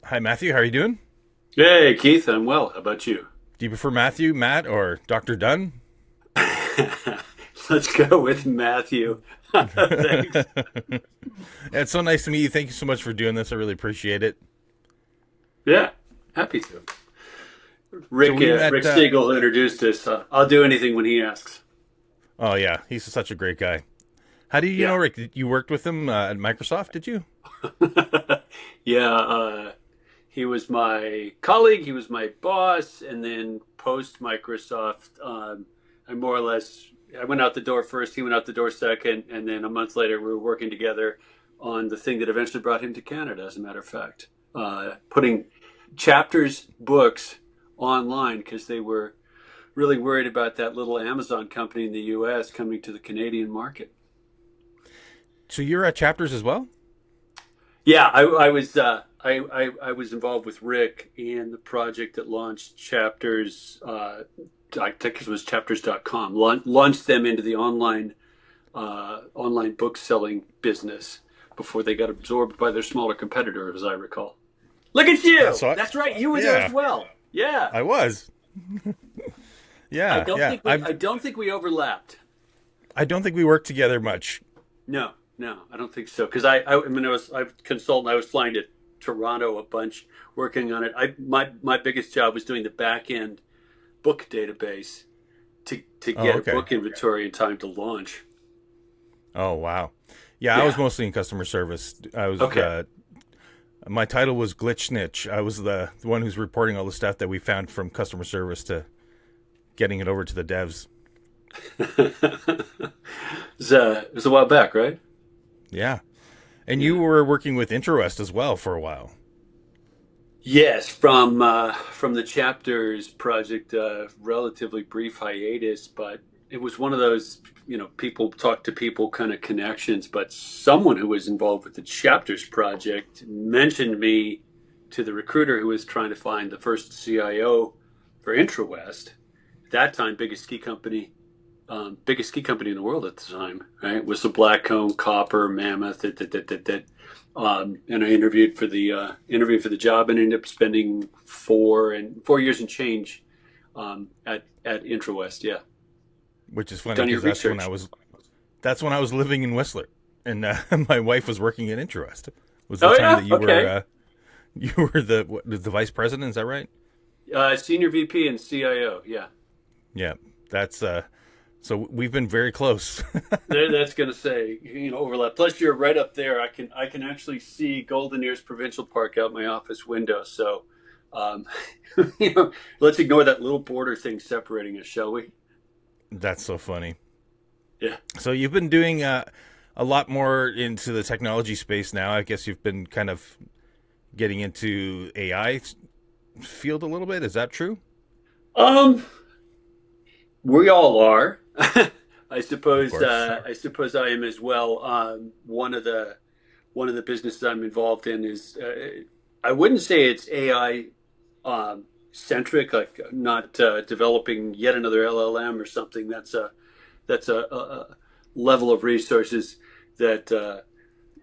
Hi, Matthew. How are you doing? Hey, Keith, I'm well. How about you? Do you prefer Matthew, Matt, or Dr. Dunn? Let's go with Matthew. Thanks. It's so nice to meet you. Thank you so much for doing this. I really appreciate it. Yeah, happy to. So Rick we met. Rick Siegel introduced us. I'll do anything when he asks. Oh yeah, he's such a great guy. How do you know Yeah, Rick? You worked with him at Microsoft? Did you? yeah. He was my colleague. He was my boss, and then post Microsoft, I more or less I went out the door first. He went out the door second, and then a month later, we were working together on the thing that eventually brought him to Canada. As a matter of fact, putting chapters books online because they were really worried about that little Amazon company in the U.S. coming to the Canadian market. So you're at Chapters as well? Yeah, I was I was involved with Rick in the project that launched Chapters. I think it was chapters.com, launched them into the online book selling business before they got absorbed by their smaller competitor, as I recall. Look at you! So That's right, you were there as yeah, well. Yeah, I was. I Yeah, don't yeah. think I don't think we overlapped. I don't think we worked together much. No, no, I don't think so. Because I mean, I was consultant. I was flying to Toronto a bunch, working on it. My biggest job was doing the back end book database to Oh, get a okay. book inventory in time to launch. Oh, wow. Yeah, I was Yeah. mostly in customer service. I was Okay. my title was glitch snitch. I was the one who's reporting all the stuff that we found from customer service to getting it over to the devs. It was a while back, right? Yeah. And you Yeah. were working with Intrawest as well for a while. Yes, from the chapters project, relatively brief hiatus, but it was one of those, people talk to people kind of connections. But someone who was involved with the chapters project mentioned me to the recruiter who was trying to find the first CIO for Intrawest. At that time, biggest ski company in the world at the time, right? Was the Blackcomb, Copper, Mammoth, and I interviewed for the job and ended up spending 4 years and change at Intrawest. Yeah, Which is funny done your because research. that's when I was living in Whistler, and my wife was working in Intrawest. Was the Oh time yeah, that okay. you were the vice president? Is that right? Senior VP and CIO. Yeah, Yeah, that's so we've been very close. that's going to say overlap. Plus, you're right up there. I can actually see Golden Ears Provincial Park out my office window. So, um, let's ignore that little border thing separating us, shall we? That's so funny. Yeah. So you've been doing a lot more into the technology space now. I guess you've been kind of getting into AI field a little bit. Is that true? Um, we all are. I Of suppose. course. I suppose I am as well. One of the businesses I'm involved in is. I wouldn't say it's AI centric, like not developing yet another LLM or something. That's a level of resources that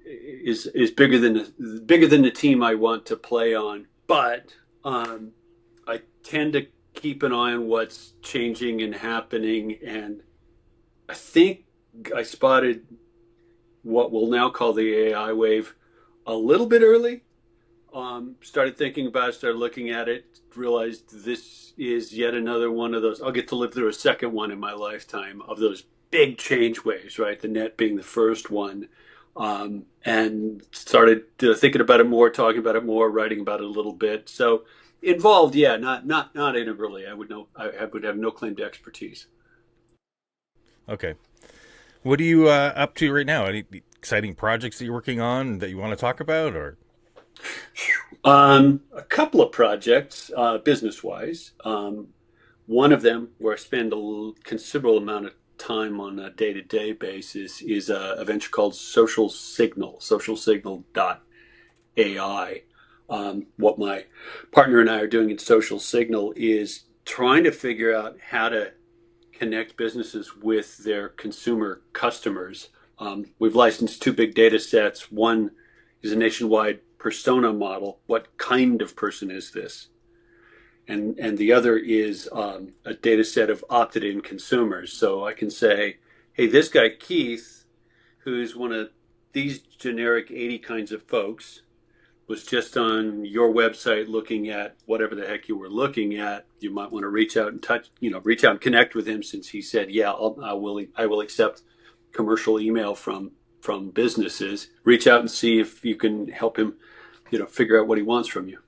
is bigger than the team I want to play on. But I tend to keep an eye on what's changing and happening, and I think I spotted what we'll now call the AI wave a little bit early. Started thinking about it, started looking at it, realized this is yet another one of those. I'll get to live through a second one in my lifetime of those big change waves, right? The net being the first one. And started thinking about it more, talking about it more, writing about it a little bit. So involved, yeah, not integrally. I would have no claim to expertise. Okay. What are you up to right now? Any exciting projects that you're working on that you want to talk about, or? A couple of projects, business wise. One of them where I spend considerable amount of time on a day to day basis is a venture called Social Signal, SocialSignal.ai. What my partner and I are doing at Social Signal is trying to figure out how to connect businesses with their consumer customers. We've licensed two big data sets. One is a nationwide persona model. What kind of person is this? And the other is a data set of opted-in consumers. So I can say, hey, this guy Keith, who's one of these generic 80 kinds of folks, was just on your website looking at whatever the heck you were looking at. You might want to reach out and reach out and connect with him, since he said, yeah, I will accept commercial email from businesses. Reach out and see if you can help him, figure out what he wants from you.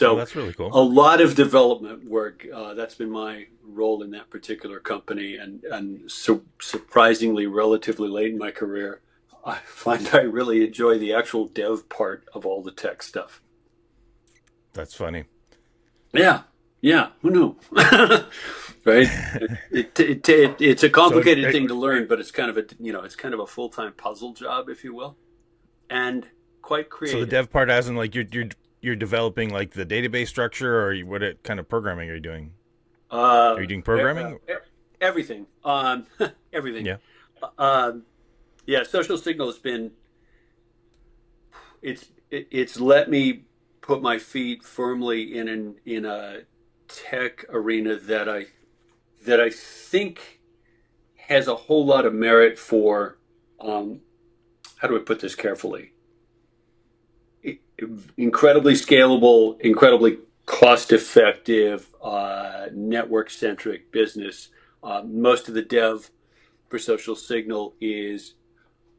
Oh, So that's really cool. a lot of development work. That's been my role in that particular company, and surprisingly, relatively late in my career, I find I really enjoy the actual dev part of all the tech stuff. That's funny. Yeah, yeah. Who knew? Right? It's a So, complicated thing to learn, but it's kind of a full time puzzle job, if you will, and quite so the creative. dev part, as in like you're developing like the database structure, or kind of programming are you doing? Are Uh, you doing e- programming? Everything. Everything. Yeah, Um, yeah, Social Signal has been it's let me put my feet firmly in a tech arena that I think has a whole lot of merit for um, how do I put this carefully? Incredibly scalable, incredibly cost effective, network centric business. Most of the dev for Social Signal is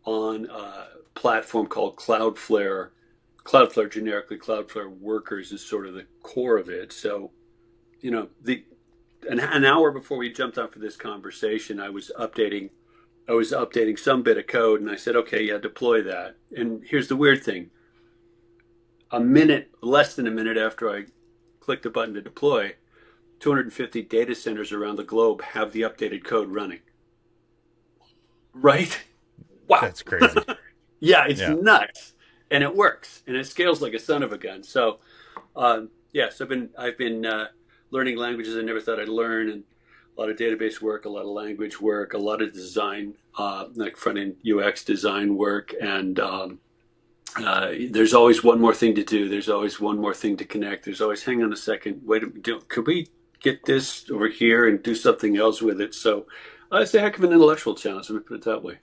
on a platform called Cloudflare. Cloudflare, generically Cloudflare Workers, is sort of the core of it. So, the an hour before we jumped on for this conversation, I was updating some bit of code, and I said, okay, yeah, deploy that. And here's the weird thing: less than a minute after I clicked the button to deploy, 250 data centers around the globe have the updated code running. Right? Wow. that's crazy. Yeah, it's Yeah. nuts, and it works, and it scales like a son of a gun. So, yeah, so I've been learning languages I never thought I'd learn, and a lot of database work, a lot of language work, a lot of design, like front end UX design work, and there's always one more thing to do. There's always one more thing to connect. There's always, hang on a second, could we get this over here and do something else with it? So, it's a heck of an intellectual challenge. Let me put it that way.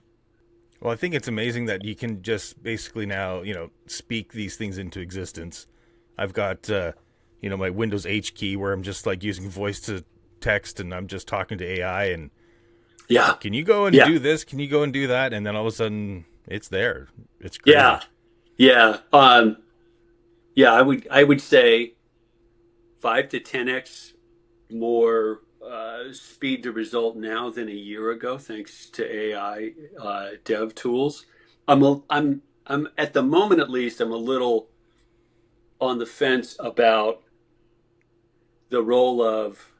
Well, I think it's amazing that you can just basically now, speak these things into existence. I've got, my Windows H key where I'm just like using voice to text and I'm just talking to AI and Yeah, can you go and yeah, do this? Can you go and do that? And then all of a sudden it's there. It's yeah, crazy. yeah. Yeah, I would say 5 to 10x more speed to result now than a year ago, thanks to AI dev tools. I'm at the moment, at least, I'm a little on the fence about the role of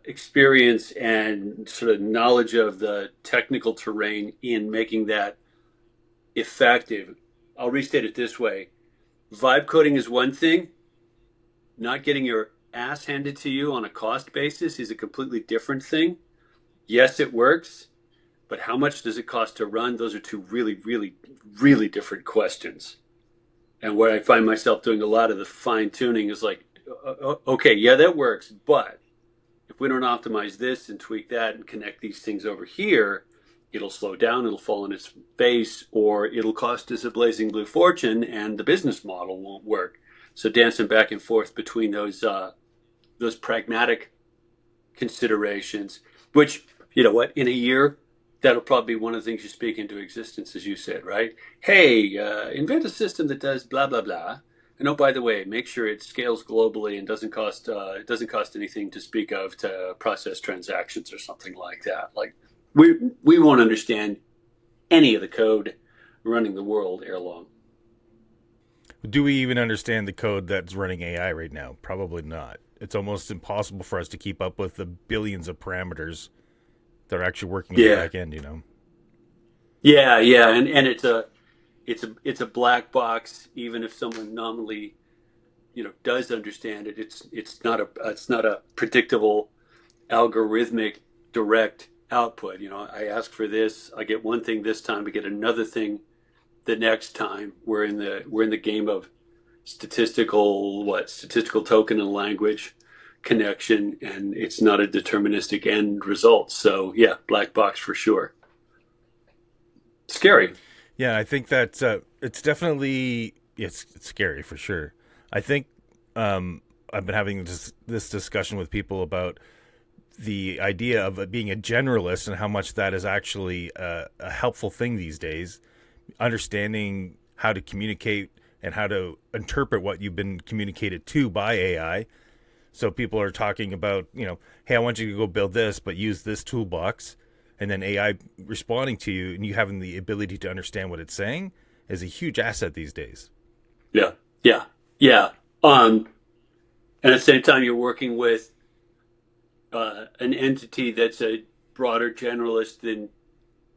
experience and sort of knowledge of the technical terrain in making that effective. I'll restate it this way: vibe coding is one thing, not getting your ass handed to you on a cost basis is a completely different thing. Yes, it works, but how much does it cost to run? Those are two really, really, really different questions. And where I find myself doing a lot of the fine tuning is like, okay, yeah, that works, but if we don't optimize this and tweak that and connect these things over here, it'll slow down, it'll fall on its face, or it'll cost us a blazing blue fortune, and the business model won't work. So dancing back and forth between those pragmatic considerations, which, you know what, in a year, that'll probably be one of the things you speak into existence, as you said, right? Hey, invent a system that does blah blah blah. And oh, by the way, make sure it scales globally and doesn't cost anything to speak of to process transactions or something like that. Like we won't understand any of the code running the world ere long. Do we even understand the code that's running AI right now? Probably not. It's almost impossible for us to keep up with the billions of parameters that are actually working in the Yeah, back end. yeah, and it's a black box. Even if someone nominally does understand it, it's not a predictable algorithmic direct output. I ask for this, I get one thing this time, I get another thing the next time we're in the game of statistical token and language connection, and it's not a deterministic end result. So yeah, black box for sure. Scary. Yeah, I think that it's definitely it's scary for sure. I think I've been having this discussion with people about the idea of being a generalist and how much that is actually a helpful thing these days. Understanding how to communicate and how to interpret what you've been communicated to by AI. So people are talking about, hey, I want you to go build this, but use this toolbox. And then AI responding to you and you having the ability to understand what it's saying is a huge asset these days. Yeah, yeah, yeah. And at the same time, you're working with an entity that's a broader generalist than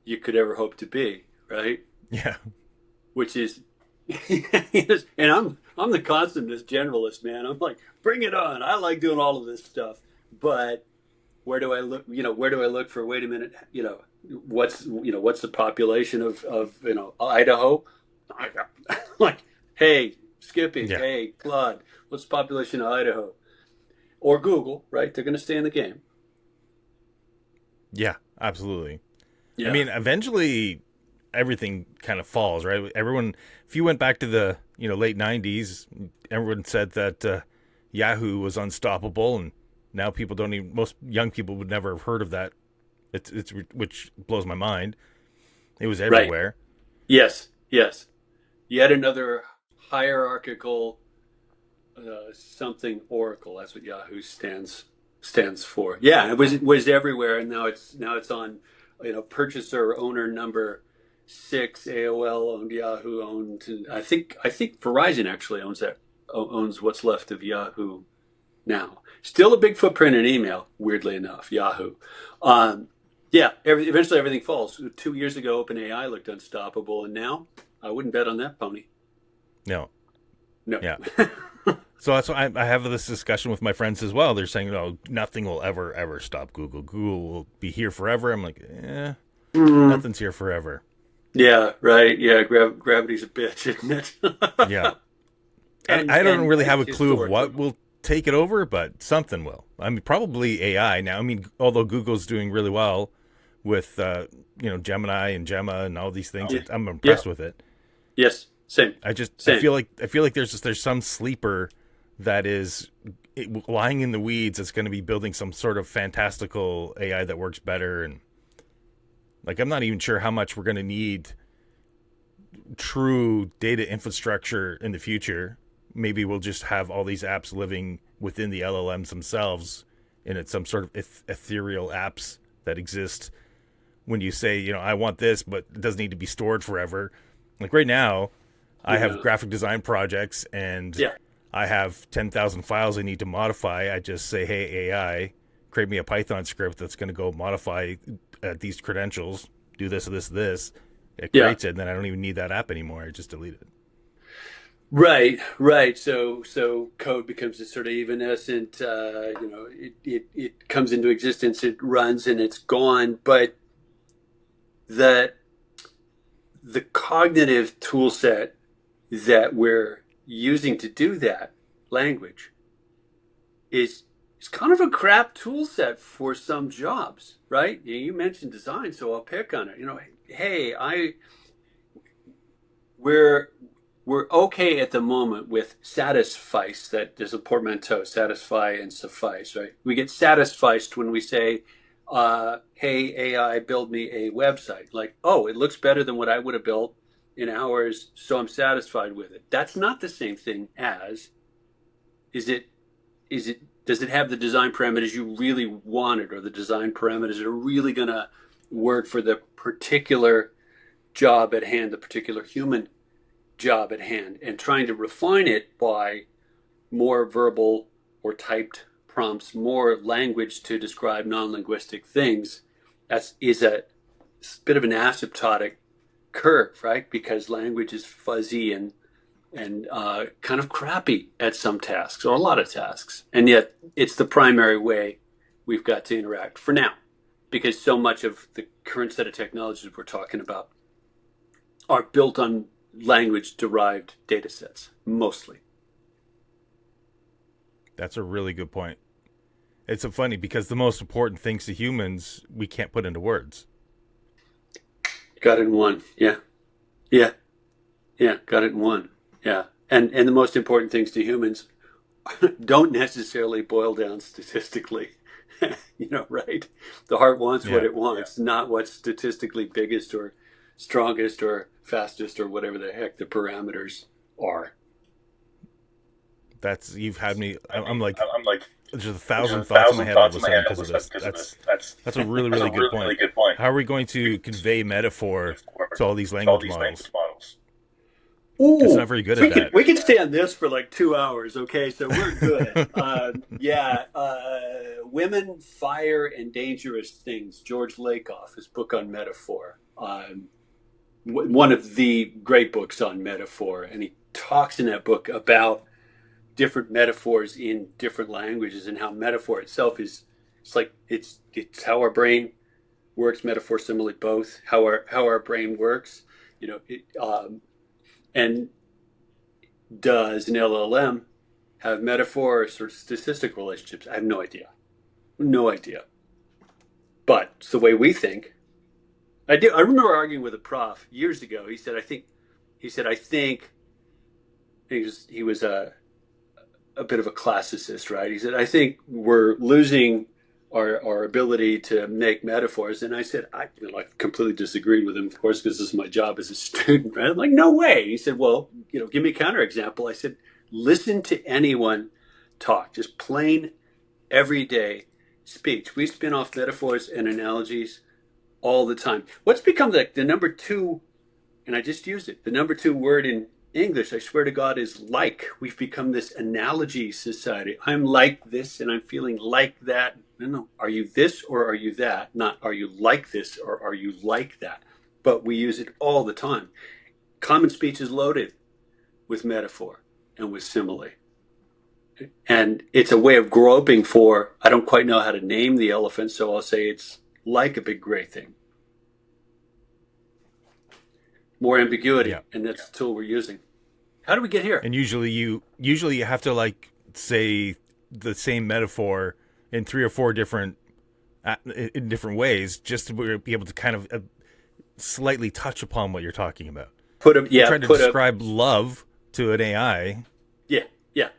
you could ever hope to be, right? Yeah. Which is, and I'm the consumist generalist, man. I'm like, bring it on. I like doing all of this stuff, but where do I look? Where do I look for? Wait a minute. What's the population of Idaho? Like, hey, Skippy, Yeah. hey, Claude, what's the population of Idaho? Or Google, right? They're going to stay in the game. Yeah, absolutely. I Yeah. mean, eventually everything kind of falls, right? Everyone, if you went back to the, late 90s, everyone said that Yahoo was unstoppable, and now people don't even, most young people would never have heard of that. It's which blows my mind. It was Right. everywhere. Yes. Yes. Yet another hierarchical something Oracle. That's what Yahoo stands for. Yeah, it was everywhere, and now it's on, purchaser owner number six. AOL owned, Yahoo owned, and I think Verizon actually owns what's left of Yahoo now. Still a big footprint in email, weirdly enough. Yahoo. Yeah, eventually everything falls. 2 years ago, OpenAI looked unstoppable, and now I wouldn't bet on that pony. No. No. Yeah. So that's why I have this discussion with my friends as well. They're saying, no, nothing will ever stop Google. Google will be here forever. I'm like, Mm, nothing's here forever. yeah, right. Yeah, gravity's a bitch, isn't it? Yeah. and I don't and really have and a clue of historically. what will take it over, but something will. I mean, probably AI now. I mean, although Google's doing really well with, Gemini and Gemma and all these things, Yeah, I'm yeah, impressed with it. yes, same, I same. feel like there's some sleeper that is lying in the weeds that's going to be building some sort of fantastical AI that works better. And like, I'm not even sure how much we're going to need true data infrastructure in the future. Maybe we'll just have all these apps living within the LLMs themselves, and it's some sort of ethereal apps that exist when you say, I want this, but it doesn't need to be stored forever. Like right now, I have Yeah, graphic design projects and yeah, I have 10,000 files I need to modify. I just say, hey, AI, create me a Python script that's going to go modify these credentials, do this. It yeah. creates it, and then I don't even need that app anymore. I just delete it. Right, right. So code becomes this sort of evanescent. It comes into existence, it runs, and it's gone. But the the cognitive tool set that we're using to do that, language, is kind of a crap tool set for some jobs, right? You mentioned design, so I'll pick on it. Hey, we're we're okay at the moment with satisfice. That there's a portmanteau, satisfy and suffice, right? We get satisficed when we say, hey, AI, build me a website. Like, oh, it looks better than what I would have built in hours, so I'm satisfied with it. That's not the same thing as, is it, does it have the design parameters you really wanted, or the design parameters that are really going to work for the particular job at hand, the particular human job at hand, and trying to refine it by more verbal or typed prompts, more language to describe non-linguistic things. That is a bit of an asymptotic curve, right? Because language is fuzzy and kind of crappy at some tasks, or a lot of tasks, and yet it's the primary way we've got to interact for now, because so much of the current set of technologies we're talking about are built on language derived data sets, mostly. That's a really good point. It's so funny because the most important things to humans we can't put into words. Got it in one. Yeah. Yeah. Yeah. Got it in one. Yeah. And the most important things to humans don't necessarily boil down statistically. Right? The heart wants what Yeah, it wants, not what's statistically biggest or strongest or fastest or whatever the heck the parameters are. that's you've had me. I'm like I'm like, there's a there's thousand a thoughts in my thousand head all of thoughts a in my sudden head all of because a of sudden this. because of That's this. That's that's a really that's a really good really, point. really good point. How are we going to convey metaphor to all these To all language these models? language models. It's Ooh, not very good at we could that. we could stay on this for like 2 hours. Okay, so we're good. Yeah, women, fire, and dangerous things. George Lakoff, his book on metaphor. One of the great books on metaphor, and he talks in that book about different metaphors in different languages and how metaphor itself is. It's how our brain works. Metaphor, simile, both. How our brain works. And does an LLM have metaphor or sort of statistic relationships? I have no idea. No idea. But it's the way we think. I do. I remember arguing with a prof years ago. He said, I think he was a bit of a classicist, right? He said, I think we're losing our ability to make metaphors. And I said, I completely disagreed with him, of course, because this is my job as a student, right? I'm like, no way. He said, well, give me a counterexample. I said, listen to anyone talk, just plain everyday speech. We spin off metaphors and analogies all the time. What's become the number two, and I just used it, the number two word in English, I swear to God, is like. We've become this analogy society. I'm like this and I'm feeling like that. No. Are you this or are you that? Not are you like this or are you like that? But we use it all the time. Common speech is loaded with metaphor and with simile. And it's a way of groping for, I don't quite know how to name the elephant, so I'll say it's like a big gray thing. More ambiguity, Yeah, and that's the tool we're using. How do we get here? and usually you have to like say the same metaphor in three or four different in different ways just to be able to kind of slightly touch upon what you're talking about. You try to describe love to an AI. Yeah, yeah,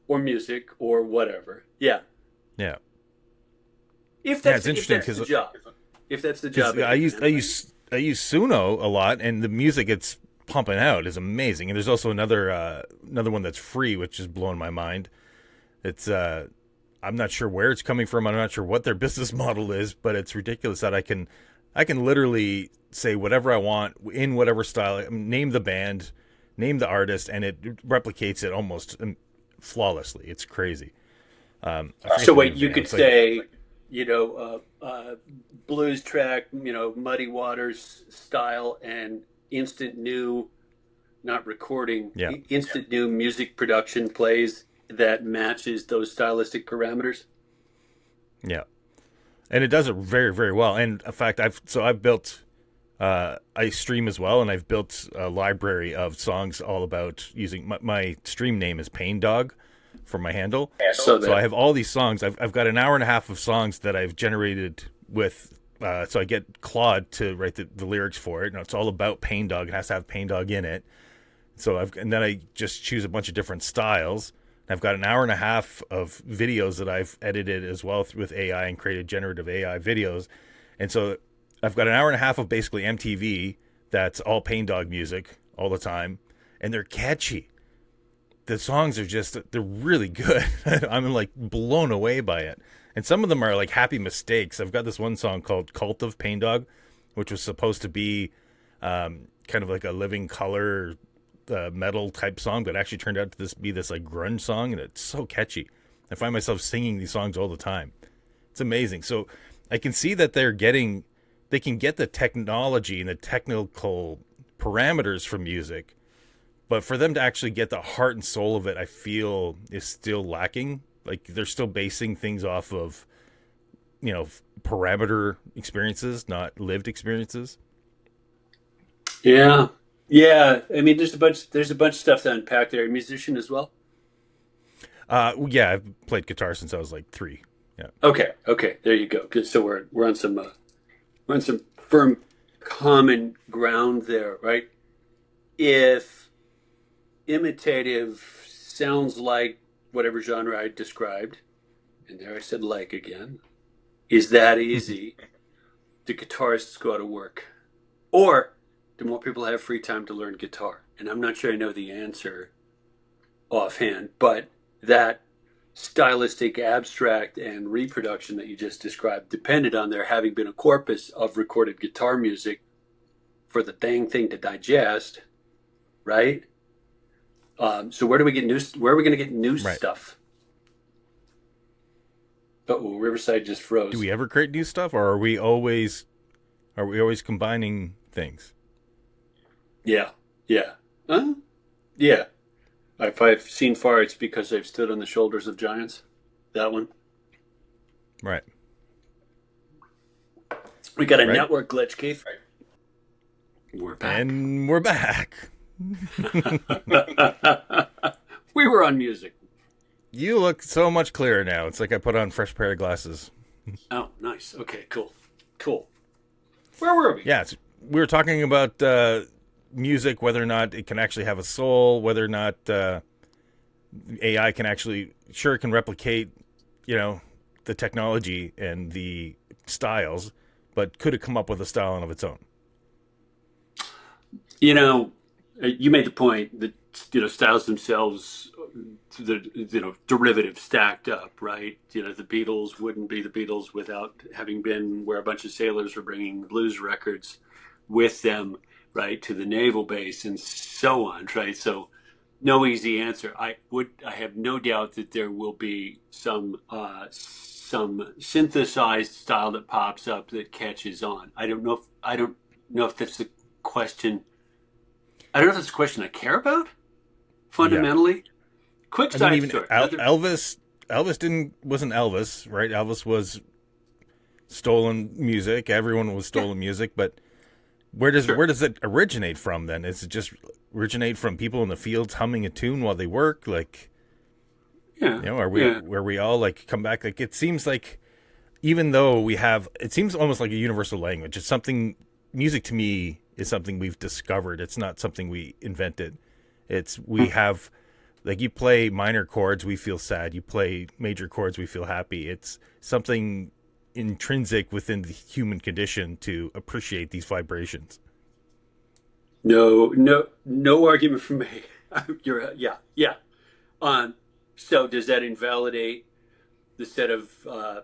or music or whatever. Yeah, Yeah, if yeah, that's it's interesting the because job, if that's the job. I use Suno a lot, and the music it's pumping out is amazing. And there's also another one that's free, which is blowing my mind. It's I'm not sure where it's coming from. I'm not sure what their business model is, but it's ridiculous that I can literally say whatever I want in whatever style. Name the band, name the artist, and it replicates it almost flawlessly. It's crazy. So wait, you could say, blues track, Muddy Waters style, and instant new, not recording, Yeah, instant new music production plays that matches those stylistic parameters. yeah, and it does it very very well. And in fact, I've built. I stream as well, and I've built a library of songs all about using my stream name is Pain Dog for my handle. So I have all these songs. I've got an hour and a half of songs that I've generated with. So I get Claude to write the lyrics for it. It's all about Pain Dog. It has to have Pain Dog in it. And then I just choose a bunch of different styles. I've got an hour and a half of videos that I've edited as well with AI and created generative AI videos. And so I've got an hour and a half of basically MTV that's all Pain Dog music all the time, and they're catchy. The songs are they're really good. I'm like blown away by it. And some of them are like happy mistakes. I've got this one song called Cult of Pain Dog, which was supposed to be kind of like a Living Color metal type song, but actually turned out to be this like grunge song, and it's so catchy. I find myself singing these songs all the time. It's amazing. So I can see that they can get the technology and the technical parameters from music, but for them to actually get the heart and soul of it, I feel is still lacking. Like they're still basing things off of, parameter experiences, not lived experiences. Yeah, Yeah, I mean, there's a bunch of stuff to unpack there. A musician as well. Yeah, I've played guitar since I was like 3. Yeah. Okay, okay, there you go. Good. So we're on some firm common ground there, right? If imitative sounds like whatever genre I described, and there I said like again, is that easy? Do guitarists go out of work? Or do more people have free time to learn guitar? And I'm not sure I know the answer offhand, but that stylistic abstract and reproduction that you just described depended on there having been a corpus of recorded guitar music for the dang thing to digest, right? So where do we get new? Where are we going to get new Right. stuff? Oh, Riverside just Do froze. we ever create new stuff, or are we always combining things? Yeah, yeah, yeah. If I've seen far, it's because I've stood on the shoulders of giants. That one. Right. We got a Right. network glitch, Keith. We're back. And we're back. We were on music. You look so much clearer now. It's like I put on a fresh pair of glasses. Oh, nice. Okay, cool, cool. Where were we? Yeah, we were talking about music, whether or not it can actually have a soul, whether or not AI can actually, sure, it can replicate, you know, the technology and the styles, but could it come up with a style of its own? You know, you made the point that styles themselves, the derivative stacked up, right? The Beatles wouldn't be the Beatles without having been where a bunch of sailors were bringing blues records with them, right, to the naval base and so on, right? So no easy answer. I have no doubt that there will be some synthesized style that pops up that catches on. I don't know if that's the question. I don't know if that's a question I care about Yeah. fundamentally. Quick I mean, side even story. Another, Elvis wasn't Elvis, right? Elvis was stolen music. Everyone was yeah, stolen music, but where does sure. where does it originate from then? Is it just originate from people in the fields humming a tune while they work? Like, Yeah, yeah. where we all like come back? Like, it seems like even though it seems almost like a universal language. It's something music to me is something we've discovered. It's not something we invented. It's we Hmm. have like you play minor chords, we feel sad. You play major chords, we feel happy. It's something intrinsic within the human condition to appreciate these vibrations. No, no, no argument from me. Yeah, yeah. Um, so does that invalidate the set of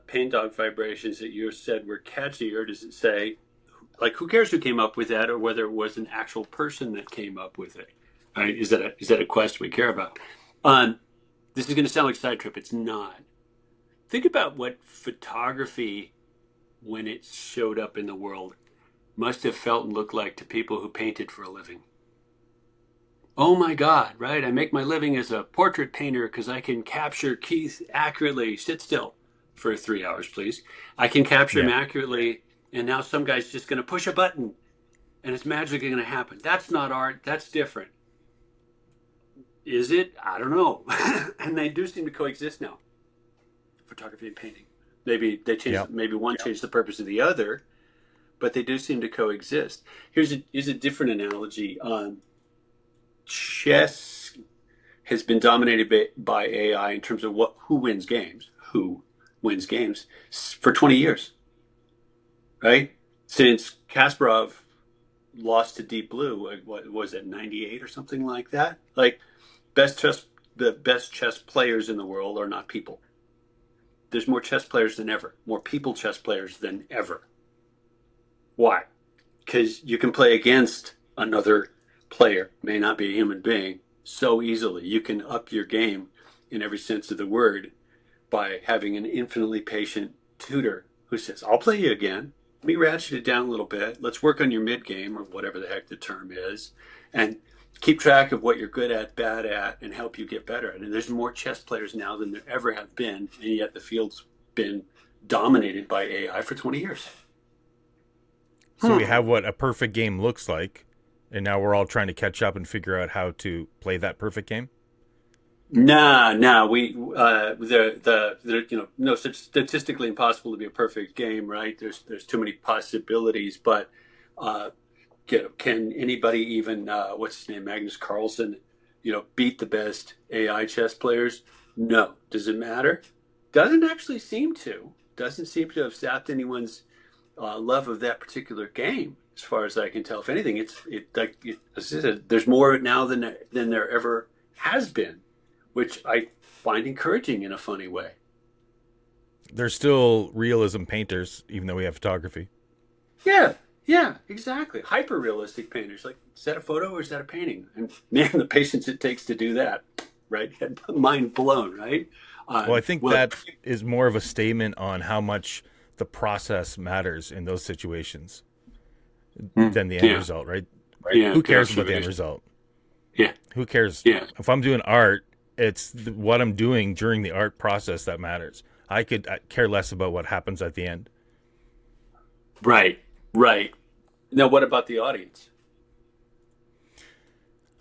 pain dog vibrations that you said were catchy, or does it say, like, who cares who came up with that, or whether it was an actual person that came up with it? Right? Is that a quest we care about? Um, this is going to sound like a side trip. It's not. Think about what photography, when it showed up in the world, must have felt and looked like to people who painted for a living. Oh my God, right? I make my living as a portrait painter because I can capture Keith accurately. Sit still for 3 hours, please. I can capture him Yeah. accurately, and now some guy's just going to push a button and it's magically going to happen. That's not art. That's different. Is it? I don't know. And they do seem to coexist now, photography and painting. Maybe they Yeah. changed. Maybe one changed the purpose of the other, but they do seem to coexist. Here's a different analogy. Chess has been dominated by AI in terms of who wins games for 20 years, right? Since Kasparov lost to Deep Blue, what was it, 98 or something like that? Like best chess, the best chess players in the world are not people. There's more chess players than ever, more people chess players than ever. Why? Because you can play against another player, may not be a human being, so easily. You can up your game in every sense of the word by having an infinitely patient tutor who says, I'll play you again. Let me ratchet it down a little bit. Let's work on your mid game or whatever the heck the term is, and keep track of what you're good at, bad at, and help you get better at it. And there's more chess players now than there ever have been, and yet the field's been dominated by AI for 20 years. So we have what a perfect game looks like, And now we're all trying to catch up and figure out how to play that perfect game. Nah. No such statistically impossible to be a perfect game, right? There's too many possibilities, but uh, can anybody even what's his name, Magnus Carlsen, beat the best AI chess players? No. Does it matter? Doesn't actually seem to. Doesn't seem to have sapped anyone's love of that particular game, as far as I can tell. If anything, as I said, there's more now than there ever has been, which I find encouraging in a funny way. There's still realism painters, even though we have photography. Yeah, yeah, exactly. Hyper realistic painters. Like, is that a photo or is that a painting? And man, the patience it takes to do that, right? Mind blown, right? Well, I think Well, that is more of a statement on how much the process matters in those situations than the end yeah, result, right? yeah, Who good cares about the end observation. result? Yeah, Who cares? yeah, If I'm doing art, it's what I'm doing during the art process that matters. I care less about what happens at the end. right, right. Now, what about the audience?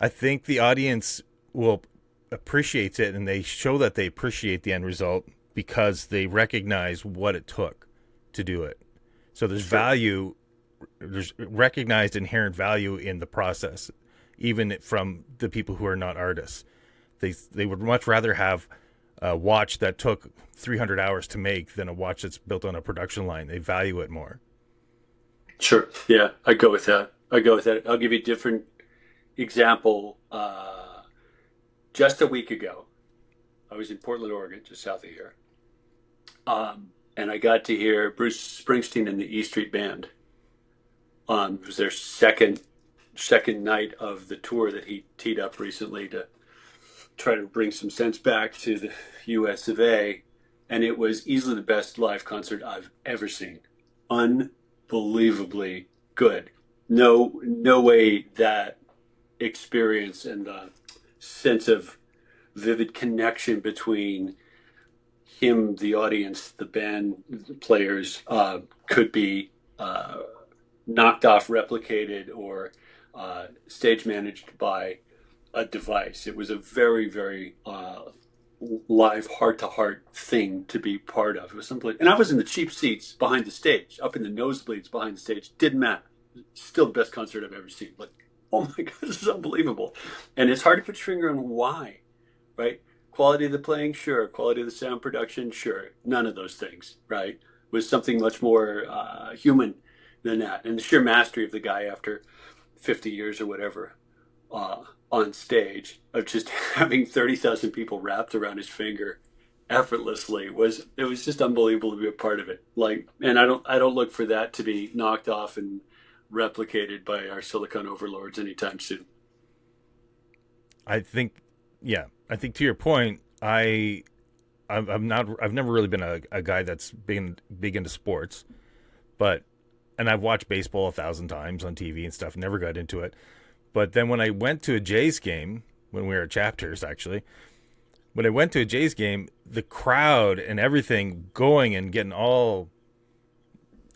I think the audience will appreciate it, and they show that they appreciate the end result because they recognize what it took to do it. So Sure. there's recognized inherent value in the process, even from the people who are not artists. They would much rather have a watch that took 300 hours to make than a watch that's built on a production line. They value it more. Sure. Yeah, I go with that. I go with that. I'll give you a different example. Just a week ago, I was in Portland, Oregon, just south of here, and I got to hear Bruce Springsteen and the E Street Band. It was their second night of the tour that he teed up recently to try to bring some sense back to the U.S. of A. And it was easily the best live concert I've ever seen. Unbelievably good. No way that experience and the sense of vivid connection between him, the audience, the band, the players could be knocked off, replicated, or stage managed by a device. It was a very, very live, heart to heart thing to be part of. It was something, and I was in the cheap seats behind the stage, up in the nosebleeds behind the stage. Didn't matter. Still the best concert I've ever seen. Like, oh my god, this is unbelievable. And it's hard to put your finger on why, right? Quality of the playing, sure. Quality of the sound production, sure. None of those things, right? Was something much more human than that, and the sheer mastery of the guy after 50 years or whatever on stage of just having 30,000 people wrapped around his finger effortlessly was just unbelievable to be a part of it. Like, and I don't look for that to be knocked off and replicated by our silicon overlords anytime soon. I think, yeah, I think to your point, I'm not. I've never really been a guy that's big into sports, but and I've watched baseball 1,000 times on TV and stuff. Never got into it. But then when I went to a Jays game, when we were at Chapters, actually, when I went to a Jays game, the crowd and everything going and getting all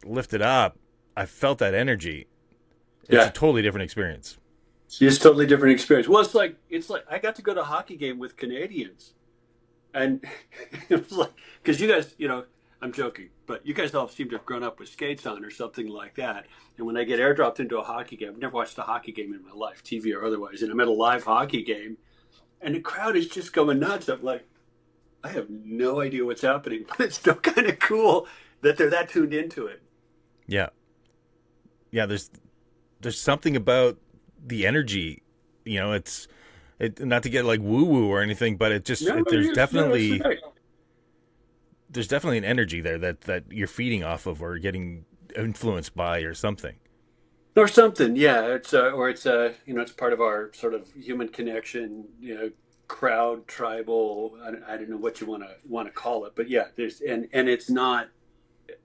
lifted up, I felt that energy. It's a Yeah, totally different experience. it's a totally different experience. Well, it's like I got to go to a hockey game with Canadians, and it was like because you guys, I'm joking, but you guys all seem to have grown up with skates on or something like that. And when I get airdropped into a hockey game, I've never watched a hockey game in my life, TV or otherwise, and I'm at a live hockey game, and the crowd is just going nuts. I'm like, I have no idea what's happening, but it's still kind of cool that they're that tuned into it. Yeah, yeah. There's something about the energy. Not to get like woo woo or anything, but No, no, no, it's okay. there's definitely an energy there that you're feeding off of or getting influenced by or something. Or something, yeah. It's part of our sort of human connection, crowd, tribal. I don't know what you want to call it, but yeah, and it's not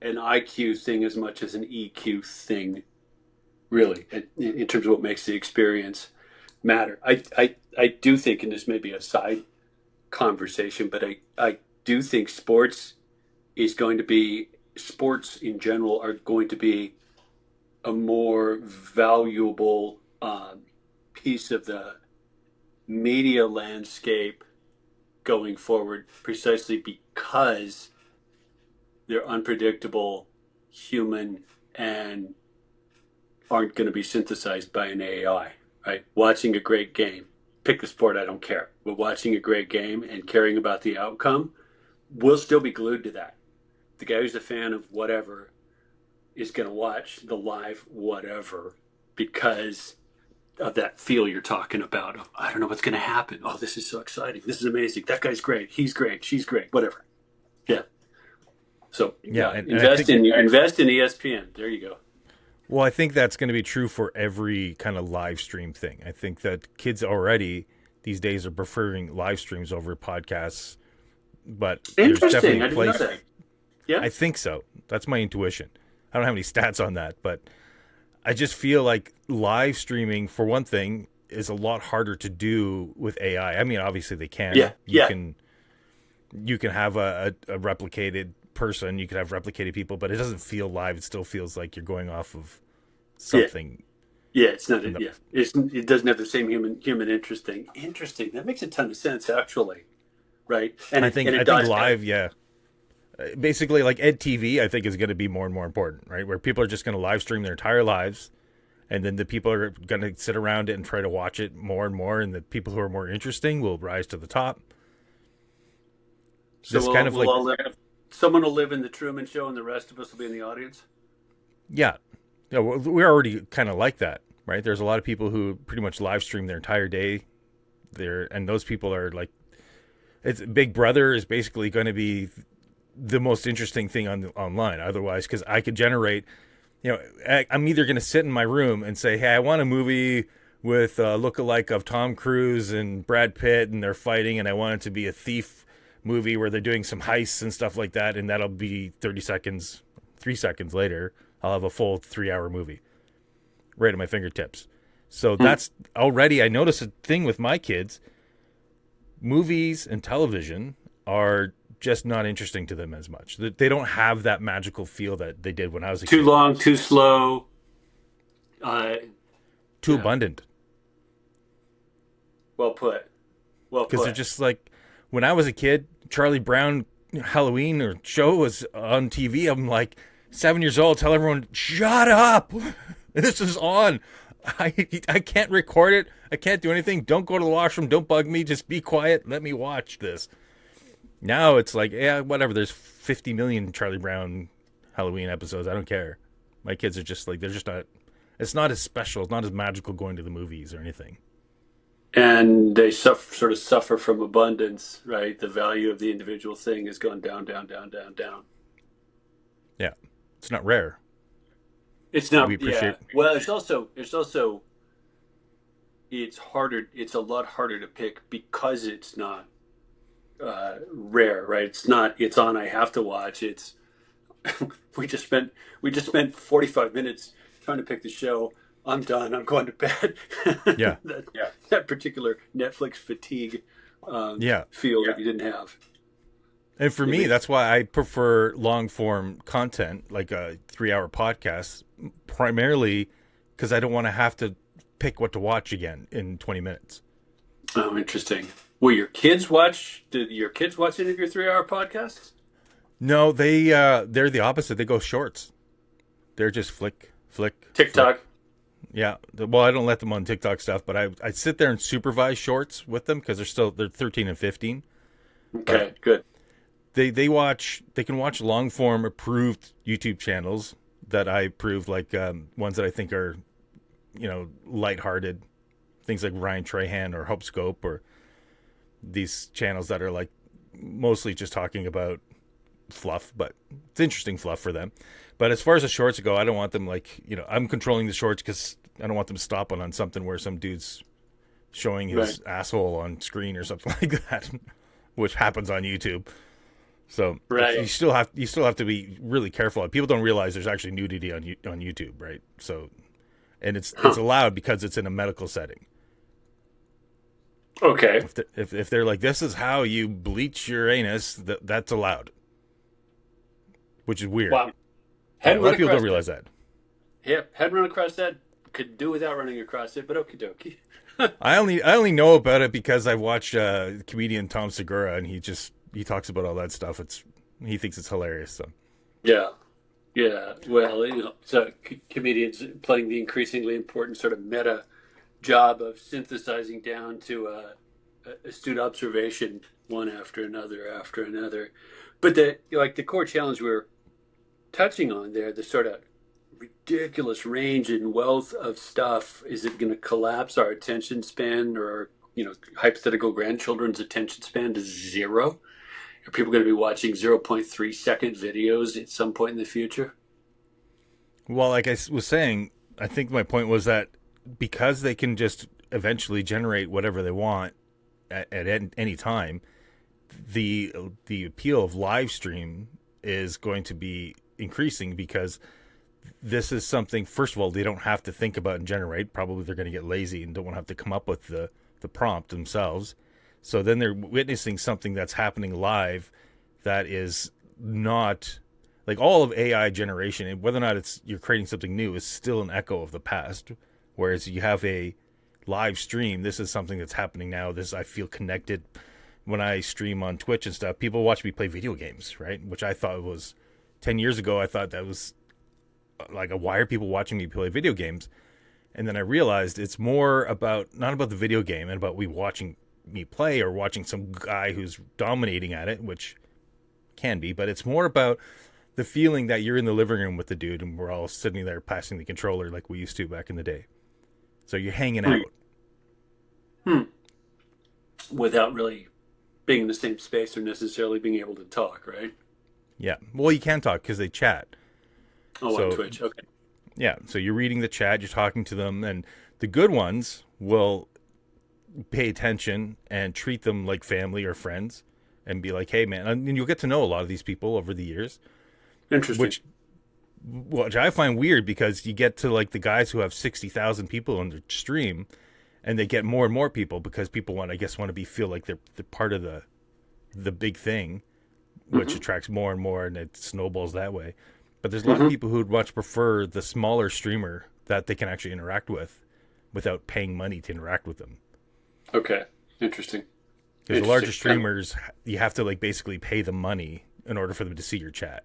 an IQ thing as much as an EQ thing, really, in terms of what makes the experience matter. I do think, and this may be a side conversation, but I do think sports in general are going to be a more valuable piece of the media landscape going forward, precisely because they're unpredictable, human, and aren't going to be synthesized by an AI, right? Watching a great game, pick the sport, I don't care, but watching a great game and caring about the outcome, we'll still be glued to that. The guy who's a fan of whatever is going to watch the live whatever because of that feel you're talking about. Of, I don't know what's going to happen. Oh, this is so exciting. This is amazing. That guy's great. He's great. She's great. Whatever. Yeah. So invest in ESPN. There you go. Well, I think that's going to be true for every kind of live stream thing. I think that kids already these days are preferring live streams over podcasts, but there's definitely a place. I didn't know that. Yeah, I think so. That's my intuition. I don't have any stats on that, but I just feel like live streaming, for one thing, is a lot harder to do with AI. I mean, obviously they can. You can have a replicated person, you could have replicated people, but it doesn't feel live. It still feels like you're going off of something. Yeah, it's not. It doesn't have the same human interest thing. Interesting. That makes a ton of sense, actually. Right. And I think live, basically, like Ed TV, I think is going to be more and more important, right? Where people are just going to live stream their entire lives, and then the people are going to sit around it and try to watch it more and more, and the people who are more interesting will rise to the top. So someone will live in the Truman Show, and the rest of us will be in the audience. Yeah, we're already kind of like that, right? There's a lot of people who pretty much live stream their entire day there, and those people are like, it's Big Brother is basically going to be the most interesting thing online. Otherwise, because I could generate, I'm either going to sit in my room and say, hey, I want a movie with a lookalike of Tom Cruise and Brad Pitt, and they're fighting, and I want it to be a thief movie where they're doing some heists and stuff like that, and that'll be 3 seconds later, I'll have a full 3-hour movie right at my fingertips. So that's already, I noticed a thing with my kids. Movies and television are just not interesting to them as much. They don't have that magical feel that they did when I was a kid. Too long, too slow. Too abundant. Well put. Because they're just like, when I was a kid, Charlie Brown Halloween or show was on TV. I'm like 7 years old. Tell everyone, shut up. This is on. I can't record it. I can't do anything. Don't go to the washroom. Don't bug me. Just be quiet. Let me watch this. Now it's like, yeah, whatever. There's 50 million Charlie Brown Halloween episodes. I don't care. My kids are just like, they're just not, it's not as special. It's not as magical going to the movies or anything. And they sort of suffer from abundance, right? The value of the individual thing has gone down, down, down, down, down. Yeah. It's not rare. It's not. Yeah. Well, it's harder. It's a lot harder to pick because it's not rare, right? It's not. It's on. I have to watch. It's. we just spent 45 minutes trying to pick the show. I'm done. I'm going to bed. Yeah. That particular Netflix fatigue. Feel that you didn't have. And for me, that's why I prefer long form content, like a 3-hour podcast, primarily because I don't want to have to pick what to watch again in 20 minutes. Oh, interesting. Will your kids watch? Did your kids watch any of your 3-hour podcasts? No, they're the opposite. They go shorts. They're just flick. TikTok. Flick. Yeah. Well, I don't let them on TikTok stuff, but I sit there and supervise shorts with them because they're 13 and 15. Okay, good. They can watch long form approved YouTube channels that I approve, like ones that I think are, lighthearted, things like Ryan Trahan or Hope Scope, or these channels that are like mostly just talking about fluff, but it's interesting fluff for them. But as far as the shorts go, I don't want them I'm controlling the shorts because I don't want them stopping on something where some dude's showing his asshole on screen or something like that, which happens on YouTube. So you still have to be really careful. People don't realize there's actually nudity on YouTube, right? So, and it's allowed because it's in a medical setting. Okay. If they're like, this is how you bleach your anus, that's allowed, which is weird. Wow. A lot of people don't realize that. Yeah, head run across that could do without running across it, but okie dokie. I only know about it because I watch comedian Tom Segura, and he talks about all that stuff. He thinks it's hilarious. So Yeah. Yeah. Well, so comedians playing the increasingly important sort of meta job of synthesizing down to astute observation, one after another. But the core challenge we're touching on there, the sort of ridiculous range and wealth of stuff, is it going to collapse our attention span, or hypothetical grandchildren's attention span to zero? Are people going to be watching 0.3-second videos at some point in the future? well, like I was saying, I think my point was that because they can just eventually generate whatever they want at any time, the appeal of live stream is going to be increasing because this is something. First of all, they don't have to think about and generate. Probably they're going to get lazy and don't want to have to come up with the prompt themselves. So then they're witnessing something that's happening live that is not like all of AI generation, and whether or not it's you're creating something new is still an echo of the past. Whereas you have a live stream, this is something that's happening now. This I feel connected when I stream on Twitch and stuff. People watch me play video games, right? Which I thought was 10 years ago. I thought that was like, why are people watching me play video games? And then I realized it's more about not about the video game and about we watching me play or watching some guy who's dominating at it, which can be, but it's more about the feeling that you're in the living room with the dude and we're all sitting there passing the controller like we used to back in the day. So you're hanging out. Hmm. Without really being in the same space or necessarily being able to talk, right? Yeah. Well, you can talk because they chat. Oh, So on Twitch. Okay. yeah, so you're reading the chat, you're talking to them, and the good ones will pay attention and treat them like family or friends and be like, hey, man. And you'll get to know a lot of these people over the years, Interesting. which I find weird because you get to like the guys who have 60,000 people on their stream and they get more and more people because people want to feel like they're part of the big thing, which attracts more and more, and it snowballs that way. But there's a lot of people who would much prefer the smaller streamer that they can actually interact with without paying money to interact with them. Okay. Interesting. Because the larger streamers, you have to like basically pay them money in order for them to see your chat.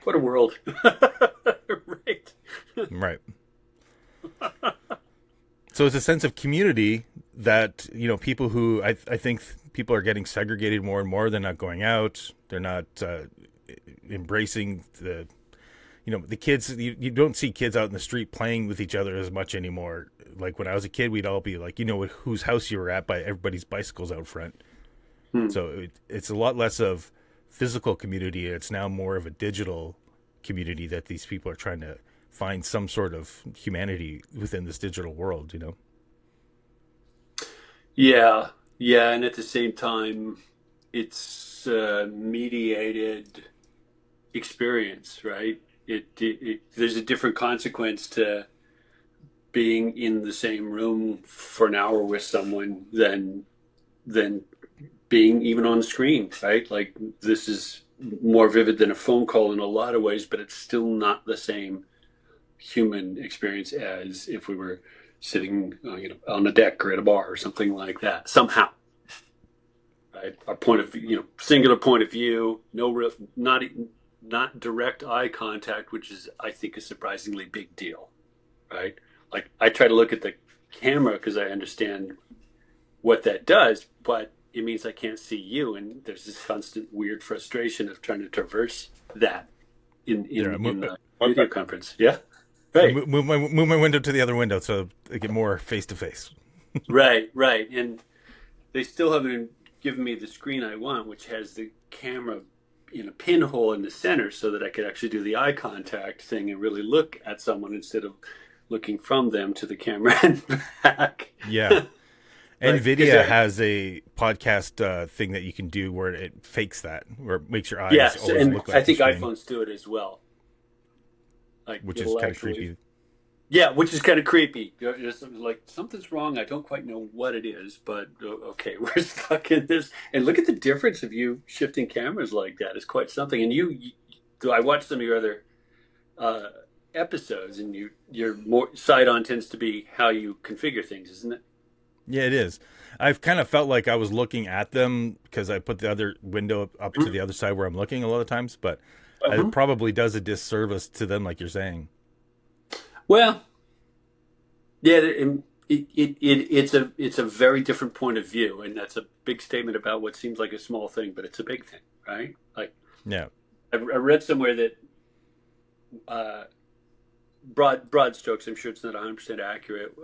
What a world. Right. Right. So it's a sense of community that, people who I think people are getting segregated more and more. They're not going out. They're not embracing the kids. You don't see kids out in the street playing with each other as much anymore. Like when I was a kid, we'd all be like, whose house you were at by everybody's bicycles out front. So it's a lot less of physical community. It's now more of a digital community that these people are trying to find some sort of humanity within this digital world, Yeah. Yeah. And at the same time, it's a mediated experience, right? There's a different consequence to being in the same room for an hour with someone than being even on screen, right? Like this is more vivid than a phone call in a lot of ways, but it's still not the same human experience as if we were sitting, on a deck or at a bar or something like that. Somehow, right? Our point of singular point of view, no real, not direct eye contact, which is I think a surprisingly big deal, right? Like I try to look at the camera because I understand what that does, but it means I can't see you, and there's this constant weird frustration of trying to traverse that in the video conference. Yeah, right. Move my window to the other window so I get more face to face. Right, and they still haven't given me the screen I want, which has the camera in a pinhole in the center, so that I could actually do the eye contact thing and really look at someone instead of looking from them to the camera and back. Yeah. NVIDIA has a podcast thing that you can do where it fakes that, where it makes your eyes always look like I think the screen, iPhones do it as well. which is kind of creepy. Yeah, which is kind of creepy. You're just like, something's wrong. I don't quite know what it is, but okay, we're stuck in this. And look at the difference of you shifting cameras like that. It's quite something. And I watched some of your other uh, episodes, and your more side on tends to be how you configure things, isn't it? Yeah, it is. I've kind of felt like I was looking at them because I put the other window up to the other side where I'm looking a lot of times, but it Mhm. probably does a disservice to them, like you're saying. Well, yeah, it's a very different point of view, and that's a big statement about what seems like a small thing, but it's a big thing, right? Like Yeah, I read somewhere that uh, broad strokes. I'm sure it's not 100% accurate.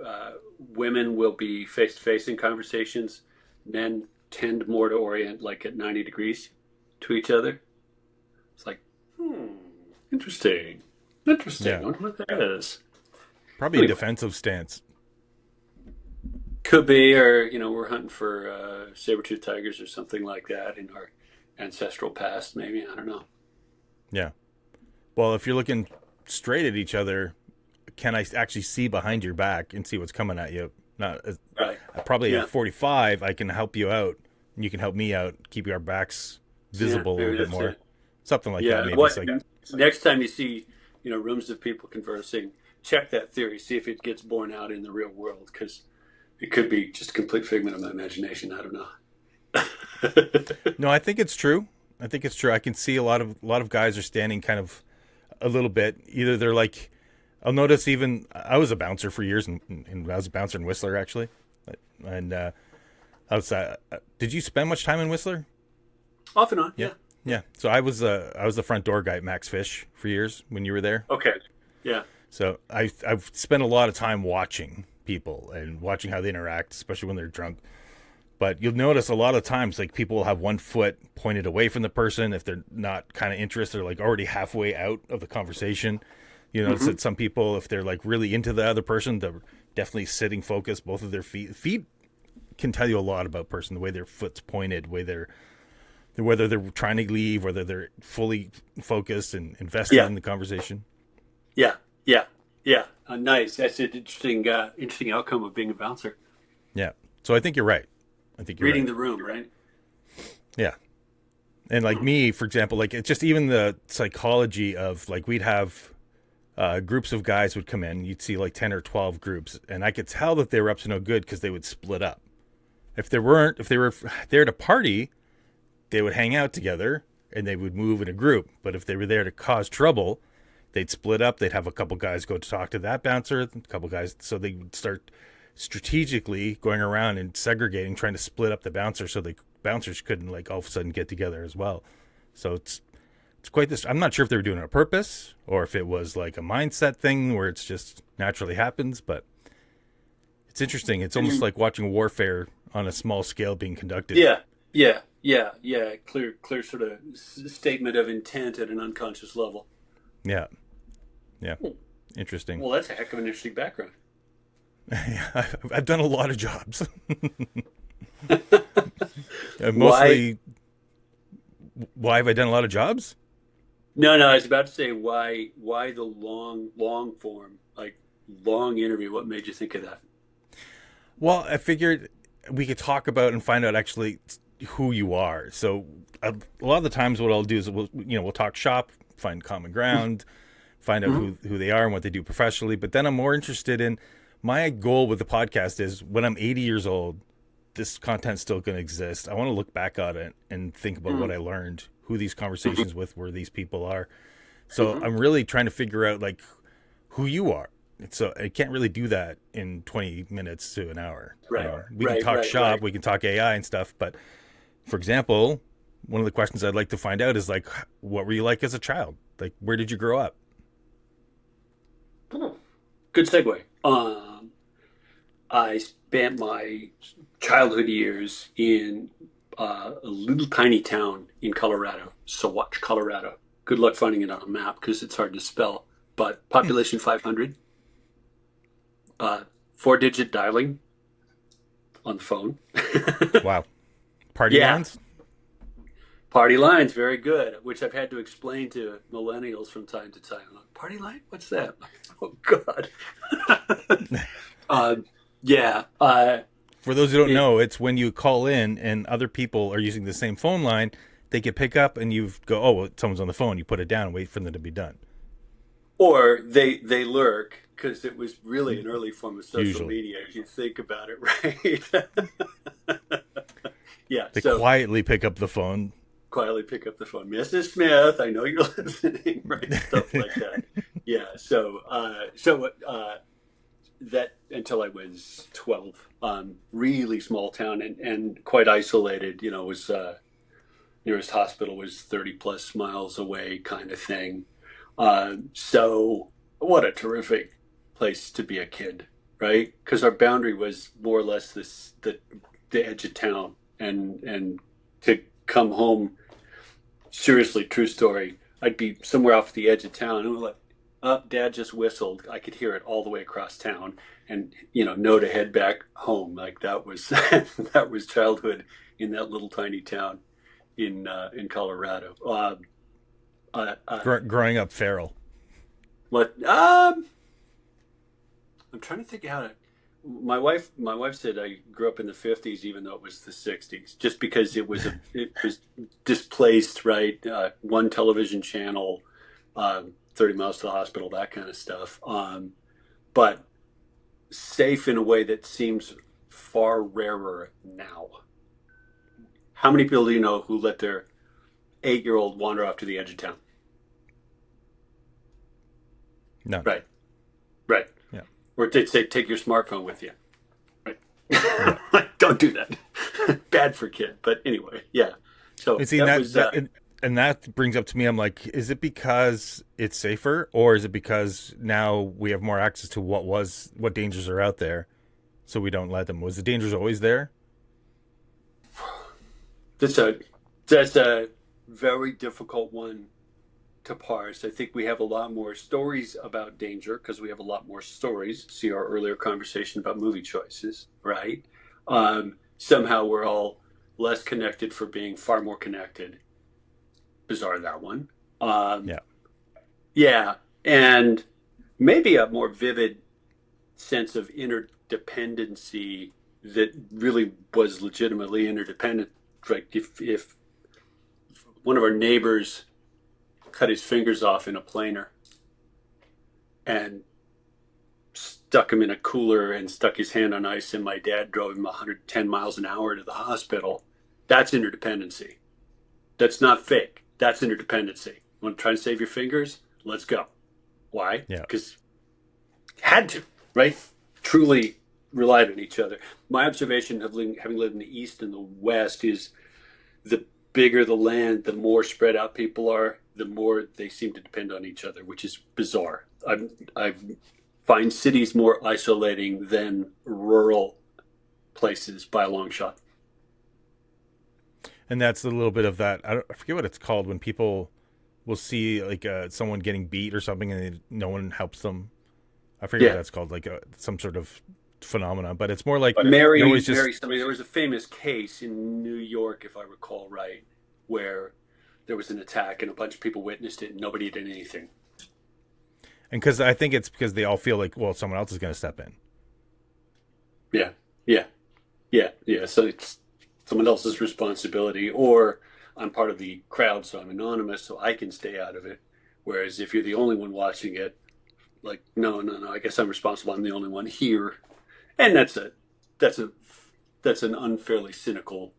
Women will be face to face in conversations. Men tend more to orient like at 90 degrees to each other. It's like, interesting, interesting. yeah. I wonder what that is. Probably a Anyway, defensive stance. could be, or we're hunting for saber-toothed tigers or something like that in our ancestral past. Maybe I don't know. Yeah. Well, if you're looking straight at each other, can I actually see behind your back and see what's coming at you? Not Right? probably Yeah. at 45, I can help you out, and you can help me out, keep our backs Yeah. visible a little Maybe bit that's more, it. something like that. Yeah. Maybe it's What like, next time you see rooms of people conversing, check that theory. See if it gets borne out in the real world, because it could be just a complete figment of my imagination. I don't know. no, I think it's true. I think it's true. I can see a lot of guys are standing kind of a little bit. Either they're like, I'll notice even I was a bouncer for years, and I was a bouncer in Whistler actually, and did you spend much time in Whistler? Off and on. Yeah, Yeah. yeah. So I was the front door guy at Max Fish for years when you were there. Okay. Yeah. So I've spent a lot of time watching people and watching how they interact, especially when they're drunk. But you'll notice a lot of times, like people will have one foot pointed away from the person if they're not kind of interested, or like already halfway out of the conversation. You notice Hmm. that some people, if they're like really into the other person, they're definitely sitting focused. Both of their feet can tell you a lot about a person. The way their foot's pointed, whether they're trying to leave, whether they're fully focused and invested Yeah. in the conversation. Yeah. Yeah. Yeah. Nice. That's an interesting outcome of being a bouncer. Yeah. So I think you're right. I think you're Reading right. the room, right? Yeah. And like me, for example, like it's just even the psychology of like we'd have groups of guys would come in. You'd see like 10 or 12 groups, and I could tell that they were up to no good because they would split up. If they were there to party, they would hang out together and they would move in a group. But if they were there to cause trouble, they'd split up. They'd have a couple guys go to talk to that bouncer, a couple guys. So they would start strategically going around and segregating, trying to split up the bouncer so the bouncers couldn't like all of a sudden get together as well. So it's quite this. I'm not sure if they were doing it on purpose or if it was like a mindset thing where it's just naturally happens, but it's interesting. It's almost like watching warfare on a small scale being conducted. Yeah. Yeah. Yeah. Yeah. Clear sort of statement of intent at an unconscious level. Yeah, yeah, interesting. Well, that's a heck of an interesting background. I've done a lot of jobs. Why? Mostly, why have I done a lot of jobs? No, no. I was about to say why the long form, like long interview. What made you think of that? Well, I figured we could talk about and find out actually who you are. So a lot of the times, what I'll do is we'll talk shop, find common ground, find out Mhm. who they are and what they do professionally. But then I'm more interested in my goal with the podcast is when I'm 80 years old, this content's still going to exist. I want to look back on it and think about what Mhm. I learned, who these conversations Mhm. with where these people are. So Mhm. I'm really trying to figure out like who you are. So I can't really do that in 20 minutes to an hour. Right. We can Right. talk Right. shop, Right. we can talk AI and stuff, but for example, one of the questions I'd like to find out is like, what were you like as a child? Like, where did you grow up? Hmm. Good segue. I spent my childhood years in a little tiny town in Colorado, Saguache, Colorado. Good luck finding it on a map because it's hard to spell. But Hmm. population 500, uh, four-digit dialing on the phone. Wow. Party Yeah, lines? party lines, very good. Which I've had to explain to millennials from time to time. Like, party line? What's that? Oh God. uh, yeah. For those who don't It, know, it's when you call in and other people are using the same phone line, they can pick up and you go, oh, well, someone's on the phone. You put it down and wait for them to be done. or they lurk because it was really an early form of social Usually. media if you think about it, right? Yeah, They so quietly pick up the phone. quietly pick up the phone, Mrs. Smith, I know you're listening, right? Stuff like that. Yeah, that until I was 12, really small town and quite isolated. You know, was nearest hospital was 30 plus miles away, kind of thing. So what a terrific place to be a kid, right? Because our boundary was more or less the edge of town, and to come home. Seriously, true story. I'd be somewhere off the edge of town, and we're like, "Up, Dad just whistled." I could hear it all the way across town, and know to head back home. Like that was that was childhood in that little tiny town in Colorado. Uh, uh, Growing up feral. what? I'm trying to think how to. My wife said I grew up in the 50s, even though it was the 60s, just because it was displaced, right? One television channel, 30 miles to the hospital, that kind of stuff. But safe in a way that seems far rarer now. How many people do you know who let their 8-year-old wander off to the edge of town? None. Right, right. Yeah. Or they'd say, take your smartphone with you. Right. Yeah. Don't do that. Bad for kid. But anyway, yeah. So And see that that was that and that brings up to me. I'm like, is it because it's safer, or is it because now we have more access to what dangers are out there, so we don't let them? Was the dangers always there? that's a that's a very difficult one to parse. I think we have a lot more stories about danger because we have a lot more stories. See our earlier conversation about movie choices, right? Somehow we're all less connected for being far more connected. Bizarre that one. Um, Yeah. yeah, and maybe a more vivid sense of interdependency that really was legitimately interdependent. Like if one of our neighbors cut his fingers off in a planer and stuck him in a cooler and stuck his hand on ice, and my dad drove him 110 miles an hour to the hospital. That's interdependency. That's not fake. That's interdependency. You want to try and save your fingers? Let's go. Why? Yeah. Because had to, right? Truly relied on each other. My observation of having lived in the East and the West is the bigger the land, the more spread out people are, the more they seem to depend on each other, which is bizarre. I find cities more isolating than rural places by a long shot. And that's a little bit of that. I forget what it's called when people will see like someone getting beat or something, and no one helps them. I forget what Yeah. that's called, like some sort of phenomenon. But it's more like you're Mary, always just Mary, somebody. There was a famous case in New York, if I recall right, where there was an attack and a bunch of people witnessed it and nobody did anything. and because I think it's because they all feel like, well, someone else is going to step in. Yeah, yeah, yeah. So it's someone else's responsibility, or I'm part of the crowd, so I'm anonymous, so I can stay out of it. Whereas if you're the only one watching it, like, no, no, no, I guess I'm responsible. I'm the only one here, and that's a that's an unfairly cynical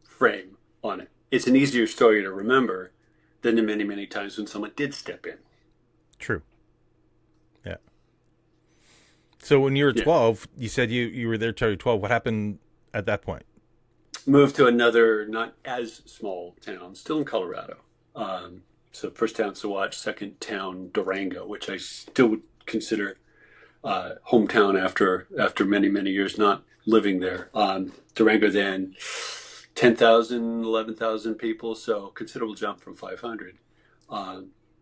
frame on it. It's an easier story to remember than the many, many times when someone did step in. True. Yeah. So when you were Yeah. 12, you said you were there till you were 12. What happened at that point? Moved to another not as small town, still in Colorado. So first town Saguache, second town Durango, which I still would consider hometown after many many years not living there. Durango then 10,000, 11,000 people, so considerable jump from 500.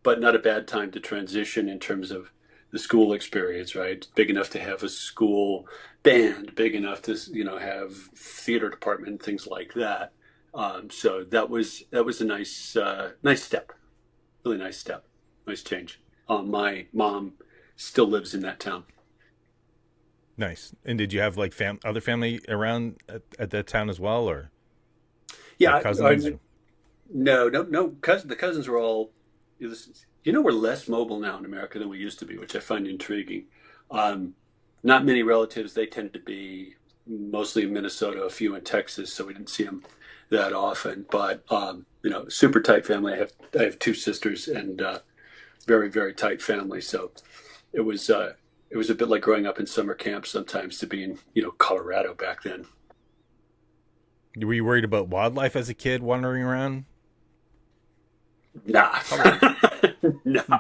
But not a bad time to transition in terms of the school experience, right? Big enough to have a school band, big enough to have theater department, things like that. So that was a nice step, really nice step, nice change. My mom still lives in that town. Nice. And did you have like other family around at that town as well, or like Yeah, cousins? no, no, no. The cousins were all. you know, we're less mobile now in America than we used to be, which I find intriguing. Um, Not many relatives. They tend to be mostly in Minnesota, a few in Texas, so we didn't see them that often. But you know, super tight family. I have two sisters and very very tight family. So it was it was a bit like growing up in summer camp sometimes to be in Colorado back then. Were you worried about wildlife as a kid wandering around? Nah, nah.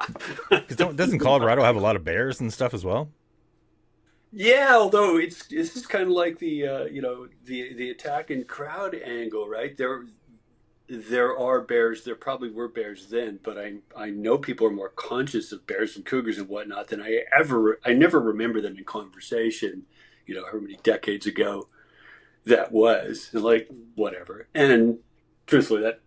Because doesn't Colorado have a lot of bears and stuff as well? Yeah, although this is kind of like the the attack and crowd angle, right? There are bears. There probably were bears then, but I know people are more conscious of bears and cougars and whatnot than I never remember them in conversation. You know, how many decades ago that was, and like whatever. And truthfully, that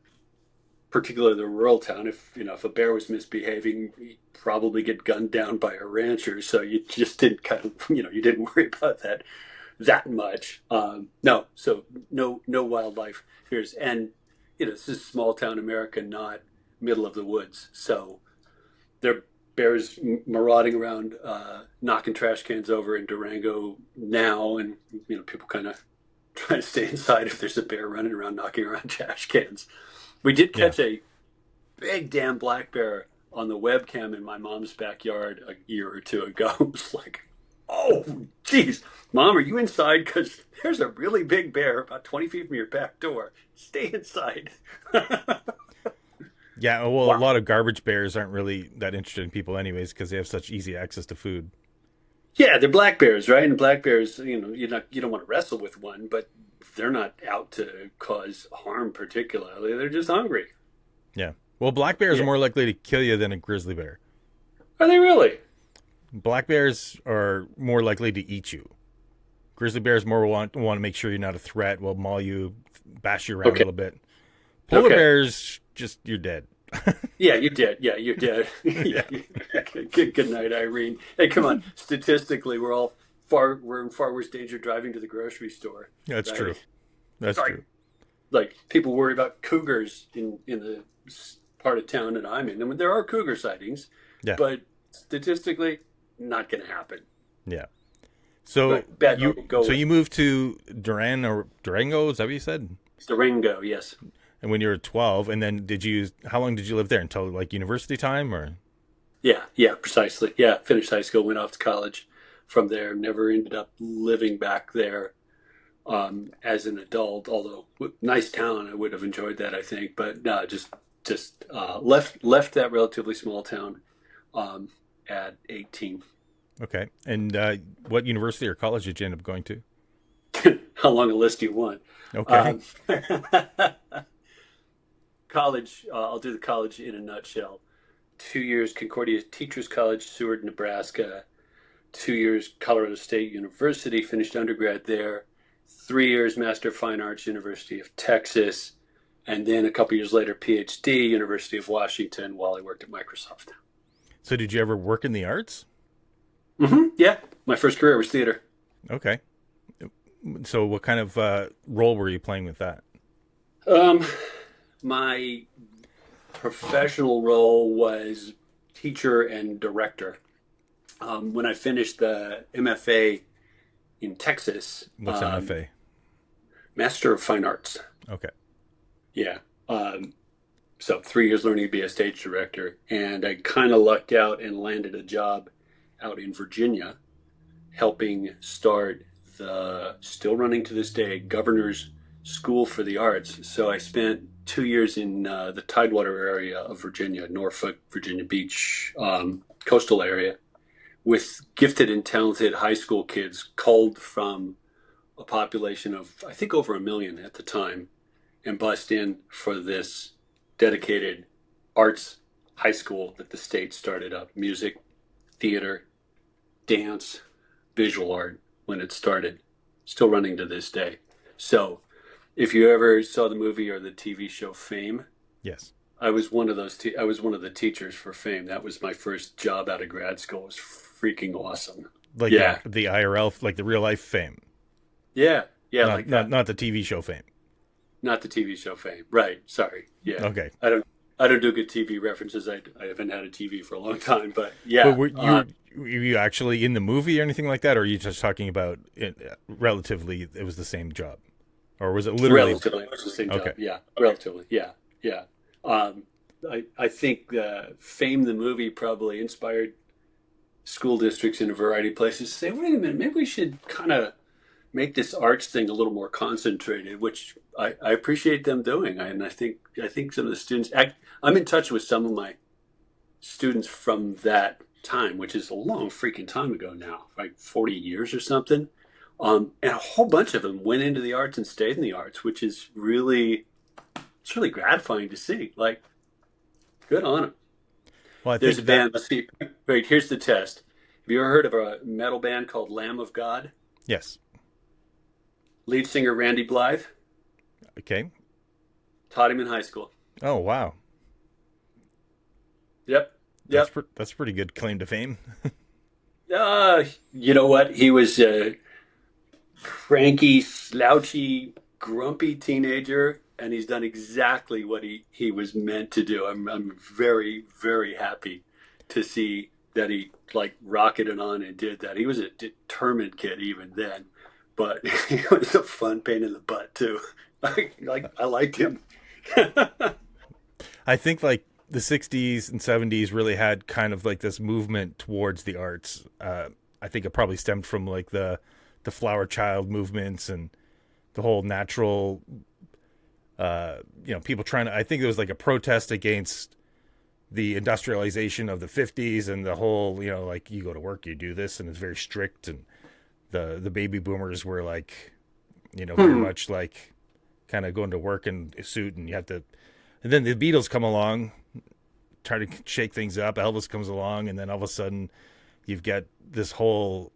particularly the rural town, if a bear was misbehaving, he'd probably get gunned down by a rancher. So you just didn't you didn't worry about that much. No, so no wildlife fears, and this is small town America, not middle of the woods. So there are bears marauding around, knocking trash cans over in Durango now, and people kind of try to stay inside if there's a bear running around knocking around trash cans. We did Yeah. catch a big damn black bear on the webcam in my mom's backyard a year or two ago. It was like, oh, geez, Mom, are you inside? Because there's a really big bear about 20 feet from your back door. Stay inside. Yeah, well, a Wow. lot of garbage bears aren't really that interested in people anyways because they have such easy access to food. Yeah, they're black bears, right? And black bears, you don't want to wrestle with one, but they're not out to cause harm particularly. They're just hungry. Yeah. Well, black bears are Yeah. more likely to kill you than a grizzly bear. Are they really? Black bears are more likely to eat you. Grizzly bears more want to make sure you're not a threat, will maul you, bash you around a Okay. little bit. Polar Okay. bears, just you're dead. Yeah, you did. Yeah, you did. Yeah, Good night, Irene. Hey, come on. Statistically, we're in far worse danger driving to the grocery store. that's true. Right? That's Like, true. like people worry about cougars in the part of town that I'm in. I mean, there are cougar sightings, Yeah, but statistically, not going to happen. yeah. So But bad you go so you moved to Duran or Durango? Is that what you said? Durango, yes. And when you were 12, and then how long did you live there until like university time or? Yeah, precisely. Yeah, finished high school, went off to college from there. Never ended up living back there as an adult. Although nice town, I would have enjoyed that, I think. But no, just left that relatively small town at 18. Okay. And what university or college did you end up going to? How long a list do you want? Okay. Um, College. I'll do the college in a nutshell. 2 years Concordia Teachers College, Seward, Nebraska. 2 years Colorado State University, finished undergrad there. 3 years Master of Fine Arts, University of Texas. And then a couple years later, PhD, University of Washington, while I worked at Microsoft. So did you ever work in the arts? Yeah, my first career was theater. Okay. So what kind of role were you playing with that? Um, my professional role was teacher and director. When I finished the MFA in Texas, What's MFA? Master of Fine Arts. Okay. Yeah. So 3 years learning to be a stage director, and I kind of lucked out and landed a job out in Virginia, helping start the still running to this day Governor's School for the Arts. So I spent 2 years in the Tidewater area of Virginia, Norfolk, Virginia Beach, coastal area, with gifted and talented high school kids culled from a population of, I think, over 1 million at the time, and bussed in for this dedicated arts high school that the state started up. Music, theater, dance, visual art when it started. Still running to this day. So if you ever saw the movie or the TV show Fame, Yes. I was one of those. I was one of the teachers for Fame. That was my first job out of grad school. It was freaking awesome. Like Yeah, the IRL, like the real life fame, yeah, yeah, not like that. not the TV show fame. Not the TV show Fame. Right. Sorry. Yeah. Okay. I don't. I don't do good TV references. I haven't had a TV for a long time, but But yeah, were you actually in the movie or anything like that, or are you just talking about it, relatively? It was the same job, or was it literally? relatively it was the same Okay. job. Yeah, relatively. Yeah, yeah. Um, I think Fame the movie probably inspired school districts in a variety of places to say, wait a minute, maybe we should kind of make this arts thing a little more concentrated, which I appreciate them doing. And I think some of the students, I'm in touch with some of my students from that time, which is a long freaking time ago now, like 40 years or something. And a whole bunch of them went into the arts and stayed in the arts, which is it's really gratifying to see. Like, good on them. Well, I There's think a that band. Let's see. Right, here's the test. Have you ever heard of a metal band called Lamb of God? yes. Lead singer Randy Blythe Okay. taught him in high school. Oh wow, Yep, yep. that's a pretty good claim to fame. You know what? He was a cranky, slouchy, grumpy teenager, and he's done exactly what he was meant to do. I'm very, very happy to see that he like rocketed on and did that. He was a determined kid even then, but he was a fun pain in the butt too. I liked him. I think like the '60s and '70s really had kind of like this movement towards the arts. I think it probably stemmed from like the flower child movements and the whole natural, people trying to. I think there was like a protest against the industrialization of the '50s and the whole, like you go to work, you do this, and it's very strict. And the baby boomers were like, very much like kind of going to work in a suit, and you have to. And then the Beatles come along, try to shake things up. Elvis comes along, and then all of a sudden, you've got this whole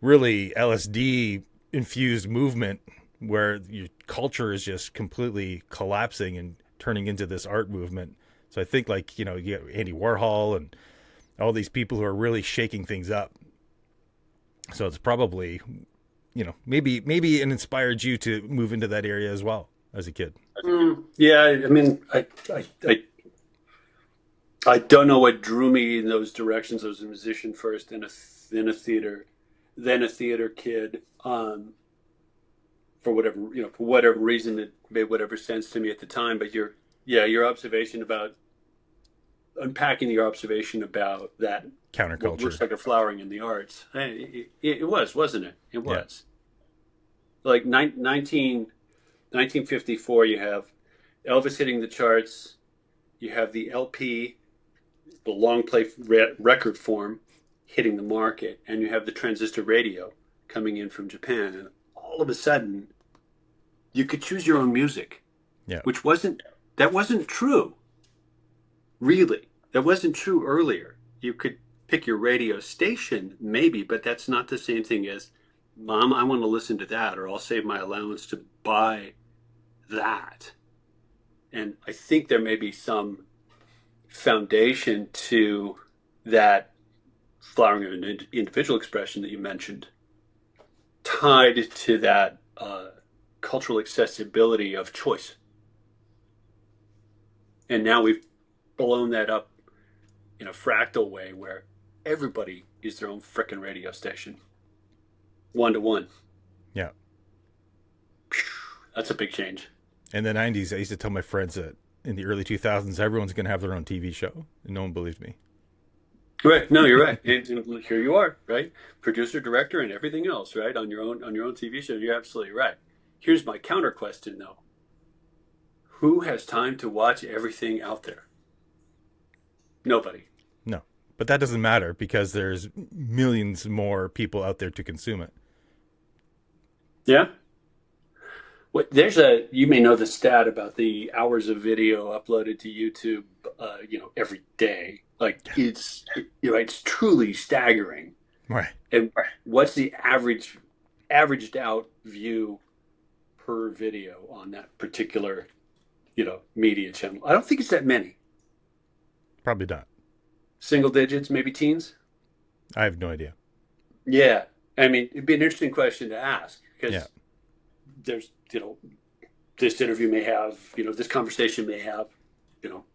really LSD infused movement where your culture is just completely collapsing and turning into this art movement. So I think like, you get Andy Warhol and all these people who are really shaking things up. So it's probably, maybe it inspired you to move into that area as well as a kid. Yeah, I mean, I don't know what drew me in those directions. I was a musician first, then a theater kid. For whatever reason, it made whatever sense to me at the time. But your observation about unpacking your observation about that, what Counterculture. looks like a flowering in the arts. Hey, it was, wasn't it? It Yeah. was like 1954. You have Elvis hitting the charts. You have the LP, the long play record form, hitting the market, and you have the transistor radio coming in from Japan, and all of a sudden, you could choose your own music, Yeah. which wasn't true. Really, that wasn't true earlier. You could pick your radio station, maybe, but that's not the same thing as, Mom, I want to listen to that, or I'll save my allowance to buy that. And I think there may be some foundation to that flowering of an individual expression that you mentioned, tied to that cultural accessibility of choice. And now we've blown that up in a fractal way where everybody is their own frickin' radio station, one to one. Yeah. That's a big change. In the '90s, I used to tell my friends that in the early 2000s, everyone's going to have their own TV show, and no one believed me. Right. No, you're right. And here you are, right? Producer, director, and everything else, right? On your own TV show. You're absolutely right. Here's my counter question, though. Who has time to watch everything out there? Nobody. No, but that doesn't matter because there's millions more people out there to consume it. Yeah. You may know the stat about the hours of video uploaded to YouTube, every day. Like it's truly staggering. Right. And what's the averaged out view per video on that particular, media channel? I don't think it's that many. Probably not. Single digits, maybe teens. I have no idea. Yeah. I mean, it'd be an interesting question to ask because Yeah. there's, this interview may have, this conversation may have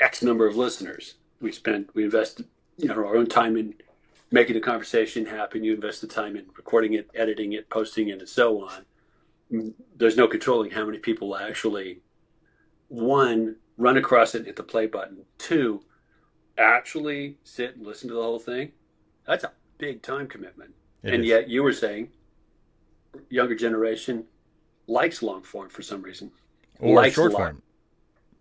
X number of listeners. We invested, our own time in making the conversation happen. You invest the time in recording it, editing it, posting it, and so on. There's no controlling how many people actually, one, run across it and hit the play button. Two, actually sit and listen to the whole thing. That's a big time commitment. And yet you were saying younger generation likes long form for some reason. Or likes short form.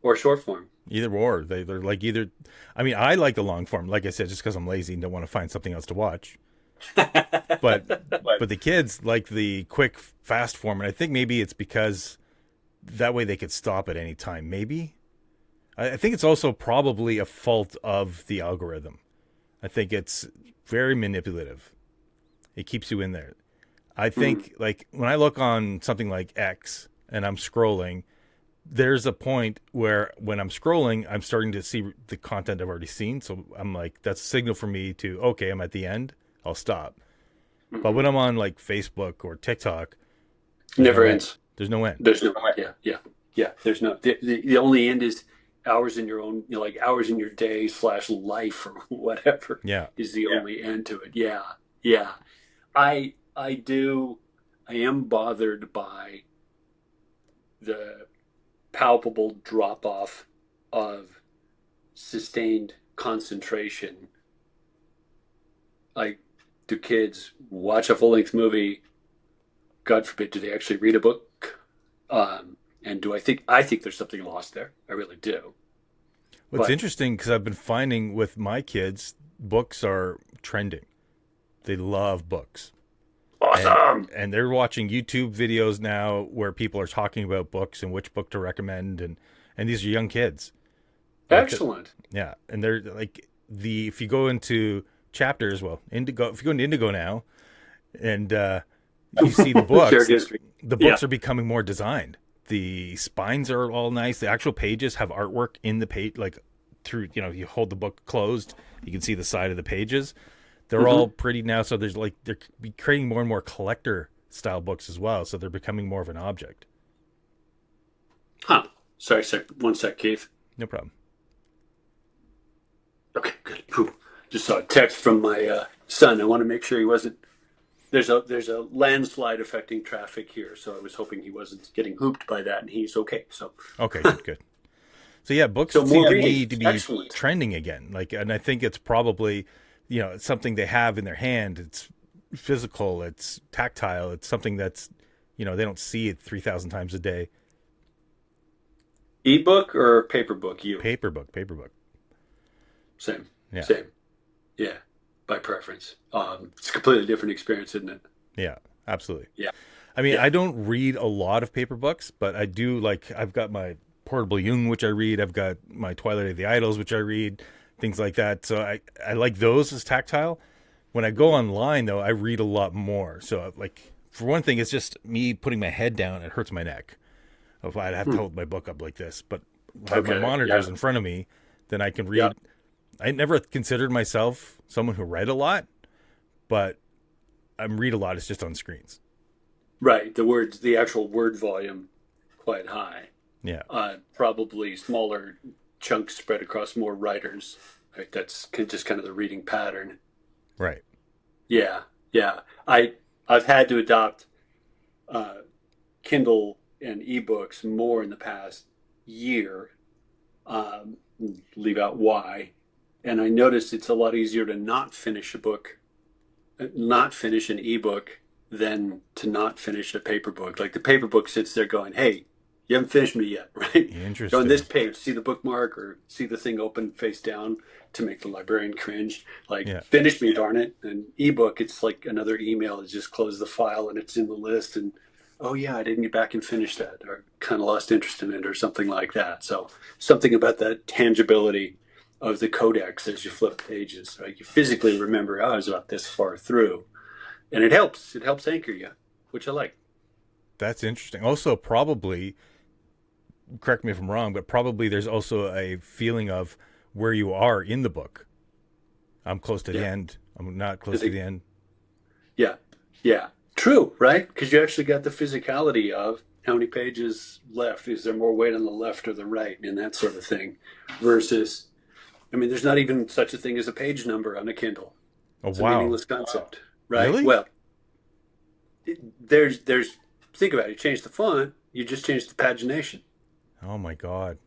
Or short form. Either or. They're like either. I mean, I like the long form, like I said, just because I'm lazy and don't want to find something else to watch. but the kids like the quick, fast form, and I think maybe it's because that way they could stop at any time. Maybe. I think it's also probably a fault of the algorithm. I think it's very manipulative. It keeps you in there. I think like when I look on something like X and I'm scrolling, there's a point where when I'm scrolling, I'm starting to see the content I've already seen. So I'm like, that's a signal for me to, okay, I'm at the end. I'll stop. But when I'm on like Facebook or TikTok, never ends. There's no end. There's no yeah. There's no the only end is hours in your own, like hours in your day / life or whatever. Yeah, is the only end to it. Yeah. I am bothered by the palpable drop off of sustained concentration. Like, do kids watch a full length movie? God forbid, do they actually read a book? And I think there's something lost there. I really do. What's interesting, because I've been finding with my kids, books are trending. They love books. Awesome. And they're watching YouTube videos now where people are talking about books and which book to recommend, and these are young kids. Excellent. Yeah, and they're like if you go into chapters, Indigo. If you go into Indigo now, and you see the books, the books are becoming more designed. The spines are all nice. The actual pages have artwork in the page, like through. You hold the book closed, you can see the side of the pages. They're all pretty now. So they're creating more and more collector style books as well. So they're becoming more of an object. Huh. Sorry, 1 sec, Keith. No problem. Okay, good. Whew. Just saw a text from my son. I want to make sure he wasn't. There's a landslide affecting traffic here, so I was hoping he wasn't getting hooped by that, and he's okay. So okay, good. So yeah, books seem to me to be trending again. And I think it's probably it's something they have in their hand. It's physical. It's tactile. It's something that's they don't see it 3,000 times a day. E-book or paper book? Paper book. Same. Yeah. Same. Yeah. By preference. It's a completely different experience, isn't it? Yeah, absolutely. Yeah. I mean, I don't read a lot of paper books, but I do I've got my Portable Jung, which I read. I've got my Twilight of the Idols, which I read, things like that. So I like those as tactile. When I go online, though, I read a lot more. So for one thing, it's just me putting my head down. It hurts my neck. If I'd have to hold my book up like this, but if I have my monitors in front of me, then I can read. Yeah. I never considered myself someone who read a lot, but I read a lot. It's just on screens. Right. The actual word volume, quite high. Yeah. Probably smaller chunks spread across more writers. Right. That's just kind of the reading pattern. Right. Yeah. I've had to adopt Kindle and ebooks more in the past year. Leave out why. And I noticed it's a lot easier to not finish an ebook than to not finish a paper book. Like the paper book sits there going, hey, you haven't finished me yet, right? Interesting. Go on this page, see the bookmark or see the thing open face down to make the librarian cringe. Finish me, darn it. And ebook, it's like another email. It's just close the file and it's in the list. And, oh, yeah, I didn't get back and finish that, or kind of lost interest in it or something like that. So something about that tangibility of the codex as you flip pages, right? You physically remember, I was about this far through, and it helps anchor you, which I like. That's interesting. Also, probably, correct me if I'm wrong, but probably there's also a feeling of where you are in the book. I'm close to the end. I'm not close to the end. Yeah. True, right? Because you actually got the physicality of How many pages left? Is there more weight on the left or the right, and that sort of thing? Versus, I mean, there's not even such a thing as a page number on a Kindle. Oh It's a wow. meaningless concept, right? Really? Well, there's think about it. You change the font, you just change the pagination, Oh my god.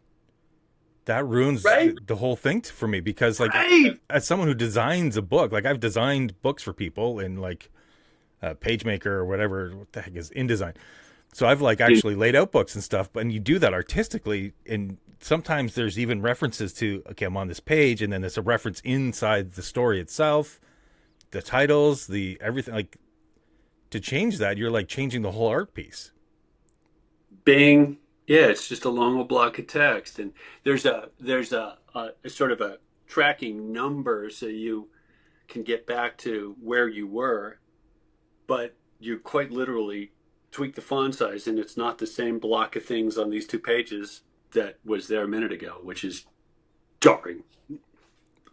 That ruins right? the whole thing for me because like Right. as someone who designs a book, like I've designed books for people in like PageMaker or whatever what the heck is InDesign. So I've like actually laid out books and stuff, but and you do that artistically and sometimes there's even references to okay, I'm on this page and then there's a reference inside the story itself, the titles, the everything like to change that, you're like changing the whole art piece. Bing. Yeah, it's just a long old block of text, and there's a sort of a tracking number, so you can get back to where you were, but you quite literally tweak the font size, and it's not the same block of things on these two pages that was there a minute ago, which is jarring,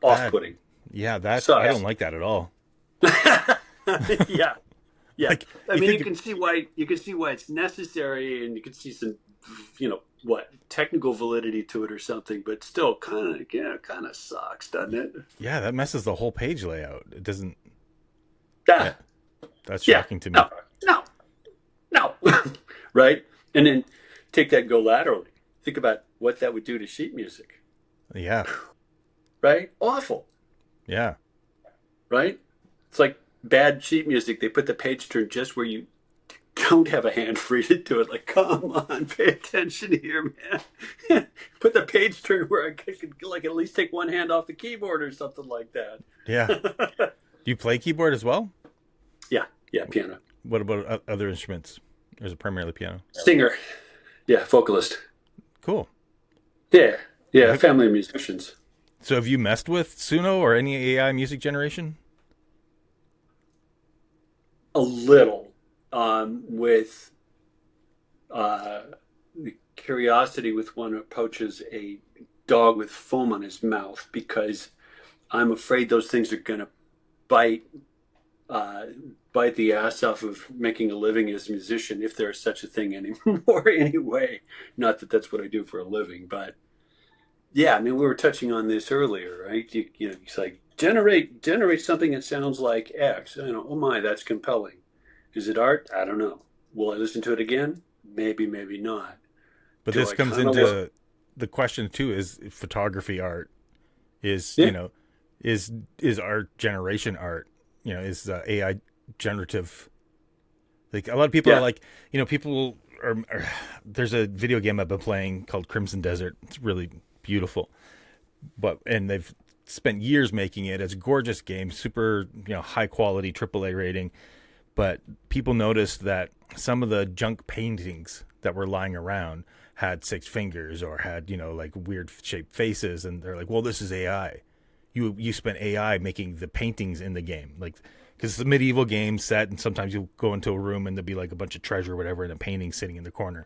That off-putting. yeah, that I don't Sucks. like that at all. Yeah, yeah. Like I you mean, think you can see why it's necessary, and you can see some, what technical validity to it or something. But still, kind of sucks, doesn't it? yeah, that messes the whole page layout. It doesn't yeah, Ah, that's yeah. shocking to me. No, no, no. Right? And then take that and go laterally. Think about what that would do to sheet music. Yeah. Right? Awful. Yeah. Right? It's like bad sheet music. They put the page turn just where you don't have a hand free to do it. Like, come on, pay attention here, man. Put the page turn where I could like at least take one hand off the keyboard or something like Yeah. that. Do you play keyboard as well? Yeah, yeah, piano. What about other instruments? Or is it primarily piano? Singer. Yeah, vocalist. Cool. Yeah, yeah, family of musicians. So have you messed with Suno or any AI music generation? A little with the curiosity with one approaches a dog with foam on his mouth because I'm afraid those things are going to bite uh, bite the ass off of making a living as a musician, if there is such a thing anymore. Anyway, not that that's what I do for a living, but yeah, I mean, we were touching on this earlier, right? It's like generate something that sounds like X. Oh my, that's compelling. Is it art? I don't know. Will I listen to it again? Maybe, maybe not. But Do this I comes kind of look? into the question too: is photography art? Is Yeah, is art generation art? Is AI generative? Like a lot of people are yeah. like, people are. There's a video game I've been playing called Crimson Desert. It's really beautiful, and they've spent years making it. It's a gorgeous game, super high quality AAA rating. But people noticed that some of the junk paintings that were lying around had six fingers or had like weird shaped faces, and they're like, well, this is AI. You spent AI making the paintings in the game, like because it's a medieval game set, and sometimes you go into a room and there'll be like a bunch of treasure or whatever, and a painting sitting in the corner,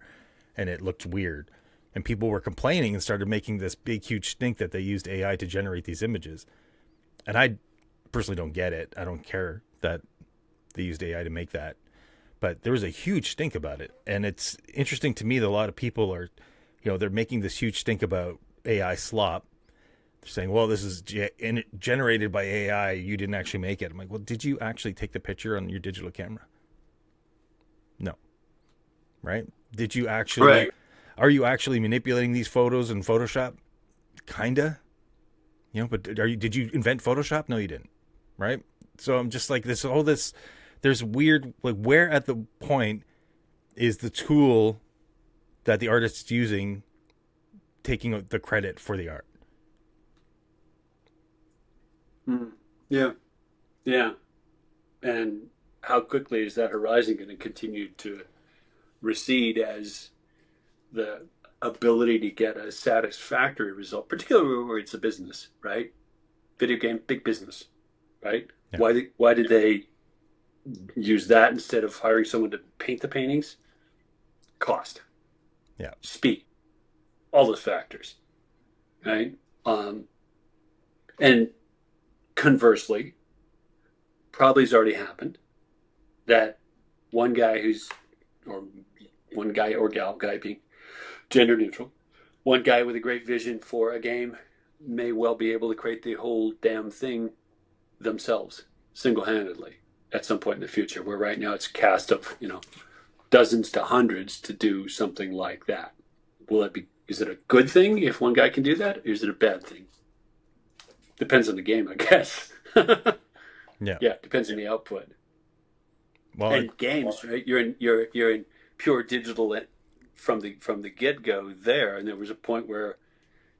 and it looked weird. And people were complaining and started making this big, huge stink that they used AI to generate these images. And I personally don't get it. I don't care that they used AI to make that. But there was a huge stink about it. And it's interesting to me that a lot of people are, they're making this huge stink about AI slop. They're saying, well, this is generated by AI. You didn't actually make it. I'm like, well, did you actually take the picture on your digital camera? No. Right? Did you actually, Right. are you actually manipulating these photos in Photoshop? Kinda. But did you invent Photoshop? No, you didn't. Right? So I'm just like there's weird, like where at the point is the tool that the artist's using taking the credit for the art? Mm. Yeah, yeah. And how quickly is that horizon going to continue to recede as the ability to get a satisfactory result, particularly where it's a business, right? Video game, big business, right? Yeah. Why did they use that instead of hiring someone to paint the paintings? Cost, Yeah. speed, all those factors, right? Um, and conversely, probably has already happened that one guy who's, or one guy or gal, guy being gender neutral, one guy with a great vision for a game may well be able to create the whole damn thing themselves single-handedly at some point in the future, where right now it's a cast of, dozens to hundreds to do something like that. Is it a good thing if one guy can do that, or is it a bad thing? Depends on the game, I guess. Yeah. Yeah, depends on the output. Well, and games, right? You're in pure digital from the get-go there, and there was a point where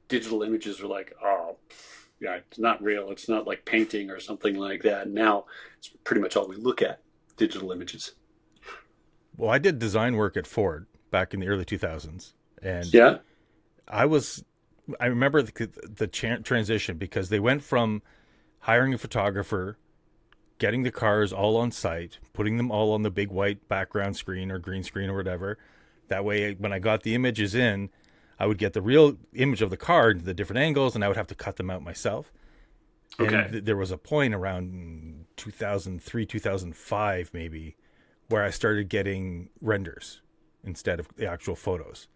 digital images were like, oh, yeah, it's not real. It's not like painting or something like that. Now it's pretty much all we look at, digital images. well, I did design work at Ford back in the early 2000s, and Yeah. I remember the transition, because they went from hiring a photographer, getting the cars all on site, putting them all on the big white background screen or green screen or whatever. That way, when I got the images in, I would get the real image of the car, the different angles, and I would have to cut them out myself. Okay. And there was a point around 2003, 2005 maybe, where I started getting renders instead of the actual photos.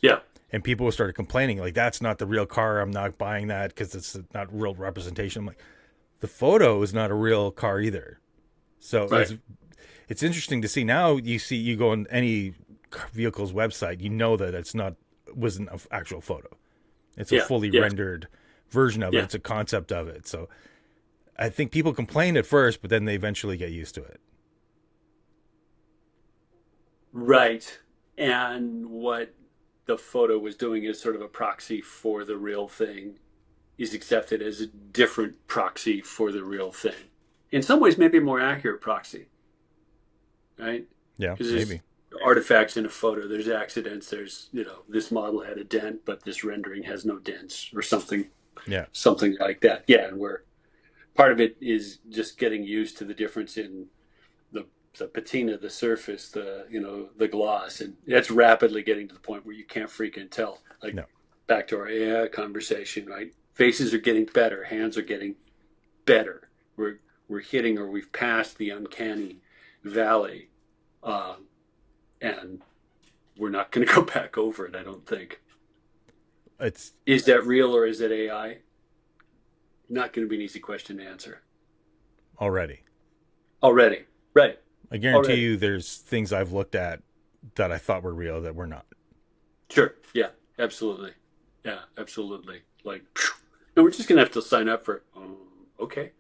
Yeah. And people started complaining, like, that's not the real car. I'm not buying that because it's not real representation. I'm like, the photo is not a real car either. So Right. it's interesting to see. Now you go on any vehicle's website, that wasn't an actual photo. It's a fully rendered version of it. It's a concept of it. So I think people complain at first, but then they eventually get used to it. Right. And what the photo was doing is sort of a proxy for the real thing is accepted as a different proxy for the real thing. In some ways, maybe a more accurate proxy, right? Yeah, Because there's maybe. artifacts in a photo. There's accidents. There's, this model had a dent, but this rendering has no dents or something Yeah. like that. Yeah, and part of it is just getting used to the difference in the patina, the surface, the gloss, and that's rapidly getting to the point where you can't freaking tell. Like, No. back to our AI conversation, right? Faces are getting better, hands are getting better. We're hitting, or we've passed the uncanny valley, and we're not going to go back over it. I don't think. Is that real or is it AI? Not going to be an easy question to answer. Already, right? I guarantee you, there's things I've looked at that I thought were real that were not. Sure. Yeah. Absolutely. Yeah. Absolutely. Like, no, we're just going to have to sign up for. Okay.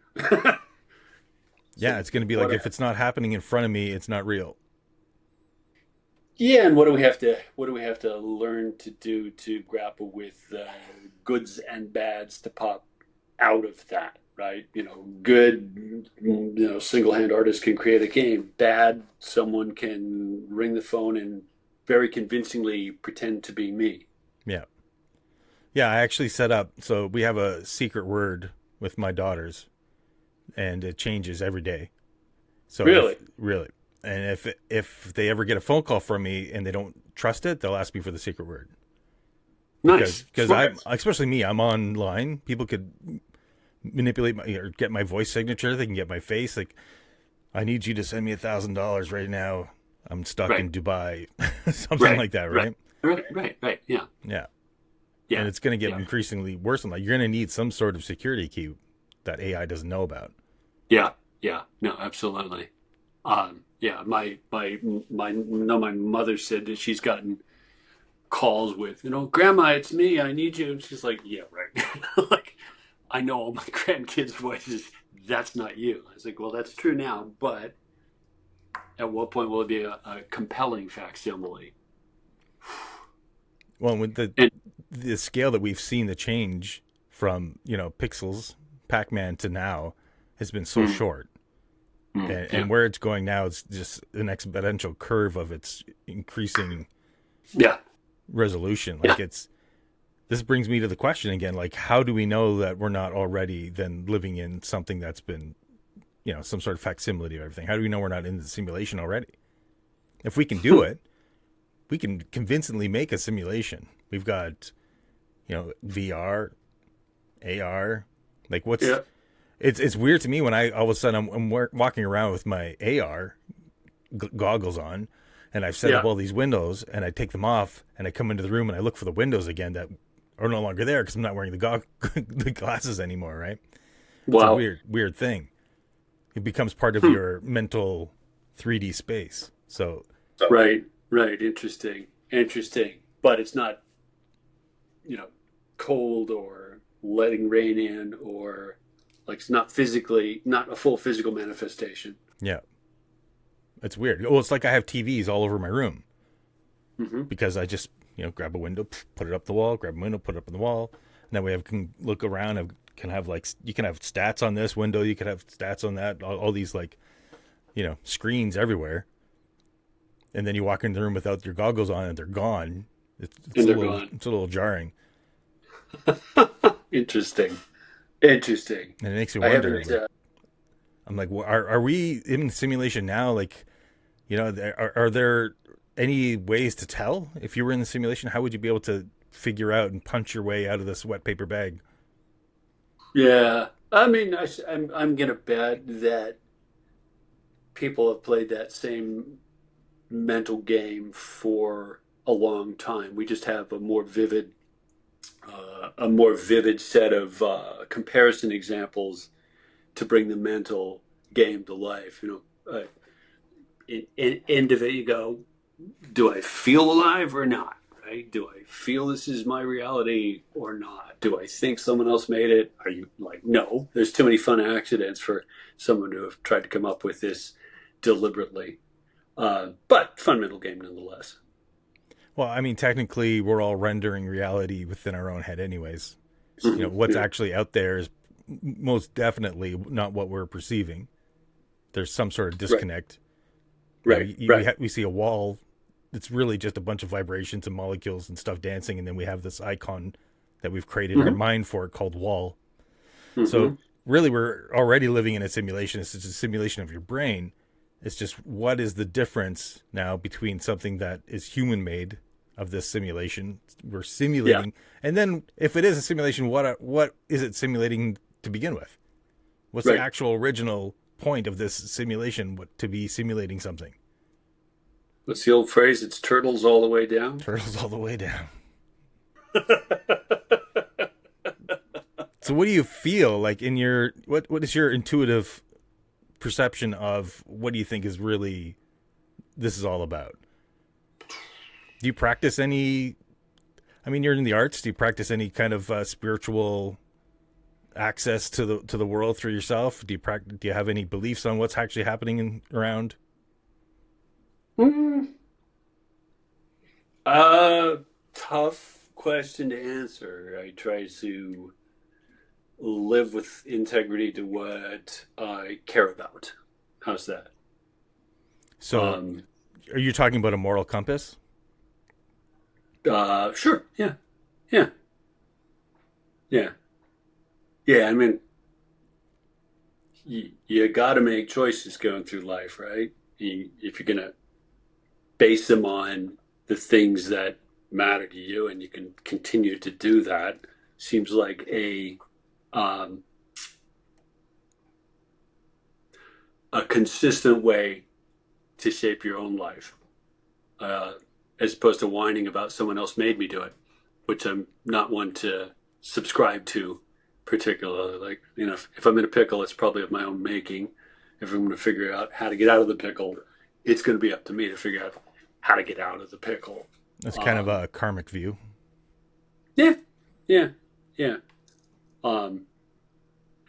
Yeah, it's going to be like, if it's not happening in front of me, it's not real. Yeah, and what do we have to learn to do to grapple with goods and bads to pop out of that, right? Good, single-hand artists can create a game. Bad, someone can ring the phone and very convincingly pretend to be me. Yeah. Yeah, I actually set up, so we have a secret word with my daughters, and it changes every day. So Really? Really. And if they ever get a phone call from me and they don't trust it, they'll ask me for the secret word. Nice. Because especially me, I'm online. People could manipulate or get my voice signature. They can get my face. Like, I need you to send me $1,000 right now. I'm stuck in Dubai, something like that, right? Right. Yeah. Yeah. And it's going to get increasingly worse. You're going to need some sort of security key that AI doesn't know about. Yeah. No, absolutely. My mother said that she's gotten calls with, Grandma, it's me. I need you. And she's like, yeah, right. Like, I know all my grandkids' voices. That's not you. I was like, well, that's true now, but at what point will it be a compelling facsimile? Well, with the scale that we've seen the change from, Pixels, Pac-Man to now has been so short. And where it's going now, it's just an exponential curve of its increasing resolution. Like, this brings me to the question again, like, how do we know that we're not already then living in something that's been, some sort of facsimile of everything? How do we know we're not in the simulation already? If we can do it, we can convincingly make a simulation. We've got, VR, AR, like what's... Yeah. It's weird to me when all of a sudden I'm walking around with my AR goggles on, and I've set up Yeah. all these windows, and I take them off, and I come into the room and I look for the windows again that are no longer there because I'm not wearing the glasses anymore, right? It's a Wow. weird thing. It becomes part of your mental 3D space. So Right. Right. Interesting. Interesting. But it's not, you know, cold or letting rain in or like it's not physically, not a full physical manifestation. yeah, it's weird. Well, it's like I have TVs all over my room Hmm. because I just grab a window, put it up the wall, grab a window, put it up on the wall, and that way I can look around. I can have like you can have stats on this window, you can have stats on that, all these like screens everywhere, and then you walk into the room without your goggles on and they're gone. It's And a they're little gone. it's a little jarring, Interesting. Interesting. and it makes you I wonder. haven't, Like, I'm like, well, are we in simulation now? Like, are there any ways to tell if you were in the simulation? How would you be able to figure out and punch your way out of this wet paper bag? yeah. I mean, I'm gonna bet that people have played that same mental game for a long time. We just have a more vivid set of comparison examples to bring the mental game to life. End of it, you go, do I feel alive or not? Right? Do I feel this is my reality or not? Do I think someone else made it? Are you like, no, there's too many fun accidents for someone to have tried to come up with this deliberately. But fundamental game nonetheless. Well, I mean, technically, we're all rendering reality within our own head, anyways. What's Yeah. actually out there is most definitely not what we're perceiving. There's some sort of Right. disconnect. Right. Right. We see a wall. It's really just a bunch of vibrations and molecules and stuff dancing, and then we have this icon that we've created our Mm-hmm. mind for it called wall. Mm-hmm. So really, we're already living in a simulation. It's just a simulation of your brain. It's just what is the difference now between something that is human made of this simulation we're Yeah. simulating, and then if it is a simulation, what is it simulating to begin with? What's the Right. actual original point of this simulation? To be simulating something? What's the old phrase? It's turtles all the way down. Turtles all the way down. So what do you feel like in your what is your intuitive perception of what do you think is really this is all about? Do you practice any? I mean, you're in the arts. Do you practice any kind of spiritual access to the world through yourself? Do you have any beliefs on what's actually happening around? Mm. Tough question to answer. I try to live with integrity to what I care about. How's that? So, Um, are you talking about a moral compass? sure. Yeah. Yeah. Yeah. Yeah. I mean, you got to make choices going through life, right? If you're going to base them on the things that matter to you and you can continue to do that, seems like um, a consistent way to shape your own life, uh, as opposed to whining about someone else made me do it, which I'm not one to subscribe to particularly. Like, if I'm in a pickle, it's probably of my own making. If I'm going to figure out how to get out of the pickle, it's going to be up to me to figure out how to get out of the pickle. That's kind of Um, a karmic view. yeah, yeah, yeah, um,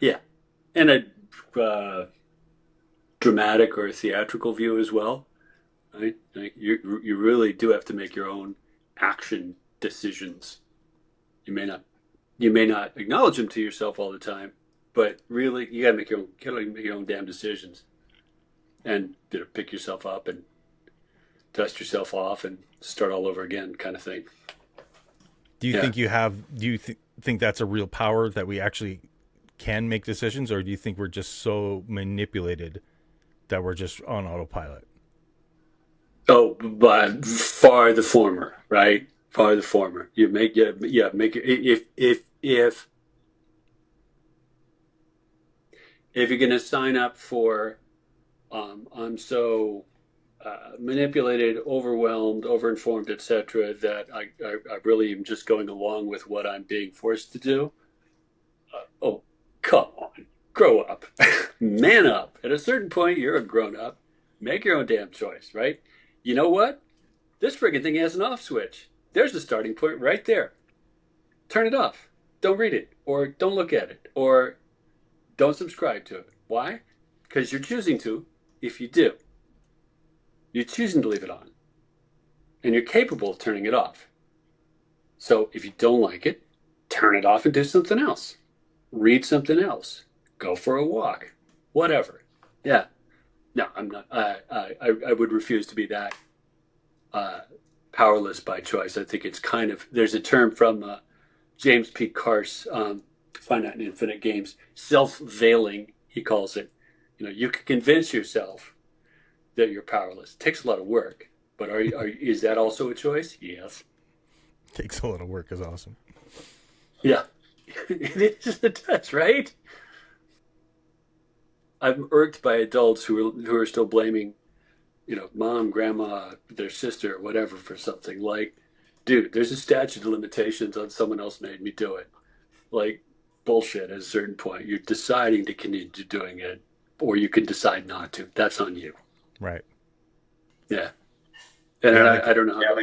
yeah, and a dramatic or a theatrical view as well. Right? Like you really do have to make your own action decisions. You may not you may not acknowledge them to yourself all the time, but really you gotta make your own damn decisions and pick yourself up and dust yourself off and start all over again, kind of thing. Do you Yeah. think you have? Do you think that's a real power that we actually can make decisions, or do you think we're just so manipulated that we're just on autopilot? Oh, but far the former, right? Far the former. You make yeah make it if you're going to sign up for I'm so manipulated, overwhelmed, overinformed, etc., that I really am just going along with what I'm being forced to do. Oh, come on, grow up, man up. At a certain point, you're a grown up. Make your own damn choice, right? You know what? This friggin' thing has an off switch. There's the starting point right there. Turn it off. Don't read it, or don't look at it, or don't subscribe to it. Why? Because you're choosing to. If you do, you're choosing to leave it on, and you're capable of turning it off. So if you don't like it, turn it off and do something else. Read something else. Go for a walk. Whatever. Yeah. No, I'm not. I would refuse to be that uh, powerless by choice. I think it's kind of, there's a term from James P. Carse, Finite and Infinite Games, self-veiling, he calls it. You can convince yourself that you're powerless. It takes a lot of work, but is that also a choice? Yes. Takes a lot of work is awesome. Yeah, it does, right? I'm irked by adults who are still blaming, mom, grandma, their sister, whatever for something. Like, dude, there's a statute of limitations on someone else made me do it. Like, bullshit at a certain point. You're deciding to continue doing it, or you can decide not to. That's on you. Right. Yeah. And Yeah, I don't know how,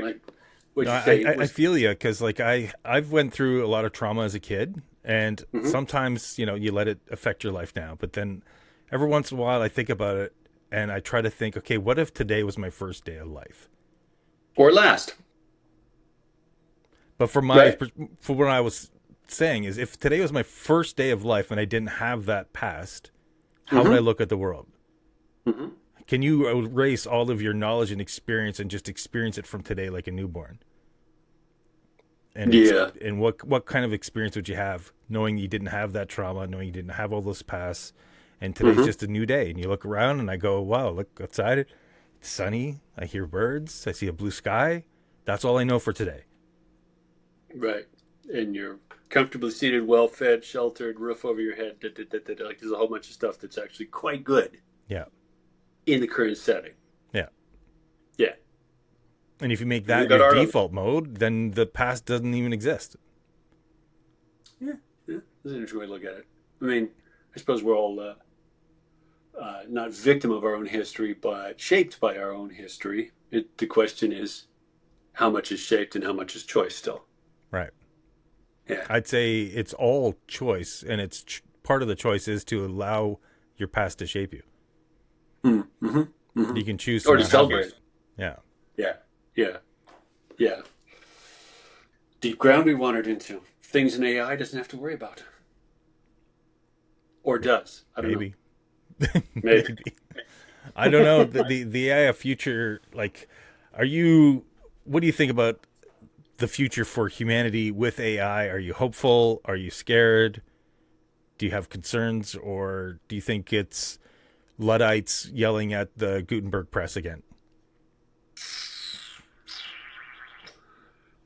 what no, you say I was. feel you because like I've went through a lot of trauma as a kid, and Mhm. sometimes you let it affect your life now, but then every once in a while I think about it and I try to think, okay, what if today was my first day of life? Or last, But right? for what I was saying is, if today was my first day of life and I didn't have that past, how would I Hmm. look at the world? Hmm. Can you erase all of your knowledge and experience and just experience it from today like a newborn? Yeah. And what kind of experience would you have knowing you didn't have that trauma, knowing you didn't have all those past, and today's Hmm. just a new day, and you look around and I go, wow, look outside, it's sunny, I hear birds, I see a blue sky. That's all I know for today. Right. And you're comfortably seated, well fed, sheltered, roof over your head. Like there's a whole bunch of stuff that's actually quite good Yeah, in the current setting. yeah. Yeah. And if you make And we that got your art of it. default mode, then the past doesn't even exist. Yeah. Yeah. That's an interesting way to look at it. I mean, I suppose we're all not victim of our own history, but shaped by our own history. The question is how much is shaped and how much is choice still. Right. Yeah. I'd say it's all choice, and part of the choice is to allow your past to shape you. Mm-hmm. Mm-hmm. You can choose to Or to not have celebrate those. it. Yeah. Yeah. Yeah. Yeah. Deep ground we wandered into. Things an AI doesn't have to worry about. Or does. I don't know. Maybe. Maybe. Maybe. I don't know. The AI future, like, are you, what do you think about the future for humanity with AI? Are you hopeful? Are you scared? Do you have concerns? Or do you think it's Luddites yelling at the Gutenberg press again?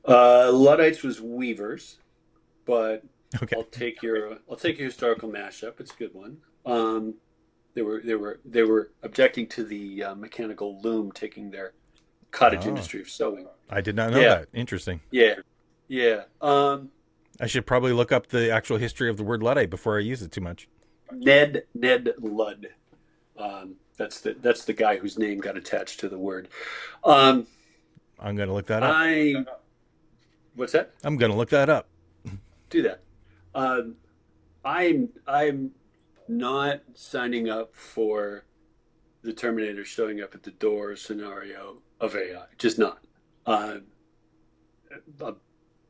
Luddites was weavers, but Okay. I'll take your historical mashup. It's a good one. They were objecting to the mechanical loom taking their cottage Oh, industry of sewing. I did not know Yeah, that. Interesting. yeah, yeah. I should probably look up the actual history of the word Luddite before I use it too much. Ned Ludd. That's the guy whose name got attached to the word. Um, I'm going to look that up. I what's that? I'm going to look that up. Do that. Um, I'm not signing up for the Terminator showing up at the door scenario of AI. Just not. Uh, I've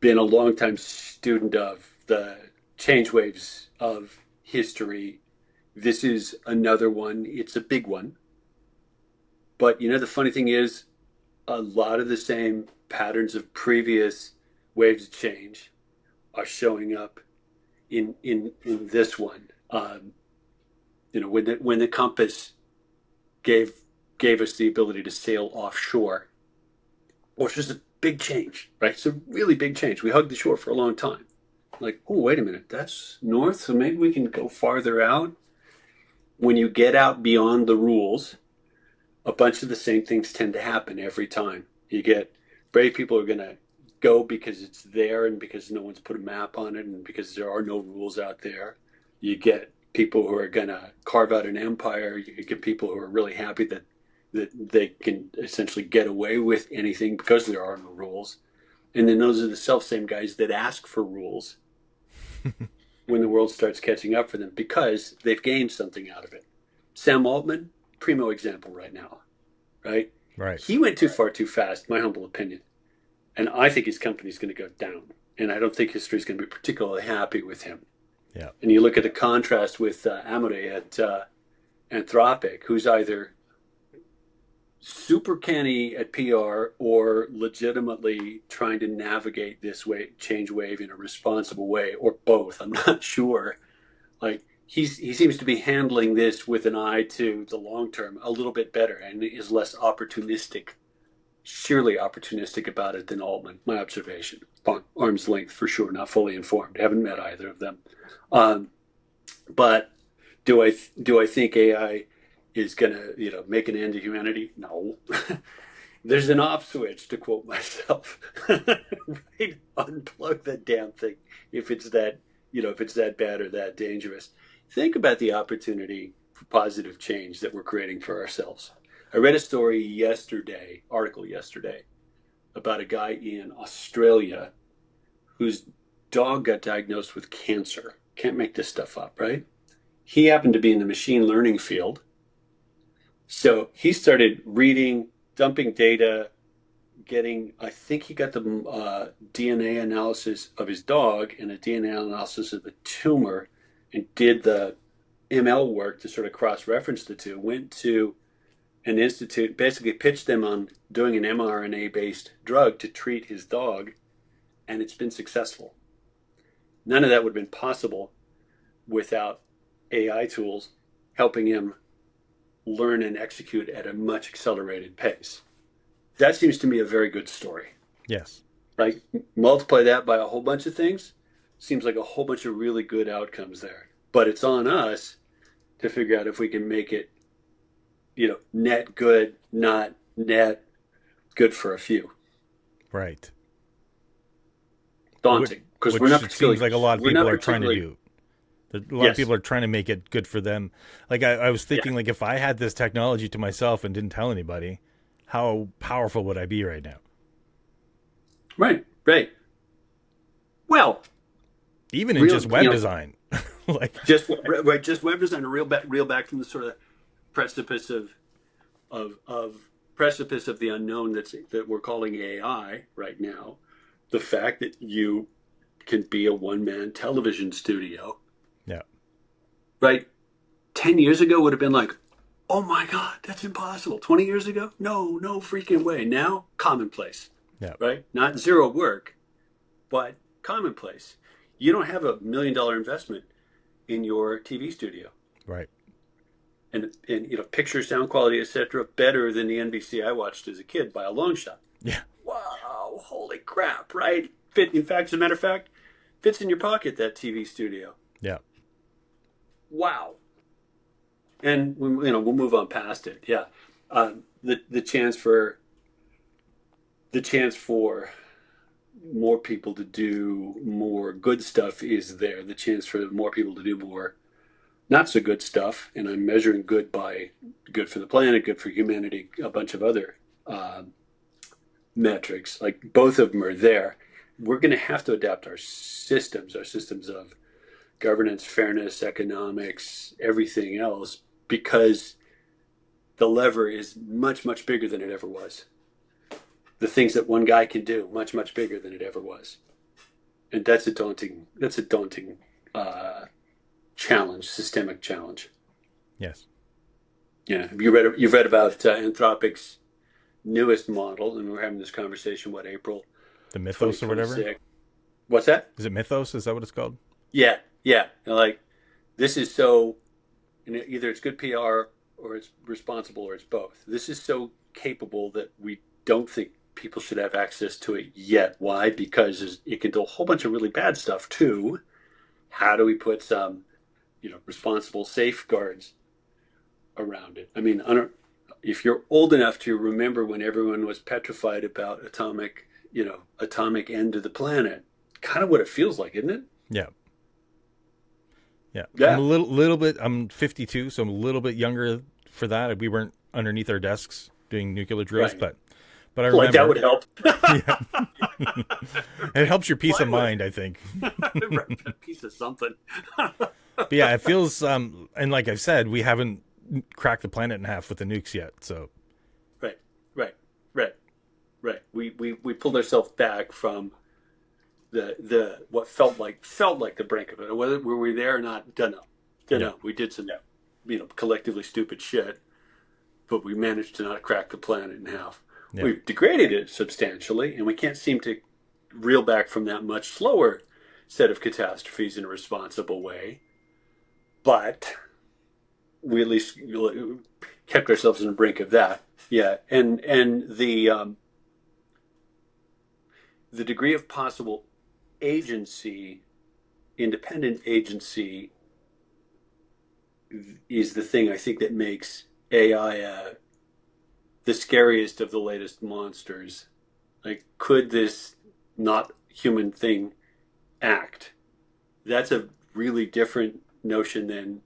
been a long time student of the change waves of history. This is another one. It's a big one. But the funny thing is, a lot of the same patterns of previous waves of change are showing up in this one. When the compass gave gave us the ability to sail offshore, which is a big change, right? It's a really big change. We hugged the shore for a long time. Like, oh, wait a minute, that's north, so maybe we can go farther out. When you get out beyond the rules, a bunch of the same things tend to happen every time. You get brave people who are going to go because it's there and because no one's put a map on it and because there are no rules out there. You get people who are going to carve out an empire. You get people who are really happy that they can essentially get away with anything because there are no rules. And then those are the self-same guys that ask for rules when the world starts catching up for them because they've gained something out of it. Sam Altman, primo example right now, right? Right. He went too far too fast, my humble opinion. And I think his company's going to go down. And I don't think history's going to be particularly happy with him. Yeah. And you look at the contrast with Amore at Anthropic, who's either super canny at PR or legitimately trying to navigate this change wave in a responsible way, or both. I'm not sure. Like he seems to be handling this with an eye to the long term a little bit better and is less opportunistic, sheerly opportunistic about it than Altman. My observation, arm's length for sure, not fully informed. Haven't met either of them. But do I think AI is going to make an end to humanity? No. There's an off switch, to quote myself. Right? Unplug that damn thing if it's that bad or that dangerous. Think about the opportunity for positive change that we're creating for ourselves. I read a article yesterday, about a guy in Australia whose dog got diagnosed with cancer. Can't make this stuff up, right? He happened to be in the machine learning field. So he started reading, dumping data, I think he got the DNA analysis of his dog and a DNA analysis of the tumor and did the ML work to sort of cross-reference the two, went to an institute, basically pitched them on doing an mRNA-based drug to treat his dog, and it's been successful. None of that would have been possible without AI tools helping him learn and execute at a much accelerated pace. That seems to me a very good story. Yes. Right? Multiply that by a whole bunch of things, seems like a whole bunch of really good outcomes there. But it's on us to figure out if we can make it, net good, not net good for a few. Right. Daunting. Because we're not particularly... Seems like a lot of people are trying to do. A lot of people are trying to make it good for them. Like I was thinking, like if I had this technology to myself and didn't tell anybody, how powerful would I be right now? Right. Well, even in just web design, just web design, a reel back from the sort of precipice of the unknown that we're calling AI right now. The fact that you can be a one-man television studio. Yeah. Right. 10 years ago would have been like, oh my God, that's impossible. 20 years ago? No freaking way. Now, commonplace. Yeah. Right? Not zero work, but commonplace. You don't have $1 million investment in your TV studio. Right. And picture, sound quality, etc., better than the NBC I watched as a kid by a long shot. Yeah. Wow, holy crap, right? As a matter of fact, fits in your pocket, that TV studio. Yeah. Wow. And we'll move on past it. Yeah. The chance for more people to do more good stuff is there. The chance for more people to do more not so good stuff, and I'm measuring good by good for the planet, good for humanity, a bunch of other metrics. Like both of them are there. We're going to have to adapt our systems of governance, fairness, economics, everything else, because the lever is much, much bigger than it ever was. The things that one guy can do, much, much bigger than it ever was. And that's a daunting challenge, systemic challenge. Yes. Yeah. You've read about Anthropic's newest model, and we're having this conversation, April? The Mythos or whatever? What's that? Is it Mythos? Is that what it's called? Yeah. Like, this is so, either it's good PR or it's responsible or it's both. This is so capable that we don't think people should have access to it yet. Why? Because it can do a whole bunch of really bad stuff too. How do we put some, responsible safeguards around it? I mean, if you're old enough to remember when everyone was petrified about atomic end of the planet, kind of what it feels like, isn't it? Yeah. Yeah. I'm Yeah. a little bit, I'm 52, so I'm a little bit younger for that. We weren't underneath our desks doing nuclear drills, Right. but I Like that remember. would help. Yeah. It helps your peace of mind, I think. Right, a piece of something. But yeah, it feels, and like I've said, we haven't cracked the planet in half with the nukes yet. So, Right, right, right, right. We pulled ourselves back from the what felt like the brink of it. Whether were we there or not, don't know. Don't yeah. know. We did some collectively stupid shit, but we managed to not crack the planet in half. Yeah. We've degraded it substantially, and we can't seem to reel back from that much slower set of catastrophes in a responsible way. But we at least kept ourselves on the brink of that. Yeah, and the degree of possible agency, independent agency, is the thing I think that makes AI the scariest of the latest monsters. Like, could this not human thing act? That's a really different notion than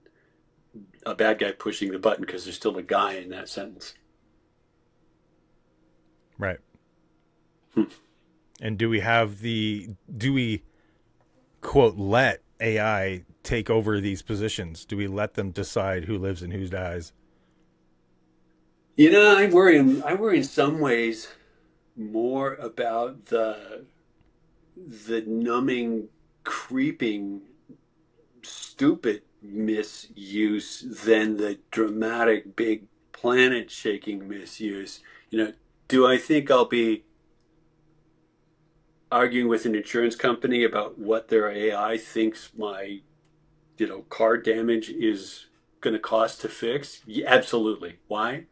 a bad guy pushing the button, because there's still a guy in that sentence. Right. Hmm. And do we quote let AI take over these positions? Do we let them decide who lives and who dies? I worry in some ways more about the numbing, creeping, stupid misuse than the dramatic, big, planet-shaking misuse. Do I think I'll be arguing with an insurance company about what their AI thinks my, car damage is going to cost to fix? Yeah, absolutely. Why?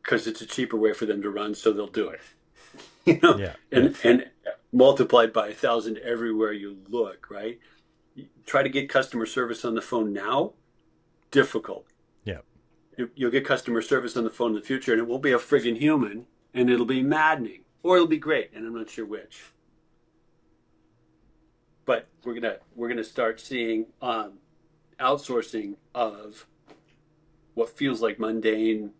Because it's a cheaper way for them to run, so they'll do it. Yeah. And multiplied by 1,000 everywhere you look, right? Try to get customer service on the phone now, difficult. Yeah. You'll get customer service on the phone in the future, and it won't be a friggin' human, and it'll be maddening, or it'll be great, and I'm not sure which. But we're gonna start seeing outsourcing of what feels like mundane,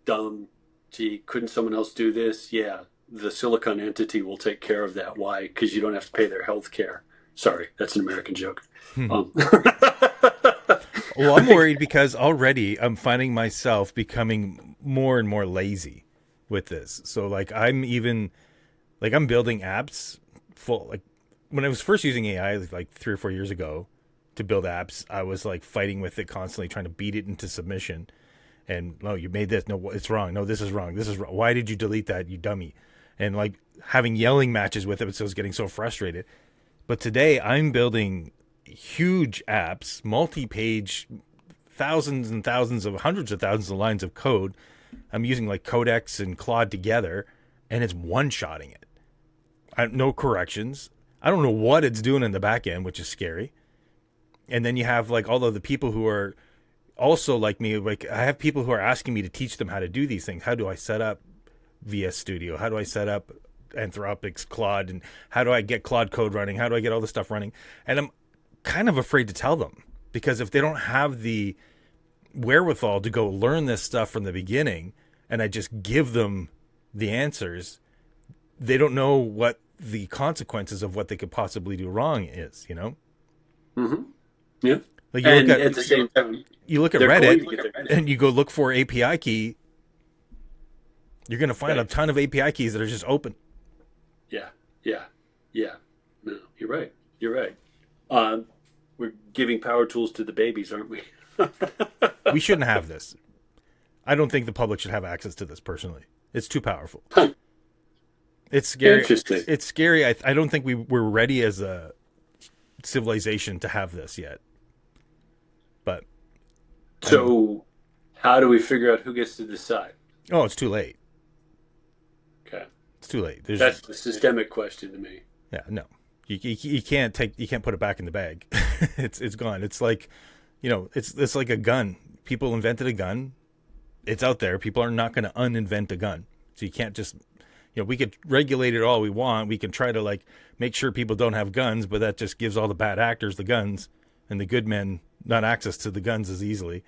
dumb. Gee, couldn't someone else do this? Yeah, the silicon entity will take care of that. Why? Because you don't have to pay their health care. Sorry, that's an American joke. Well, I'm worried because already I'm finding myself becoming more and more lazy with this. So like I'm building apps full, like when I was first using AI like 3 or 4 years ago to build apps, I was like fighting with it constantly, trying to beat it into submission. And no, you made this. No, it's wrong. No, this is wrong. This is wrong. Why did you delete that, you dummy? And like having yelling matches with it, so I was getting so frustrated. But today I'm building huge apps, multi-page, thousands and thousands of hundreds of thousands of lines of code. I'm using like Codex and Claude together, and it's one-shotting it. No corrections. I don't know what it's doing in the back end, which is scary. And then you have like all of the people who are also like me. Like I have people who are asking me to teach them how to do these things. How do I set up VS Studio? How do I set up Anthropic's Claude? And how do I get Claude code running? How do I get all this stuff running? And I'm kind of afraid to tell them, because if they don't have the wherewithal to go learn this stuff from the beginning and I just give them the answers, they don't know what the consequences of what they could possibly do wrong is, Mm-hmm. Yeah. Like and at the same time, you look at Reddit and you go look for API key, you're going to find a ton of API keys that are just open. Yeah. No, you're right. We're giving power tools to the babies, aren't we? We shouldn't have this. I don't think the public should have access to this personally. It's too powerful. It's scary. Interesting. It's scary. I don't think we're ready as a civilization to have this yet. But so how do we figure out who gets to decide? Oh, it's too late. Okay. It's too late. That's the systemic question to me. Yeah, no. You can't put it back in the bag. It's gone. It's like, it's like a gun. People invented a gun it's out there. People are not going to uninvent a gun. So you can't just, we could regulate it all we want. We can try to like make sure people don't have guns, but that just gives all the bad actors the guns and the good men not access to the guns as easily.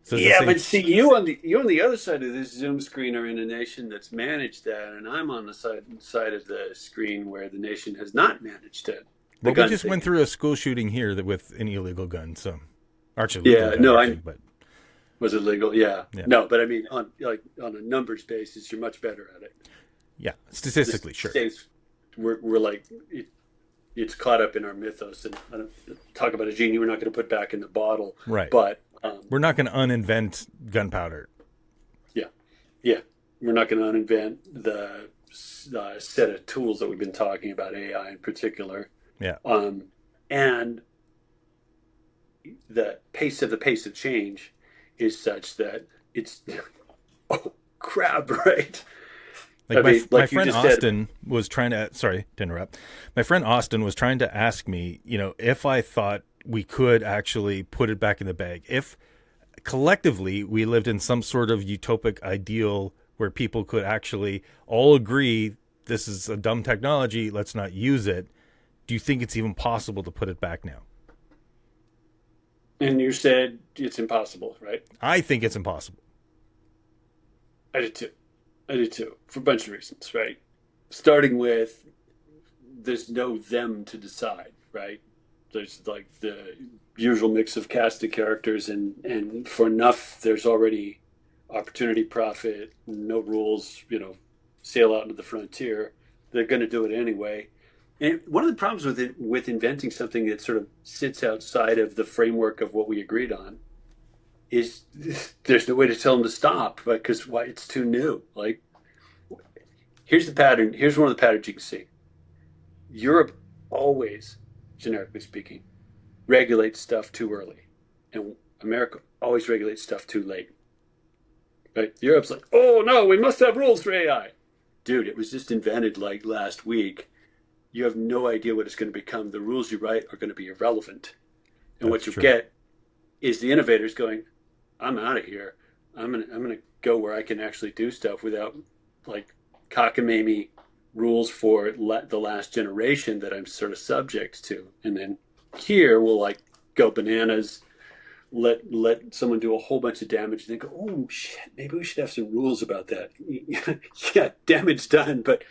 So yeah, but see, you on the other side of this Zoom screen are in a nation that's managed that, and I'm on the side of the screen where the nation has not managed it. Well, we just went through a school shooting here with an illegal gun, so actually, yeah, no, but was it legal? Yeah. No, but I mean, on a numbers basis, you're much better at it. Yeah, statistically, sure. We're like it's caught up in our mythos, and I don't talk about a genie we're not going to put back in the bottle, right? But we're not going to uninvent gunpowder. Yeah, we're not going to uninvent the set of tools that we've been talking about, AI in particular. Yeah. And the pace of change is such that it's oh crap, right? Like my friend Austin was trying to, sorry to interrupt. My friend Austin was trying to ask me, if I thought we could actually put it back in the bag. If collectively we lived in some sort of utopic ideal where people could actually all agree this is a dumb technology, let's not use it. Do you think it's even possible to put it back now? And you said it's impossible, right? I think it's impossible. I did too, for a bunch of reasons, right? Starting with, there's no them to decide, right? There's like the usual mix of cast of characters, and for enough, there's already opportunity, profit, no rules, sail out into the frontier. They're going to do it anyway. And one of the problems with inventing something that sort of sits outside of the framework of what we agreed on is there's no way to tell them to stop, because why? It's too new. Like, here's the pattern. Here's one of the patterns you can see. Europe always, generically speaking, regulates stuff too early, and America always regulates stuff too late. Right? Europe's like, oh no, we must have rules for AI. Dude, it was just invented like last week. You have no idea what it's going to become. The rules you write are going to be irrelevant. And what you get is the innovators going, I'm out of here. I'm gonna go where I can actually do stuff without like cockamamie rules for the last generation that I'm sort of subject to. And then here we'll like go bananas, let someone do a whole bunch of damage, and then go, oh shit, maybe we should have some rules about that. Yeah, damage done, but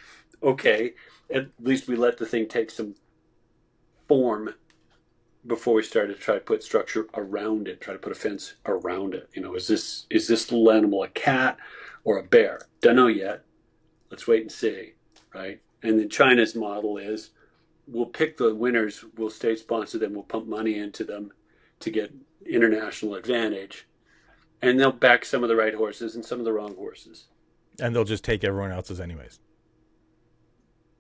okay. At least we let the thing take some form before we started to try to put structure around it, try to put a fence around it. Is this little animal a cat or a bear? Don't know yet. Let's wait and see, right? And then China's model is we'll pick the winners, we'll state sponsor them, we'll pump money into them to get international advantage, and they'll back some of the right horses and some of the wrong horses. And they'll just take everyone else's anyways.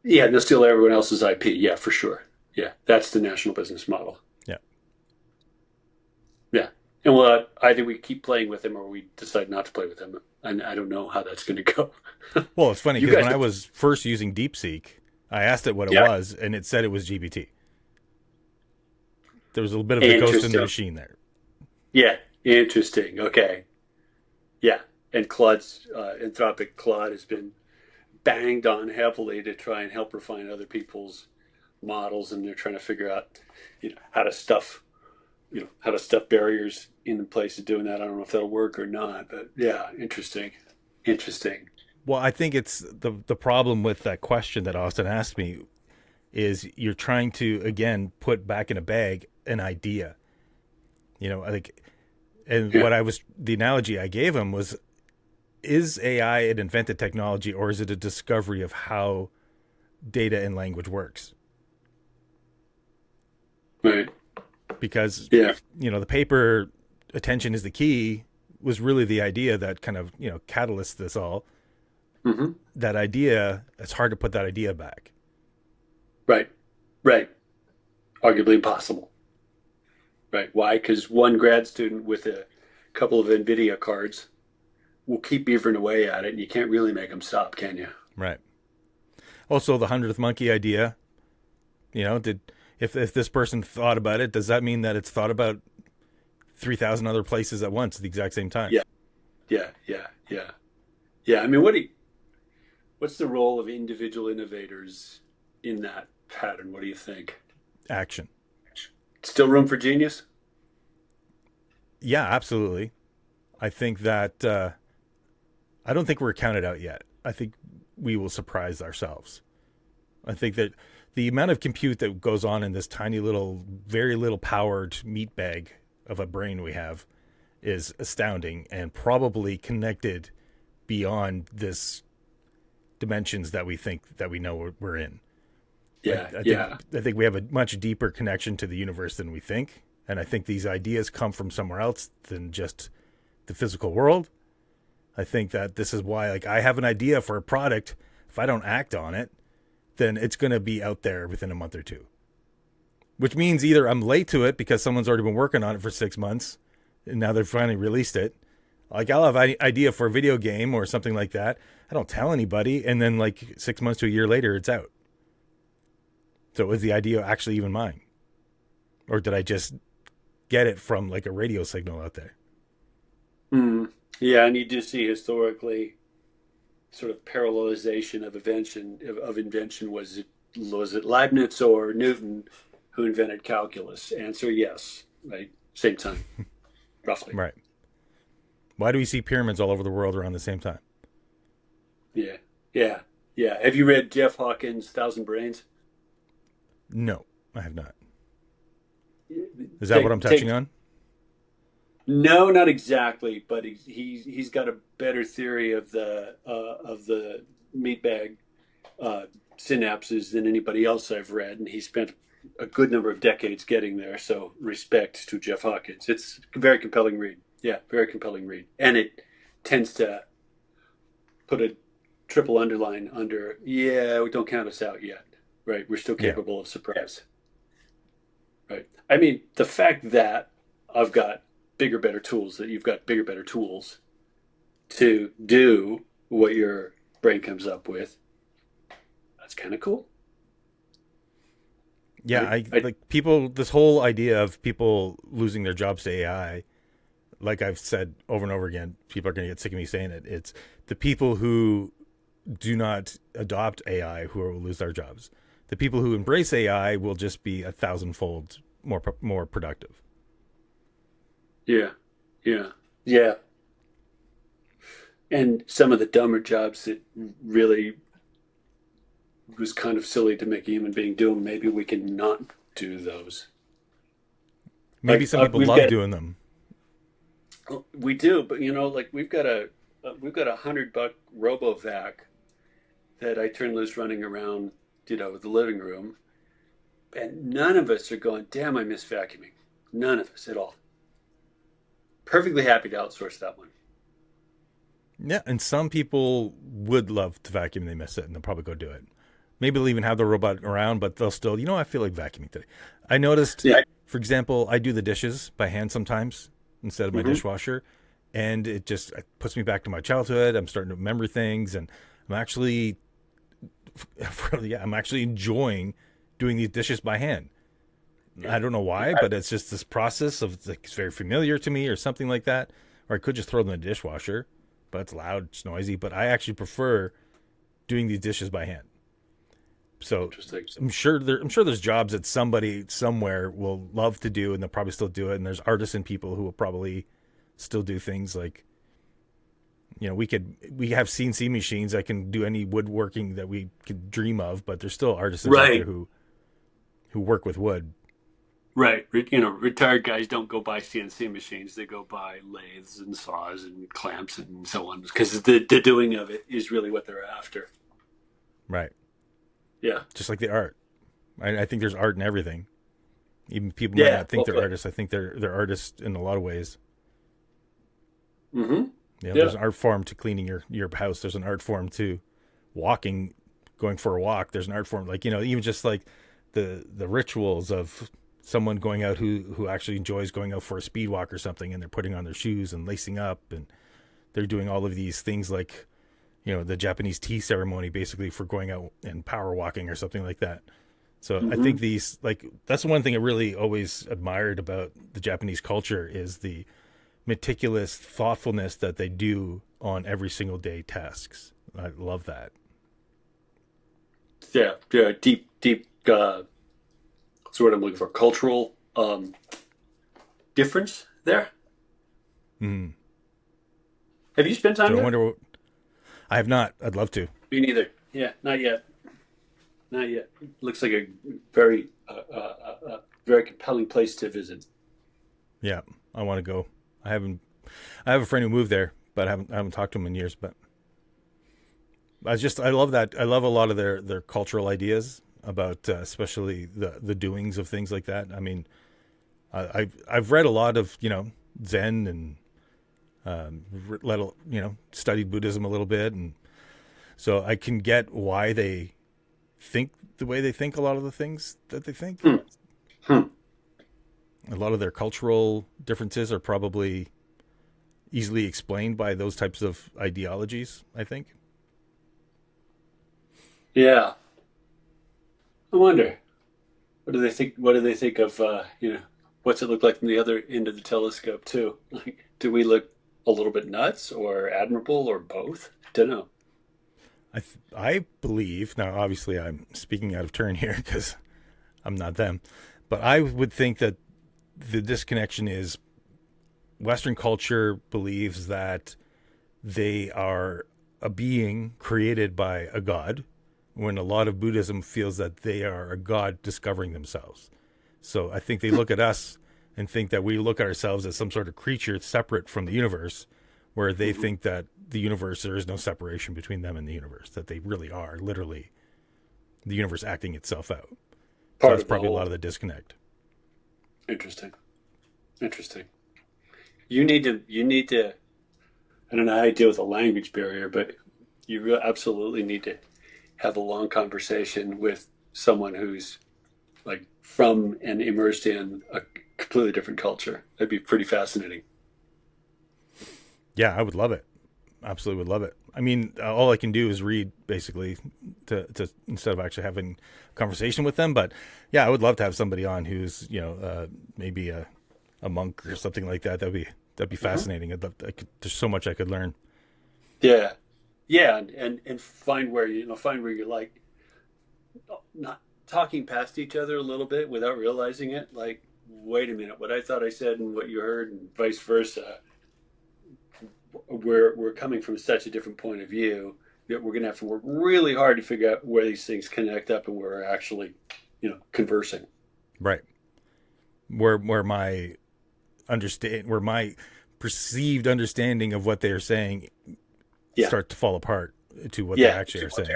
Yeah, they'll steal everyone else's IP. Yeah, for sure. Yeah, that's the national business model. Yeah. Yeah. And well, either we keep playing with them or we decide not to play with them. And I don't know how that's going to go. Well, it's funny because when I was first using DeepSeek, I asked it what it was, and it said it was GPT. There was a little bit of a ghost in the machine there. Yeah, interesting. Okay. Yeah, and Claude's, Anthropic Claude has been banged on heavily to try and help refine other people's models, and they're trying to figure out, how to stuff barriers in place of doing that. I don't know if that'll work or not, but yeah, interesting. Well, I think it's the problem with that question that Austin asked me is you're trying to again put back in a bag an idea, the analogy I gave him was, is AI an invented technology, or is it a discovery of how data and language works? Right. Because, the paper attention is the key was really the idea that kind of, catalysts this all. Mm-hmm. That idea, it's hard to put that idea back. Right. Arguably impossible. Right. Why? Because one grad student with a couple of NVIDIA cards will keep beavering away at it, and you can't really make them stop, can you? Right. Also, the 100th monkey idea, if this person thought about it, does that mean that it's thought about 3,000 other places at once at the exact same time? Yeah. I mean, what's the role of individual innovators in that pattern? What do you think? Action. Still room for genius? Yeah, absolutely. I think that I don't think we're counted out yet. I think we will surprise ourselves. I think that the amount of compute that goes on in this tiny little, very little powered meat bag of a brain we have is astounding and probably connected beyond this dimensions that we think that we know we're in. Yeah, I think yeah, I think we have a much deeper connection to the universe than we think, and I think these ideas come from somewhere else than just the physical world. I think that this is why, like, I have an idea for a product. If I don't act on it, then it's going to be out there within a month or two. Which means either I'm late to it because someone's already been working on it for 6 months, and now they've finally released it. Like, I'll have an idea for a video game or something like that. I don't tell anybody, and then like 6 months to a year later, it's out. So is the idea actually even mine? Or did I just get it from like a radio signal out there? mm. Yeah. And you do see historically sort of parallelization of invention. Was it Leibniz or Newton who invented calculus? Answer yes. Right. Same time, roughly. Right. Why do we see pyramids all over the world around the same time? Yeah. Yeah. Yeah. Have you read Jeff Hawkins' Thousand Brains? No, I have not. Is that what I'm Take touching take on? No, not exactly, but he's got a better theory of the meat bag synapses than anybody else I've read, and he spent a good number of decades getting there. So respect to Jeff Hawkins. It's a very compelling read. Yeah, very compelling read, and it tends to put a triple underline under. Yeah, don't count us out yet. Right, we're still Yeah. capable of surprise. Right. I mean, the fact that I've got bigger, better tools, that you've got bigger, better tools to do what your brain comes up with, that's kind of cool. Yeah, Right? I like people. This whole idea of people losing their jobs to AI, like I've said over and over again, people are going to get sick of me saying it. It's the people who do not adopt AI who will lose their jobs. The people who embrace AI will just be a thousandfold more productive. Yeah. Yeah. Yeah. And some of the dumber jobs that really was kind of silly to make a human being do them, maybe we can not do those. Maybe Like some people we've love got, doing them. we do, but like we've got $100 RoboVac that I turn loose running around, the living room, and none of us are going, damn, I miss vacuuming. None of us at all. Perfectly happy to outsource that one. Yeah, and some people would love to vacuum and they miss it and they'll probably go do it. Maybe they'll even have the robot around, but they'll still, I feel like vacuuming today. I noticed, Yeah. for example, I do the dishes by hand sometimes instead of my Mm-hmm. dishwasher, and it puts me back to my childhood. I'm starting to remember things, and I'm actually, yeah, I'm actually enjoying doing these dishes by hand. I don't know why, but it's just this process of like, it's very familiar to me or something like that. Or I could just throw them in the dishwasher, but it's loud, it's noisy. But I actually prefer doing these dishes by hand. So Interesting. I'm sure there's jobs that somebody somewhere will love to do, and they'll probably still do it. And there's artisan people who will probably still do things like, we have CNC machines that can do any woodworking that we could dream of, but there's still artisans out there Right. who work with wood. Right. Retired guys don't go buy CNC machines. They go buy lathes and saws and clamps and so on because the doing of it is really what they're after. Right. Yeah. Just like the art. I think there's art in everything. Even people might Yeah. not think Well they're put. artists. I think they're artists in a lot of ways. Mm-hmm. There's Yeah. an art form to cleaning your house. There's an art form to walking, going for a walk. There's an art form, like, even just like the rituals of someone going out who actually enjoys going out for a speed walk or something, and they're putting on their shoes and lacing up, and they're doing all of these things like, the Japanese tea ceremony, basically, for going out and power walking or something like that. So I Mm-hmm. think that's the one thing I really always admired about the Japanese culture is the meticulous thoughtfulness that they do on every single day tasks. I love that. Yeah, yeah, deep. What's the word I'm looking for? Cultural difference there. Mm. Have you spent time So I there? wonder what, I have not. I'd love to. Me neither. Yeah, not yet. Not yet. Looks like a very very compelling place to visit. Yeah, I want to go. I haven't. I have a friend who moved there, but I haven't talked to him in years. But I love that. I love a lot of their cultural ideas about, especially the doings of things like that. I mean, I've read a lot of Zen and studied Buddhism a little bit, and so I can get why they think the way they think. A lot of the things that they think. Hmm. Hmm. A lot of their cultural differences are probably easily explained by those types of ideologies, I think. Yeah, I wonder. What do they think? What do they think of what's it look like from the other end of the telescope too? Like, do we look a little bit nuts or admirable or both? Don't know. I believe, now obviously I'm speaking out of turn here because I'm not them, but I would think that the disconnection is Western culture believes that they are a being created by a god, when a lot of Buddhism feels that they are a god discovering themselves. So I think they look at us and think that we look at ourselves as some sort of creature separate from the universe, where they Mm-hmm. think that the universe, there is no separation between them and the universe, that they really are literally the universe acting itself out. So Part that's of the probably a lot whole. of the disconnect. Interesting. Interesting. You need to. I don't know how you deal with a language barrier, but absolutely need to have a long conversation with someone who's like from and immersed in a completely different culture. That'd be pretty fascinating. Yeah, I would love it. Absolutely would love it. I mean, all I can do is read basically to instead of actually having a conversation with them. But yeah, I would love to have somebody on who's maybe a monk or something like that. That'd be Uh-huh. fascinating. There's so much I could learn. Yeah, yeah, and find where find where you like not talking past each other a little bit without realizing it. Like, wait a minute, what I thought I said and what you heard, and vice versa. We're coming from such a different point of view that we're going to have to work really hard to figure out where these things connect up and where we're actually, conversing. Right. Where my perceived understanding of what they are saying Yeah, start to fall apart to what they yeah, actually are saying.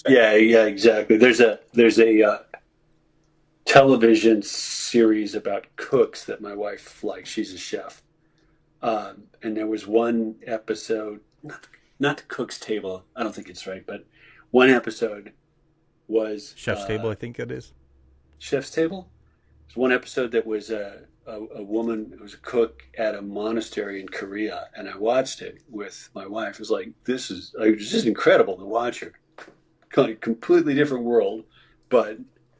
yeah, yeah, exactly. There's a television series about cooks that my wife likes. She's a chef, and there was one episode, not the cook's table. I don't think it's right, but one episode was Chef's Table, I think it is. chef's table. There's one episode that was a woman who was a cook at a monastery in Korea, and I watched it with my wife. It was like it was just incredible to watch her. Like, completely different world, but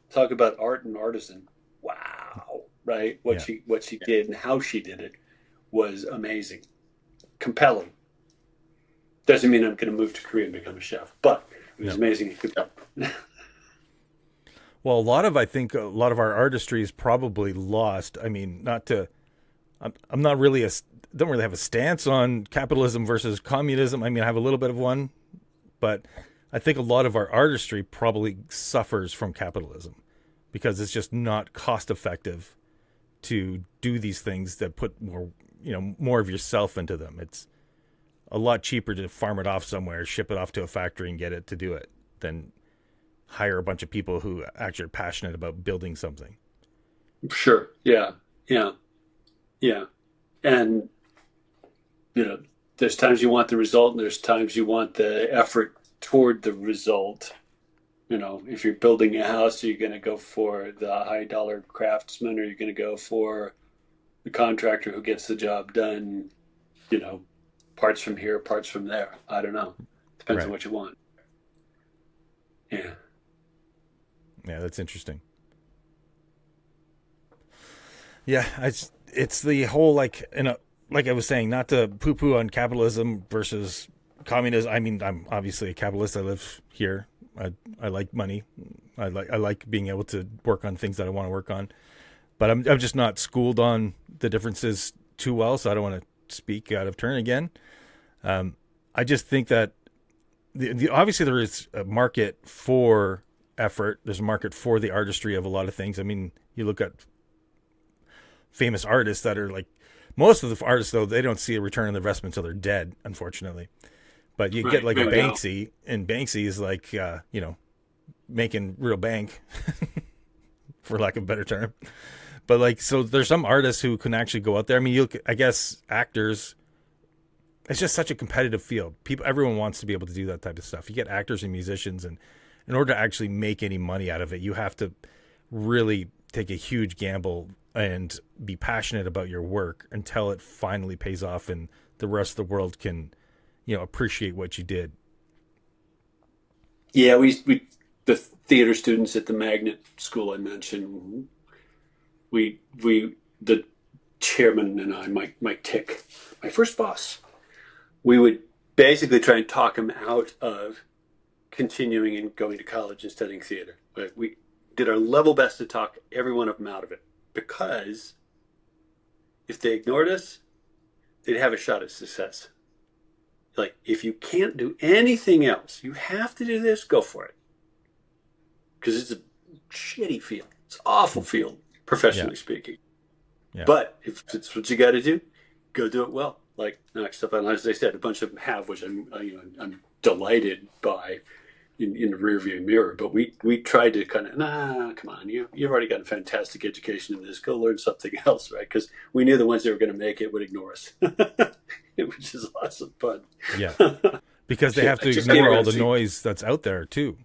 talk about art and artisan. Wow, right? What Yeah. she did and how she did it was amazing, compelling. Doesn't mean I'm going to move to Korea and become a chef, but it was No. amazing and compelling. Well, I think a lot of our artistry is probably lost. I mean, not to, I'm not really don't really have a stance on capitalism versus communism. I mean, I have a little bit of one, but I think a lot of our artistry probably suffers from capitalism because it's just not cost effective to do these things that put more of yourself into them. It's a lot cheaper to farm it off somewhere, ship it off to a factory and get it to do it than hire a bunch of people who actually are passionate about building something. Sure. Yeah. Yeah. Yeah. And you know, there's times you want the result, and there's times you want the effort toward the result. If you're building a house, are you going to go for the high dollar craftsman, or are you going to go for the contractor who gets the job done? You know, parts from here, parts from there. I don't know. Depends on Right. what you want. Yeah. Yeah, that's interesting. Yeah, it's the whole like like I was saying, not to poo-poo on capitalism versus communism. I mean, I'm obviously a capitalist. I live here. I like money. I like being able to work on things that I want to work on. But I'm just not schooled on the differences too well, so I don't want to speak out of turn again. I just think that obviously there is a market for effort. There's a market for the artistry of a lot of things. I mean, you look at famous artists that are like, most of the artists though, they don't see a return on the investment until they're dead, unfortunately. But you get like a Banksy, and Banksy is like, making real bank, for lack of a better term. But like, so there's some artists who can actually go out there. I mean, I guess actors, it's just such a competitive field. Everyone wants to be able to do that type of stuff. You get actors and musicians, and in order to actually make any money out of it, you have to really take a huge gamble and be passionate about your work until it finally pays off and the rest of the world can, appreciate what you did. Yeah, we the theater students at the magnet school I mentioned, the chairman and I, Mike Tick, my first boss, we would basically try and talk him out of continuing and going to college and studying theater. But we did our level best to talk every one of them out of it, because if they ignored us, they'd have a shot at success. Like, if you can't do anything else, you have to do this, go for it. Because it's a shitty field. It's an awful field, professionally speaking. Yeah. But if it's what you got to do, go do it well. Like, stuff, as I said, a bunch of them have, which I'm delighted by in the rearview mirror. But we tried to kind of, come on, you've already got a fantastic education in this. Go learn something else, right? Because we knew the ones that were going to make it would ignore us, which is lots of fun. Yeah, because they have to ignore all the noise that's out there too.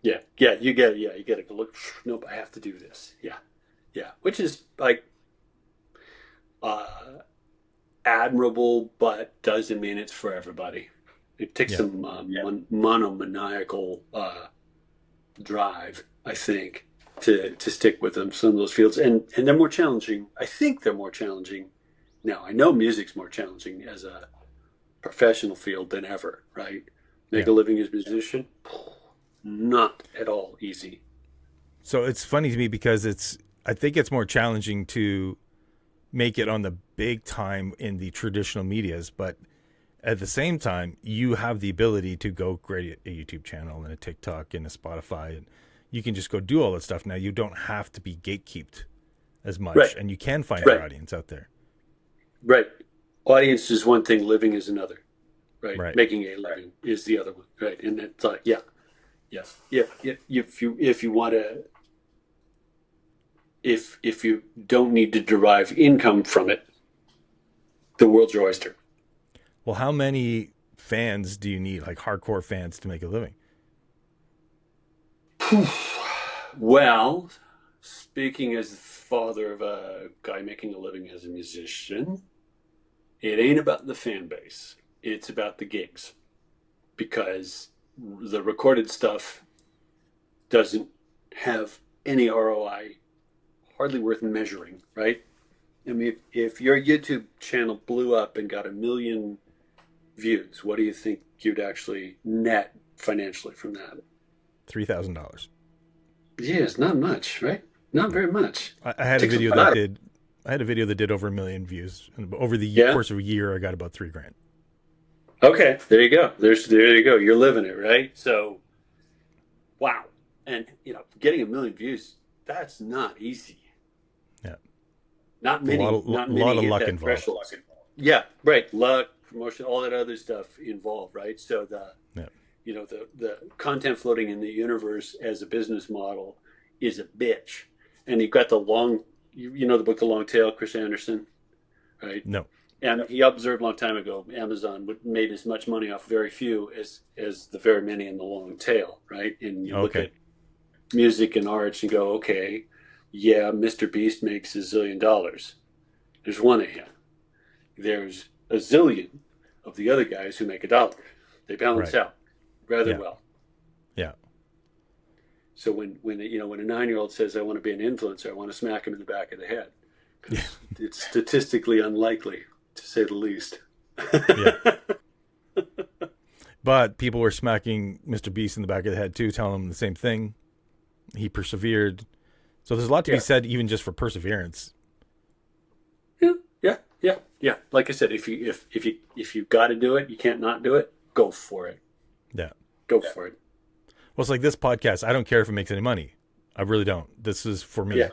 Yeah, you get to look. Nope, I have to do this. Yeah, which is like admirable, but doesn't mean it's for everybody. It takes some monomaniacal drive, I think, to stick with them. Some of those fields, and they're more challenging. I think they're more challenging now. I know music's more challenging as a professional field than ever. Right? Make a living as a musician, not at all easy. So it's funny to me because I think it's more challenging to make it on the big time in the traditional medias, but at the same time, you have the ability to go create a YouTube channel and a TikTok and a Spotify, and you can just go do all that stuff. Now you don't have to be gatekeeped as much, and you can find your audience out there. Right. Audience is one thing, living is another. Right. Making a living is the other one. Right. And it's like, yeah. If you want to, if you don't need to derive income from it, the world's your oyster. Well, how many fans do you need, like hardcore fans, to make a living? Well, speaking as the father of a guy making a living as a musician, it ain't about the fan base. It's about the gigs. Because the recorded stuff doesn't have any ROI, hardly worth measuring, right? I mean, if your YouTube channel blew up and got 1 million views, what do you think you'd actually net financially from that? $3,000. Yeah, it's not much, right? Not very much. I had a video that did over 1 million views, and over the course of a year, I got about $3,000. Okay, there you go. There you go. You're living it, right? So, wow, and getting 1 million views, that's not easy. Yeah, not many. A lot of luck involved. Yeah, right. Luck, promotion, all that other stuff involved, right? So the content floating in the universe as a business model is a bitch. And you've got the the book The Long Tail, Chris Anderson, right? No. And he observed a long time ago, Amazon made as much money off very few as the very many in the long tail, right? And you look at music and arts and go, okay, yeah, Mr. Beast makes $1 zillion. There's one of him. There's a zillion of the other guys who make $1. They balance out rather well. Yeah. So when a 9-year-old says, I want to be an influencer, I want to smack him in the back of the head. It's statistically unlikely. to say the least. Yeah. But people were smacking Mr. Beast in the back of the head too, telling him the same thing. He persevered. So there's a lot to be said, even just for perseverance. Yeah. Like I said, if you got to do it, you can't not do it. Go for it. Yeah. Go for it. Well, it's like this podcast. I don't care if it makes any money. I really don't. This is for me. Yeah.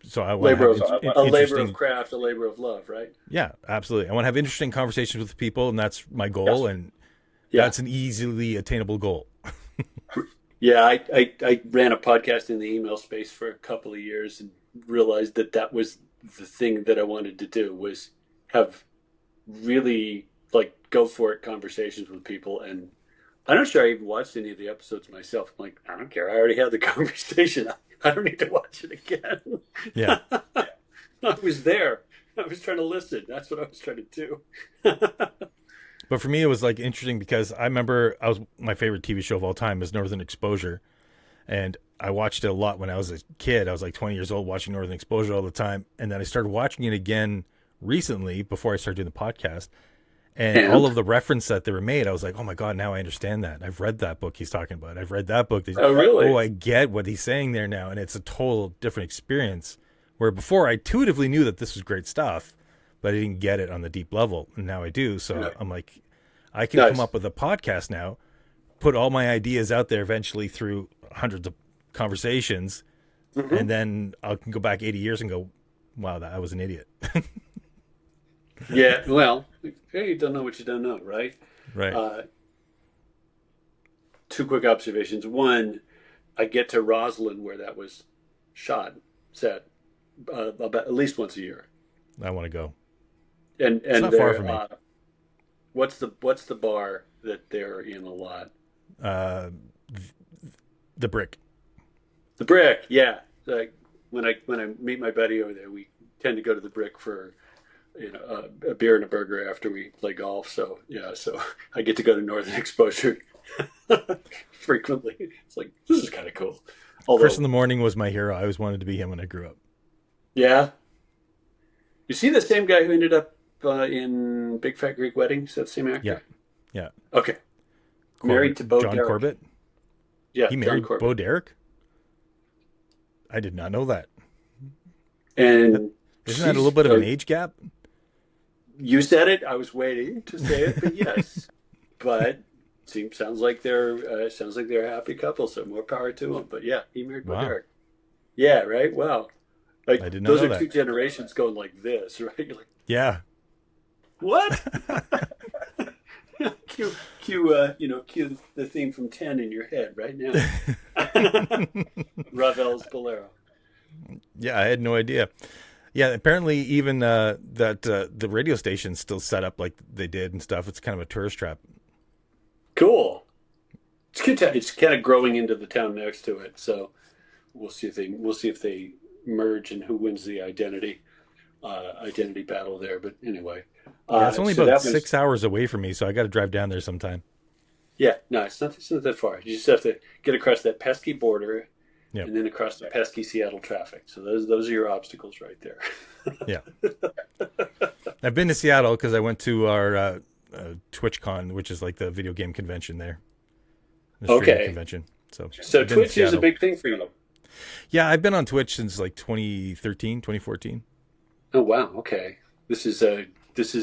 So I want to have a labor of craft, a labor of love, right? Yeah, absolutely. I want to have interesting conversations with people, and that's my goal. Yes. And that's an easily attainable goal. Yeah, I ran a podcast in the email space for a couple of years and realized that was the thing that I wanted to do, was have really like go for it conversations with people. And I'm not sure I even watched any of the episodes myself. I'm like, I don't care. I already had the conversation. I don't need to watch it again. Yeah. I was there. I was trying to listen. That's what I was trying to do. But for me, it was like interesting because I remember my favorite TV show of all time is Northern Exposure. And I watched it a lot when I was a kid. I was like 20 years old watching Northern Exposure all the time. And then I started watching it again recently before I started doing the podcast. And all of the reference that they were made, I was like, oh my God, now I understand that. I've read that book he's talking about. I've read that book. Oh, really? Oh, I get what he's saying there now. And it's a total different experience. Where before I intuitively knew that this was great stuff, but I didn't get it on the deep level. And now I do. So I'm like, I can come up with a podcast now, put all my ideas out there eventually through hundreds of conversations. Mm-hmm. And then I can go back 80 years and go, wow, I was an idiot. Yeah, well, hey, you don't know what you don't know, right? Right. Two quick observations. One, I get to Roslyn where that was set about at least once a year. I want to go. And it's not far from me. What's the bar that they're in a lot? The Brick. The Brick, yeah. Like when I meet my buddy over there, we tend to go to the Brick for a beer and a burger after we play golf. So I get to go to Northern Exposure frequently. It's like, this is kind of cool. Although, Chris in the Morning was my hero. I always wanted to be him when I grew up. Yeah. You see the same guy who ended up in Big Fat Greek Wedding? Is that the same actor? Yeah. Okay. Married to Bo John Derek. Corbett? Yeah, he married Bo Derek? I did not know that. And isn't that a little bit of an age gap? You said it. I was waiting to say it, but yes. But sounds like they're a happy couple. So more power to them. But yeah, he married Bo Derek. Yeah, right. Wow. Like I did not know those are that. two generations going like this, right? You're like, yeah. What? Cue the theme from 10 in your head right now. Ravel's Bolero. Yeah, I had no idea. Yeah, apparently even the radio station's still set up like they did and stuff. It's kind of a tourist trap. Cool. It's good. It's kind of growing into the town next to it. So we'll see if they merge and who wins the identity battle there. But anyway, it's only about 6 hours away from me, so I got to drive down there sometime. Yeah, no, it's not that far. You just have to get across that pesky border. Yep. And then across the pesky Seattle traffic. So those are your obstacles right there. Yeah. I've been to Seattle because I went to our TwitchCon, which is like the video game convention there. The streaming convention. So Twitch is a big thing for you. Yeah, I've been on Twitch since like 2013, 2014. Oh, wow. Okay. This is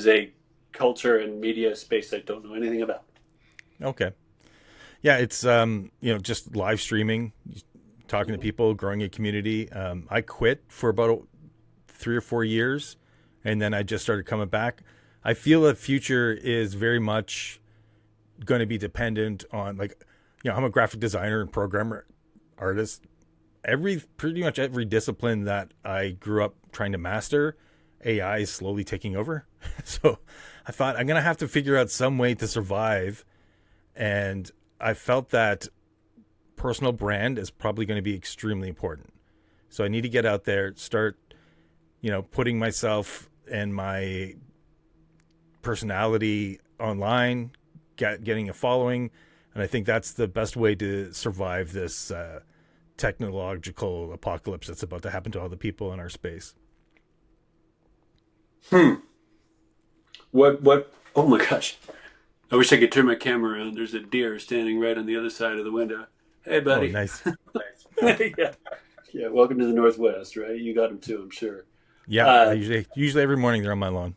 a culture and media space I don't know anything about. Okay. Yeah, it's just live streaming, talking to people, growing a community. I quit for about 3 or 4 years, and then I just started coming back. I feel the future is very much going to be dependent on, I'm a graphic designer and programmer, artist. Pretty much every discipline that I grew up trying to master, AI is slowly taking over. So I thought I'm going to have to figure out some way to survive. And I felt that personal brand is probably going to be extremely important. So I need to get out there, start, putting myself and my personality online, getting a following. And I think that's the best way to survive this technological apocalypse that's about to happen to all the people in our space. What? Oh my gosh! I wish I could turn my camera around. There's a deer standing right on the other side of the window. Hey, Oh, buddy. nice. Yeah, yeah. Welcome to the Northwest, right? You got him too, I'm sure. Yeah, I Uh, usually every morning they're on my lawn.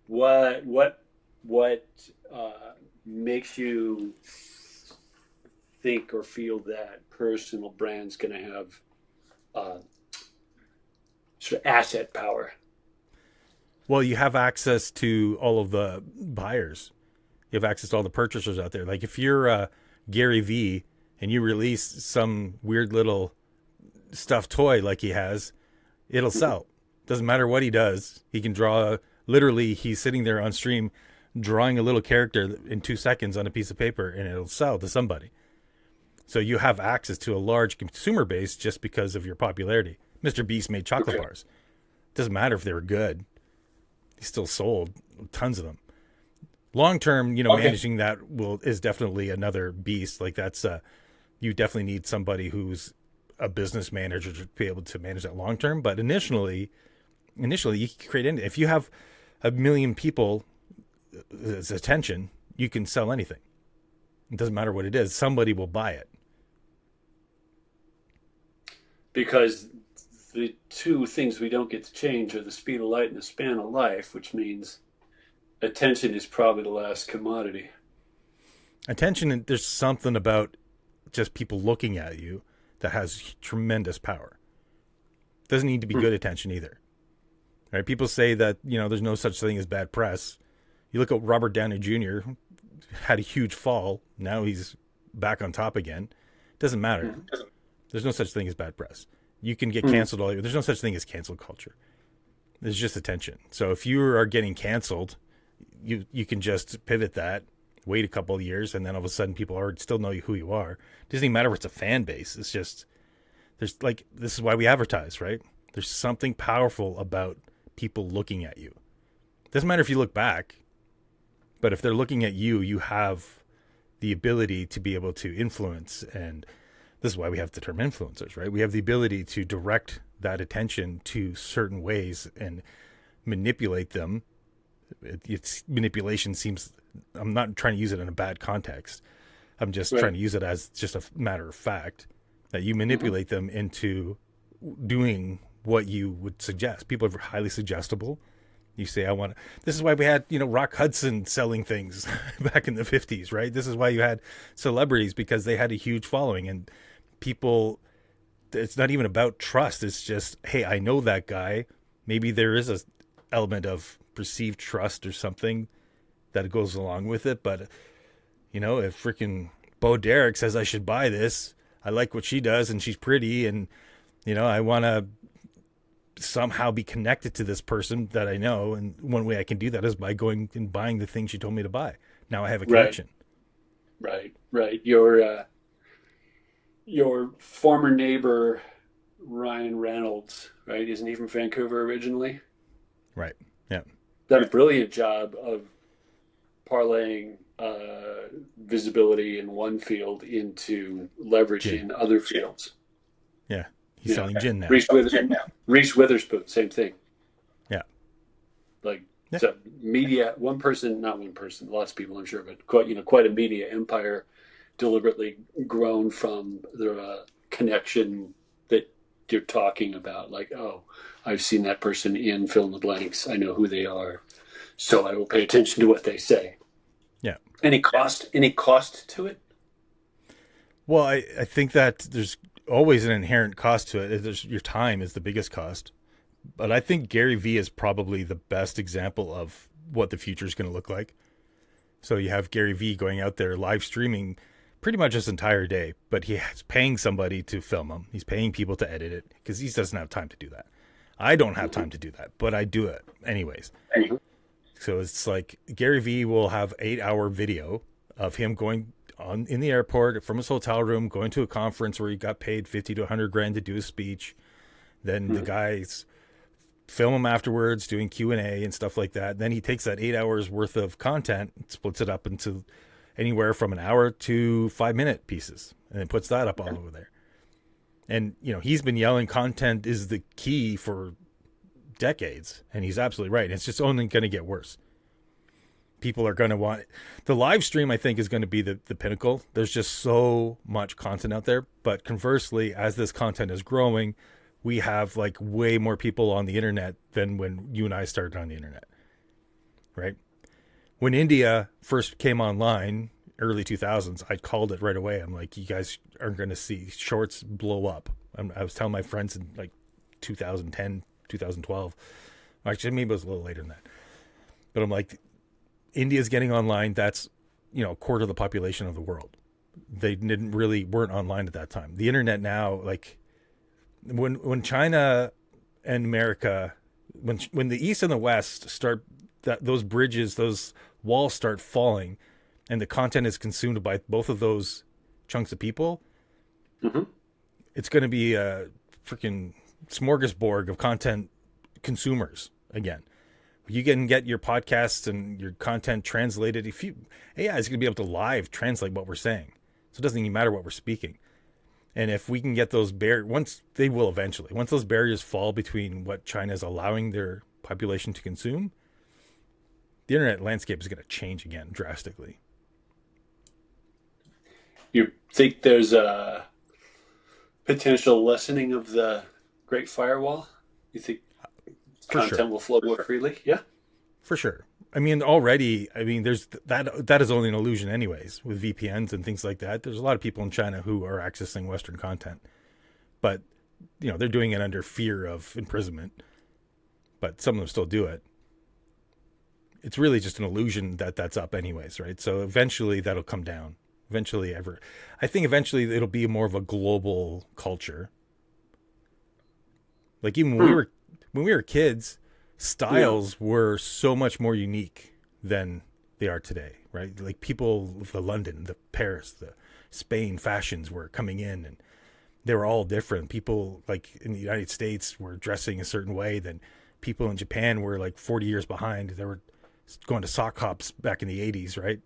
what makes you think or feel that personal brand's going to have uh, sort of asset power? Well, you have access to all of the buyers. You have access to all the purchasers out there. Like if you're Gary V and you release some weird little stuffed toy like he has, it'll sell. Doesn't matter what he does. He can draw. Literally, he's sitting there on stream drawing a little character in 2 seconds on a piece of paper, and it'll sell to somebody. So you have access to a large consumer base just because of your popularity. Mr. Beast made chocolate Okay. bars. Doesn't matter if they were good. He still sold tons of them. Long term, Okay. managing that is definitely another beast. Like that's you definitely need somebody who's a business manager to be able to manage that long term. But initially you can create if you have a million people as attention, you can sell anything. It doesn't matter what it is. Somebody will buy it. Because the two things we don't get to change are the speed of light and the span of life, which means attention is probably the last commodity. Attention, there's something about just people looking at you that has tremendous power. Doesn't need to be good attention either. Right? People say that, there's no such thing as bad press. You look at Robert Downey Jr., had a huge fall. Now he's back on top again. Doesn't matter. There's no such thing as bad press. You can get canceled all. There's no such thing as cancel culture. There's just attention. So if you are getting canceled, you can just pivot that, wait a couple of years, and then all of a sudden people are still know who you are. It doesn't even matter if it's a fan base. It's just this is why we advertise, right? There's something powerful about people looking at you. It doesn't matter if you look back, but if they're looking at you, you have the ability to be able to influence. And this is why we have the term influencers, right? We have the ability to direct that attention to certain ways and manipulate them. It's manipulation seems, I'm not trying to use it in a bad context. I'm just trying to use it as just a matter of fact that you manipulate them into doing what you would suggest. People are highly suggestible. You say, I want to, this is why we had, Rock Hudson selling things back in the 50s, right? This is why you had celebrities, because they had a huge following, and people, it's not even about trust. It's just, hey, I know that guy. Maybe there is a element of perceived trust or something that goes along with it. But, if freaking Bo Derek says I should buy this, I like what she does and she's pretty, and, I want to somehow be connected to this person that I know. And one way I can do that is by going and buying the thing she told me to buy. Now I have a connection. Right. Your former neighbor Ryan Reynolds, right? Isn't he from Vancouver originally? Right. Yeah. Done a brilliant job of parlaying visibility in one field into leverage in other fields. Yeah. He's selling gin now. Reese Witherspoon, same thing. Yeah. So media, not one person, lots of people, I'm sure, but quite a media empire, deliberately grown from the connection that you're talking about. Like, oh, I've seen that person in fill in the blanks. I know who they are, so I will pay attention to what they say. Yeah. Any cost to it? Well, I think that there's always an inherent cost to it. Your time is the biggest cost. But I think Gary Vee is probably the best example of what the future is going to look like. So you have Gary Vee going out there live streaming pretty much his entire day, but he's paying somebody to film him. He's paying people to edit it because he doesn't have time to do that. I don't have time to do that, but I do it anyways. So it's like Gary Vee will have 8-hour video of him going on in the airport from his hotel room, going to a conference where he got paid 50 to 100 grand to do a speech. Then the guys film him afterwards doing Q&A and stuff like that. Then he takes that 8 hours worth of content, splits it up into anywhere from an hour to 5-minute pieces, and then puts that up all over there. And, he's been yelling content is the key for decades. And he's absolutely right. It's just only going to get worse. People are going to want it. The live stream, I think, is going to be the pinnacle. There's just so much content out there. But conversely, as this content is growing, we have like way more people on the internet than when you and I started on the internet, right? When India first came online, early 2000s, I called it right away. I'm like, you guys aren't going to see shorts blow up. I was telling my friends in like 2010, 2012. Actually, maybe it was a little later than that. But I'm like, India's getting online. That's, a quarter of the population of the world. They weren't online at that time. The internet now, like when China and America, when the East and the West start, those bridges, those walls start falling, and the content is consumed by both of those chunks of people, it's going to be a freaking smorgasbord of content consumers again. You can get your podcasts and your content translated. AI is going to be able to live translate what we're saying. So it doesn't even matter what we're speaking. And if we can get those once those barriers fall between what China is allowing their population to consume, the internet landscape is going to change again drastically. You think there's a potential lessening of the Great Firewall? You think content will flow more freely? Yeah, for sure. There's that is only an illusion anyways with VPNs and things like that. There's a lot of people in China who are accessing Western content, but they're doing it under fear of imprisonment, but some of them still do it. It's really just an illusion that's up anyways, right? So eventually that'll come down. I think eventually it'll be more of a global culture. Like even when we were kids, styles were so much more unique than they are today, right? Like the London, the Paris, the Spain fashions were coming in, and they were all different. People like in the United States were dressing a certain way, then people in Japan were like 40 years behind. They were going to sock hops back in the 80s, right?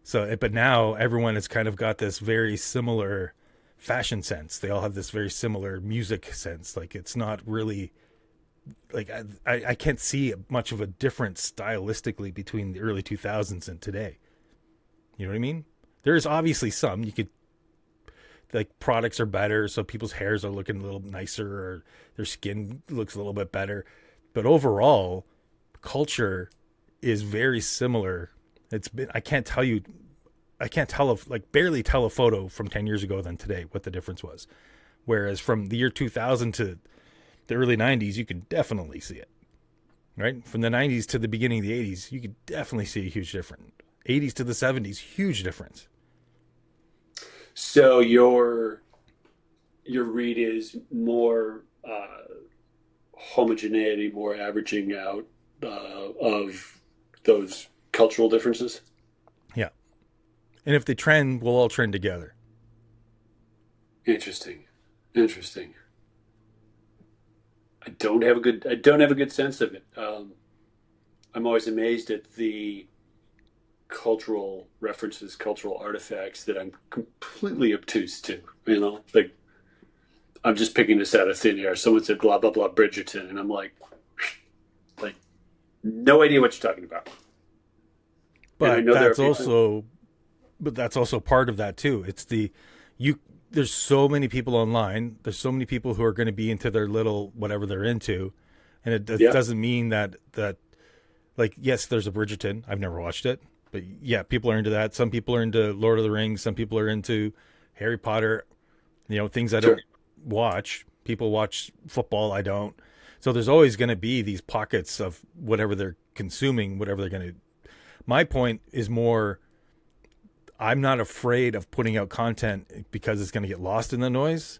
So, but now everyone has kind of got this very similar fashion sense. They all have this very similar music sense. Like it's not really like I can't see much of a difference stylistically between the early 2000s and today. You know what I mean? There's obviously some like products are better, so people's hairs are looking a little nicer, or their skin looks a little bit better. But overall, culture is very similar. I can't barely tell a photo from 10 years ago than today what the difference was. Whereas from the year 2000 to the early 90s, you could definitely see it, right? From the 90s to the beginning of the 80s, you could definitely see a huge difference. 80s to the 70s, huge difference. So your read is more homogeneity, more averaging out of those cultural differences? Yeah. And if they trend, we'll all trend together. Interesting. I don't have a good sense of it. I'm always amazed at the cultural references, cultural artifacts that I'm completely obtuse to. Like I'm just picking this out of thin air. Someone said blah blah blah Bridgerton, and I'm like no idea what you're talking about. But that's also part of that too. It's there's so many people online. There's so many people who are going to be into their little whatever they're into, and it doesn't mean that like, yes, there's a Bridgerton. I've never watched it, but yeah, people are into that. Some people are into Lord of the Rings. Some people are into Harry Potter. Things I don't watch. People watch football. I don't. So there's always going to be these pockets of whatever they're consuming, whatever they're going to. My point is more, I'm not afraid of putting out content because it's going to get lost in the noise.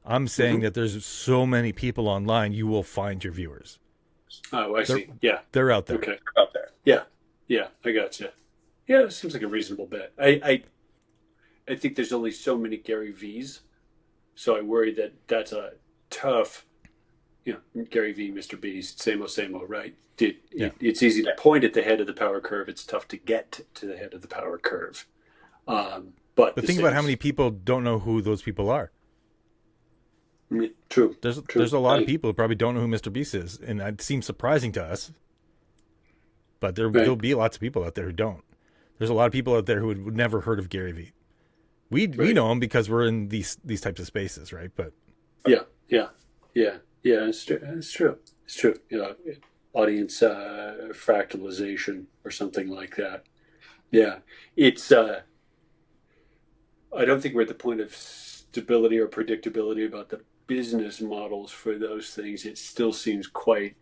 I'm saying that there's so many people online, you will find your viewers. Oh, I see. Yeah. They're out there. Okay. Out there. Yeah. Yeah. I gotcha. Yeah. It seems like a reasonable bet. I think there's only so many Gary V's. So I worry that that's a tough, Gary V, Mr. Beast, same old, right? It's easy to point at the head of the power curve. It's tough to get to the head of the power curve. But think about how many people don't know who those people are. True. There's a lot of people who probably don't know who Mr. Beast is, and that seems surprising to us. But there'll be lots of people out there who don't. There's a lot of people out there who would never heard of Gary Vee. We know him because we're in these types of spaces, right? But yeah. It's true. You know, audience fractalization or something like that. Yeah, it's. I don't think we're at the point of stability or predictability about the business models for those things. It still seems quite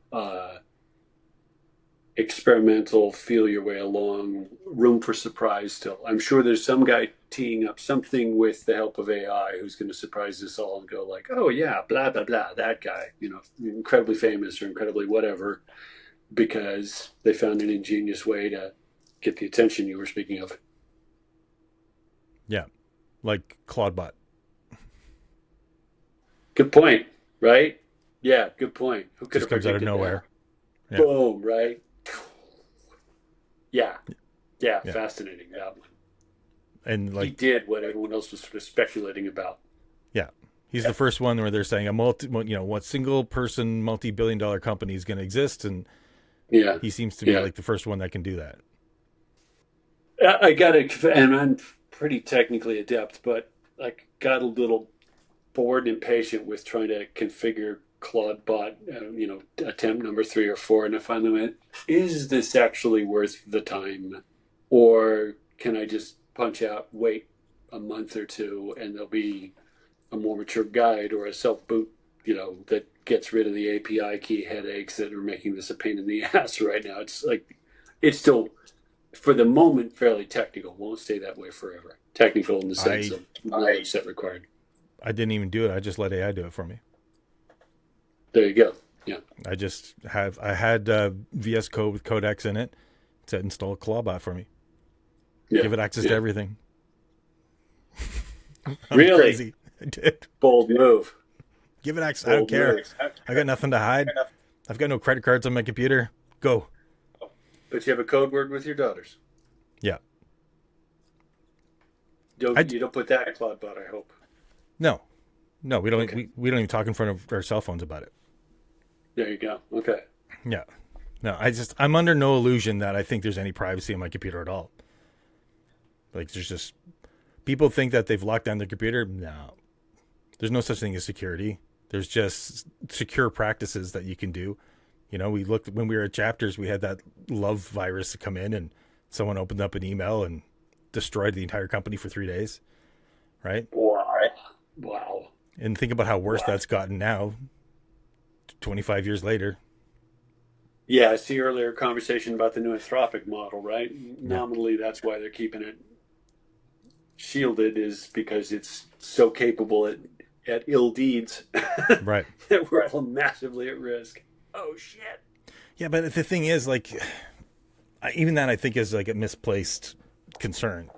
experimental, feel your way along, room for surprise still. I'm sure there's some guy teeing up something with the help of AI who's going to surprise us all and go like, oh yeah, blah, blah, blah, that guy, you know, incredibly famous or incredibly whatever, because they found an ingenious way to get the attention you were speaking of. Yeah, like Claudebot. Good point, right? Yeah, good point. Who could Just have comes out of predicted nowhere. that? Yeah. Boom, right? Yeah, fascinating, that one. And like He did what everyone else was sort of speculating about. yeah, he's the first one where they're saying what single person multi-billion-dollar company is going to exist, and Yeah, he seems to be like the first one that can do that. I got it, and I'm pretty technically adept, but I got a little bored and impatient with trying to configure Claudebot, attempt number 3 or 4, and I finally went, is this actually worth the time? Or can I just punch out, wait a month or two, and there'll be a more mature guide or a self-boot, that gets rid of the API key headaches that are making this a pain in the ass right now. It's like, it's still, for the moment, fairly technical. Won't stay that way forever. Technical in the sense of knowledge set required. I didn't even do it. I just let AI do it for me. There you go. Yeah. I had VS Code with Codex in it to install Clawbot for me. Yeah. Give it access to everything. Really? Crazy. I did. Bold move. Give it access. I don't care. I got nothing to hide. I've got no credit cards on my computer. Go. But you have a code word with your daughters. Yeah. You don't put that in Claudebot, I hope. No, we don't. Okay. We don't even talk in front of our cell phones about it. There you go. Okay. Yeah. No, I'm under no illusion that I think there's any privacy on my computer at all. Like, there's just people think that they've locked down their computer. No, there's no such thing as security. There's just secure practices that you can do. We looked when we were at Chapters. We had that love virus come in, and someone opened up an email and destroyed the entire company for 3 days. Right? Wow. And think about how worse that's gotten now, 25 years later. Yeah, I see earlier conversation about the new Anthropic model, right? Yeah. Nominally, that's why they're keeping it shielded, is because it's so capable at ill deeds. Right. That we're all massively at risk. Oh, shit. Yeah, but the thing is, like, even that I think is like a misplaced concern.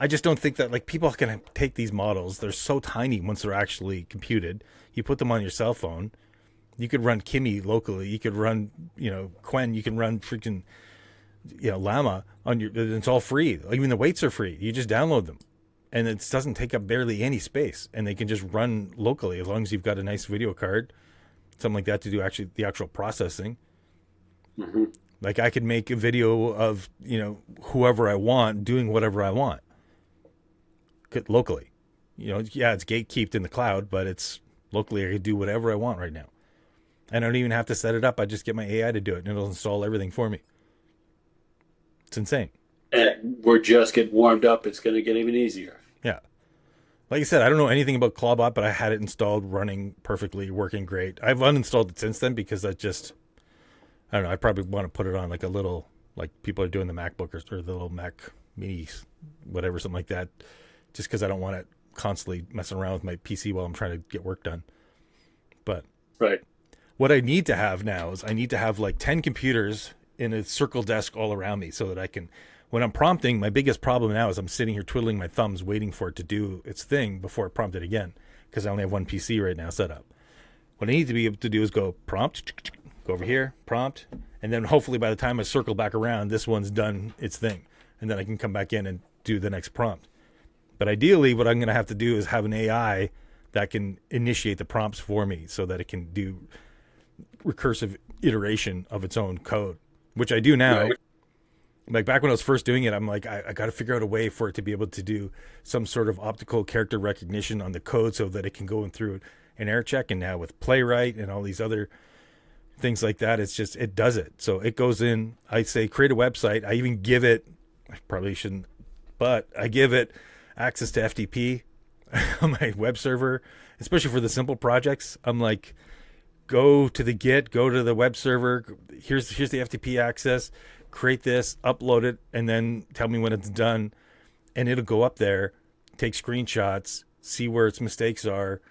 I just don't think that, like, people can take these models. They're so tiny once they're actually computed. You put them on your cell phone. You could run Kimi locally. You could run, Quen. You can run freaking, Llama on your. It's all free. Even the weights are free. You just download them, and it doesn't take up barely any space. And they can just run locally as long as you've got a nice video card, something like that to do the actual processing. Mm-hmm. Like, I could make a video of whoever I want doing whatever I want. Locally, it's gatekeeped in the cloud, but it's locally. I could do whatever I want right now. I don't even have to set it up. I just get my AI to do it, and it'll install everything for me. It's insane. And we're just getting warmed up. It's going to get even easier. Yeah. Like I said, I don't know anything about Clawbot, but I had it installed, running perfectly, working great. I've uninstalled it since then because I don't know. I probably want to put it on like a little, like people are doing the MacBook or the little Mac Minis, whatever, something like that. Just because I don't want it constantly messing around with my PC while I'm trying to get work done. But right. What I need to have now is I need to have like 10 computers in a circle desk all around me so that I can, when I'm prompting, my biggest problem now is I'm sitting here twiddling my thumbs waiting for it to do its thing before it prompted again, because I only have one PC right now set up. What I need to be able to do is go prompt, go over here, prompt, and then hopefully by the time I circle back around, this one's done its thing. And then I can come back in and do the next prompt. But ideally, what I'm going to have to do is have an AI that can initiate the prompts for me so that it can do recursive iteration of its own code, which I do now. Right. Like back when I was first doing it, I'm like, I got to figure out a way for it to be able to do some sort of optical character recognition on the code so that it can go in through an error check. And now with Playwright and all these other things like that, it's just, it does it. So it goes in, I say, create a website. I even give it, I probably shouldn't, but I give it access to FTP on my web server, especially for the simple projects. I'm like, go to the Git, go to the web server. Here's the FTP access. Create this, upload it, and then tell me when it's done. And it'll go up there, take screenshots, see where its mistakes are,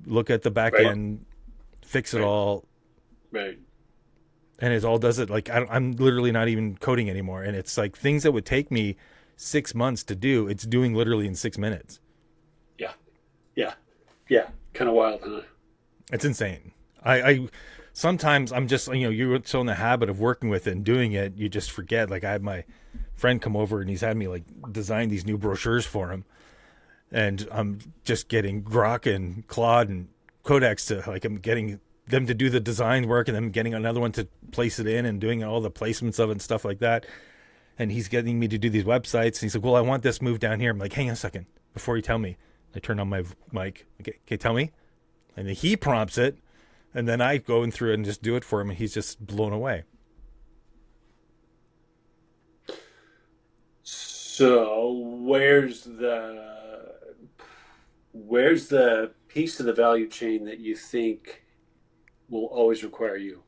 look at the back end, fix it all. Right. And it all does it. Like, I'm literally not even coding anymore. And it's like things that would take me 6 months to do, it's doing literally in 6 minutes. Yeah. Kind of wild, huh? It's insane. I sometimes I'm just, you're so in the habit of working with it and doing it, you just forget. Like I had my friend come over and he's had me like design these new brochures for him. And I'm just getting Grok and Claude and Codex to, like, I'm getting them to do the design work and then getting another one to place it in and doing all the placements of it and stuff like that. And he's getting me to do these websites. And he's like, well, I want this moved down here. I'm like, hang on a second before you tell me. I turn on my mic. Okay, tell me. And then he prompts it. And then I go in through it and just do it for him. And he's just blown away. So where's the piece of the value chain that you think will always require you?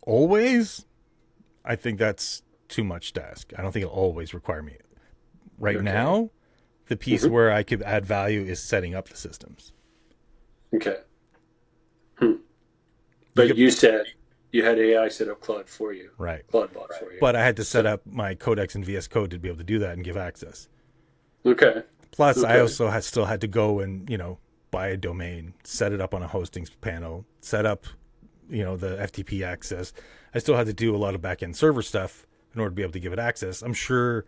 Always? I think that's too much to ask. I don't think it'll always require me. Right now, the piece where I could add value is setting up the systems. Okay. But you said you had AI set up Claude for you. Right. Claude bot for you. But I had to set up my Codex and VS Code to be able to do that and give access. Okay. Plus, I also still had to go and, buy a domain, set it up on a hosting panel, set up, the FTP access. I still had to do a lot of back-end server stuff in order to be able to give it access. I'm sure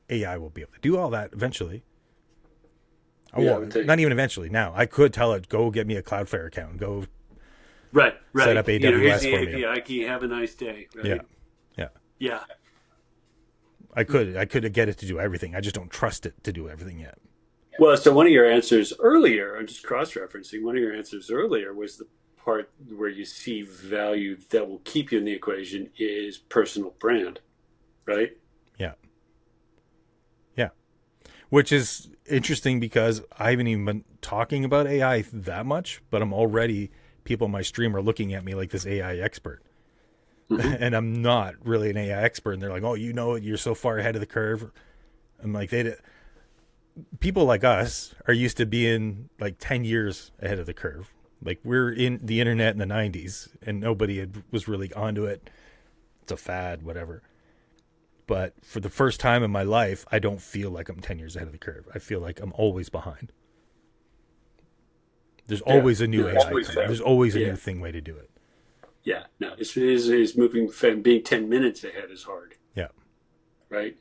AI will be able to do all that eventually. Not even eventually. Now, I could tell it, go get me a Cloudflare account. Go set up AWS here's the for me. API, have a nice day. Right? Yeah. I could get it to do everything. I just don't trust it to do everything yet. Well, so one of your answers earlier, I'm just cross-referencing, one of your answers earlier was the part where you see value that will keep you in the equation is personal brand, right? Yeah. Which is interesting because I haven't even been talking about AI that much, but I'm already, people on my stream are looking at me like this AI expert. And I'm not really an AI expert. And they're like, oh, you're so far ahead of the curve. I'm like, people like us are used to being like 10 years ahead of the curve. Like we're in the internet in the 90s and nobody was really onto it. It's a fad, whatever. But for the first time in my life, I don't feel like I'm 10 years ahead of the curve. I feel like I'm always behind. There's always a new AI coming. There's always a new way to do it. Yeah, no, it's moving from being 10 minutes ahead is hard. Yeah. Right?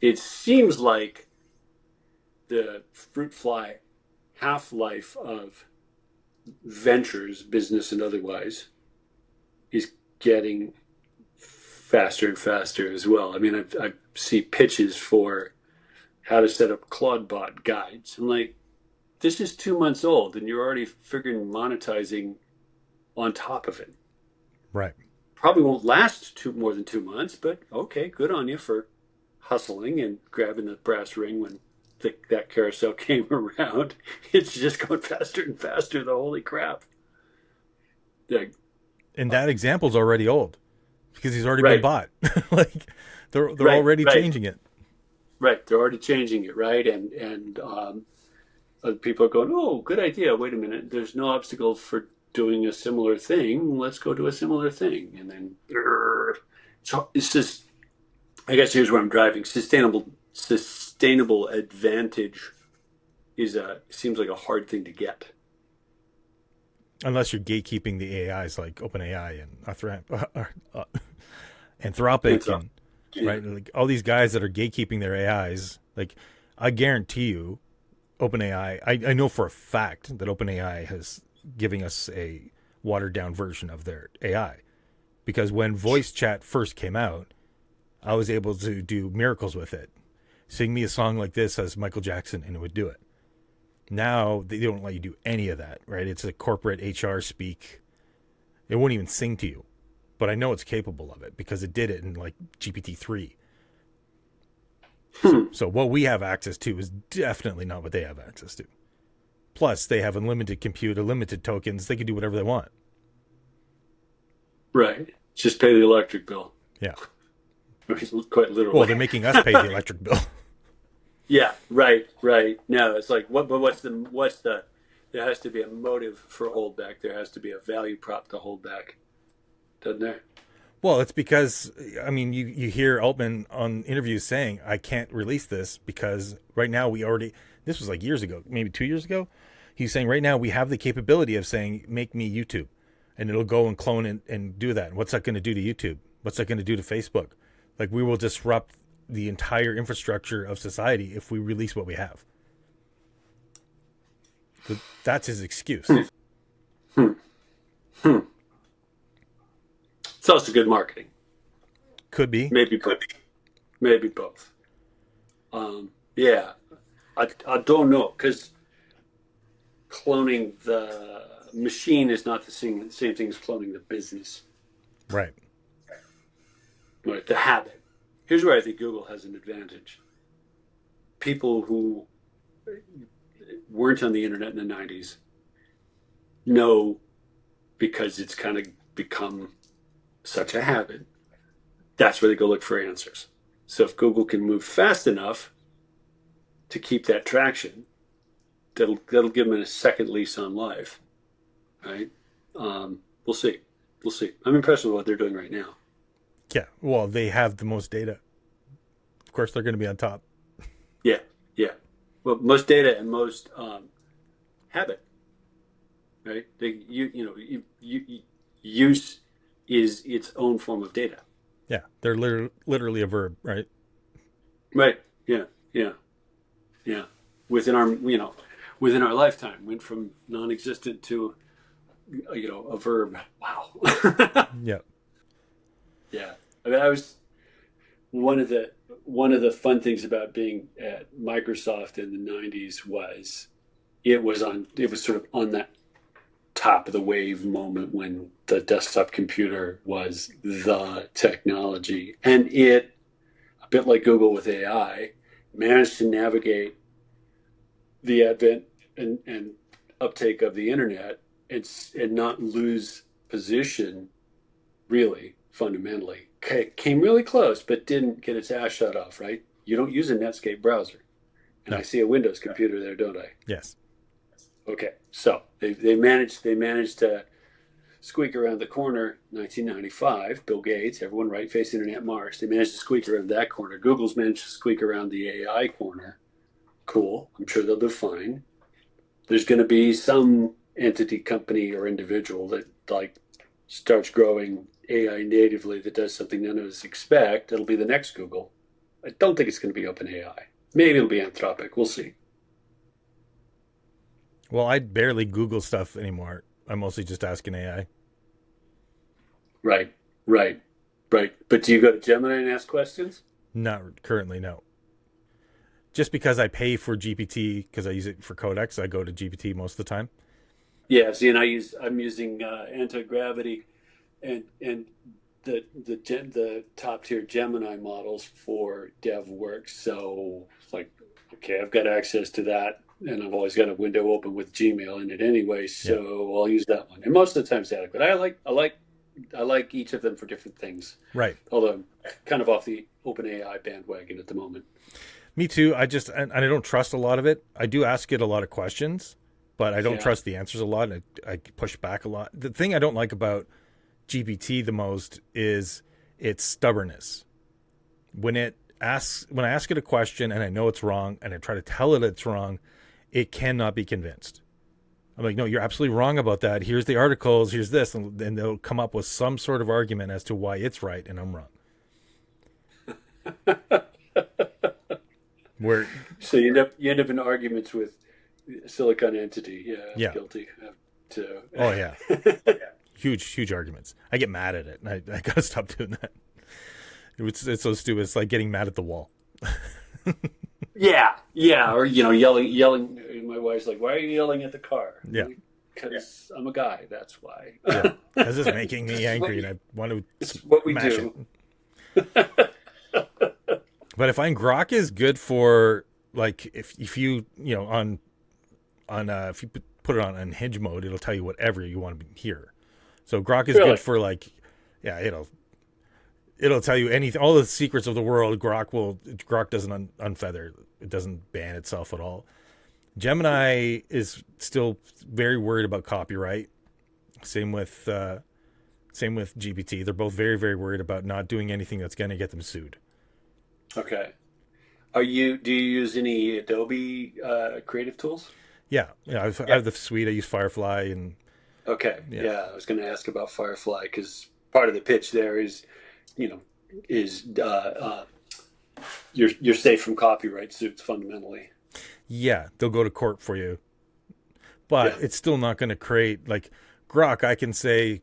It seems like the fruit fly half-life of ventures, business and otherwise, is getting faster and faster as well. I mean, I see pitches for how to set up Claude bot guides. I'm like, this is 2 months old and you're already figuring monetizing on top of it. Right. Probably won't last more than 2 months, but okay, good on you for hustling and grabbing the brass ring when that carousel came around. It's just going faster and faster. The holy crap. And that example's already old because he's already been bought. Like they're already changing it. Right. They're already changing it. Right. And other people are going, oh, good idea. Wait a minute. There's no obstacle for doing a similar thing. Let's go do a similar thing. And then so it's just, I guess here's where I'm driving. Sustainable advantage seems like a hard thing to get. Unless you're gatekeeping the AIs like OpenAI and Anthropic and right, like all these guys that are gatekeeping their AIs. Like I guarantee you, OpenAI, I know for a fact that OpenAI has giving us a watered down version of their AI. Because when voice chat first came out, I was able to do miracles with it. Sing me a song like this as Michael Jackson, and it would do it. Now they don't let you do any of that, right? It's a corporate HR speak. It won't even sing to you. But I know it's capable of it because it did it in like GPT-3. So what we have access to is definitely not what they have access to. Plus, they have unlimited compute, unlimited tokens. They can do whatever they want. Right. Just pay the electric bill. Yeah. Quite literally. Well, they're making us pay the electric bill. Yeah. Right. No, it's like what? But what's the? There has to be a motive for holdback. There has to be a value prop to hold back, doesn't there? Well, it's because, I mean, you hear Altman on interviews saying, I can't release this because right now this was like years ago, maybe 2 years ago. He's saying right now we have the capability of saying, make me YouTube. And it'll go and clone and do that. And what's that going to do to YouTube? What's that going to do to Facebook? Like, we will disrupt the entire infrastructure of society if we release what we have. So that's his excuse. It's also good marketing. Could be. Maybe both. Yeah, I don't know, because cloning the machine is not the same thing as cloning the business. Right. Right. The habit. Here's where I think Google has an advantage. People who weren't on the internet in the 90s know, because it's kind of become such a habit, that's where they go look for answers. So if Google can move fast enough to keep that traction, that'll give them a second lease on life, right? We'll see. I'm impressed with what they're doing right now. Yeah. Well, they have the most data. Of course, they're going to be on top. Yeah. Well, most data and most habit, right? Use is its own form of data. Yeah, they're literally a verb, right? Right. Yeah. Within our lifetime, went from non-existent to, a verb. Wow. Yeah. Yeah. I mean, I was one of the fun things about being at Microsoft in the 90s was it was sort of on that top of the wave moment when the desktop computer was the technology, and it, a bit like Google with AI, managed to navigate the advent and uptake of the internet and not lose position, really fundamentally. Came really close, but didn't get its ass shut off, right? You don't use a Netscape browser. And No. I see a Windows computer there, don't I? Yes. Okay, so they managed to squeak around the corner. 1995, Bill Gates, everyone, right? Face Internet Mars. They managed to squeak around that corner. Google's managed to squeak around the AI corner. Cool. I'm sure they'll do fine. There's going to be some entity, company, or individual that starts growing AI natively that does something none of us expect. It'll be the next Google. I don't think it's going to be OpenAI. Maybe it'll be Anthropic. We'll see. Well, I barely Google stuff anymore. I'm mostly just asking AI. Right. But do you go to Gemini and ask questions? Not currently, no. Just because I pay for GPT, because I use it for Codex, I go to GPT most of the time. Yeah, see, and I'm using anti-gravity and the top tier Gemini models for dev work. So it's like, okay, I've got access to that, and I've always got a window open with Gmail in it anyway, so I'll use that one. And most of the time it's adequate. I like each of them for different things. Right. Although I'm kind of off the OpenAI bandwagon at the moment. Me too. I don't trust a lot of it. I do ask it a lot of questions, but I don't trust the answers a lot. I push back a lot. The thing I don't like about GPT the most is its stubbornness. When I ask it a question and I know it's wrong and I try to tell it it's wrong, it cannot be convinced. I'm like, no, you're absolutely wrong about that. Here's the articles, here's this, and they'll come up with some sort of argument as to why it's right and I'm wrong. Where, So you end up in arguments with Silicon Entity. Yeah, yeah, guilty. To oh yeah, huge arguments. I get mad at it, and I gotta stop doing that. It's so stupid. It's like getting mad at the wall. yeah, yeah, or yelling. My wife's like, "Why are you yelling at the car?" Yeah, Because I'm a guy. That's why. yeah, because it's making me angry, and I want to It's what we smash do. it. But I find Grok is good for like if you on if you put it on unhinge mode, it'll tell you whatever you want to hear. So Grok is Really? good for like, yeah, it'll tell you anything, all the secrets of the world. Grok doesn't unfeather. It doesn't ban itself at all. Gemini is still very worried about copyright. Same with GPT. They're both very worried about not doing anything that's going to get them sued. Okay. Do you use any Adobe creative tools? Yeah, I have the suite. I use Firefly and Okay. yeah, Yeah, I was going to ask about Firefly because part of the pitch there is, you know, is you're safe from copyright suits fundamentally. yeah, they'll go to court for you, but Yeah. it's still not going to create like Grok. I can say,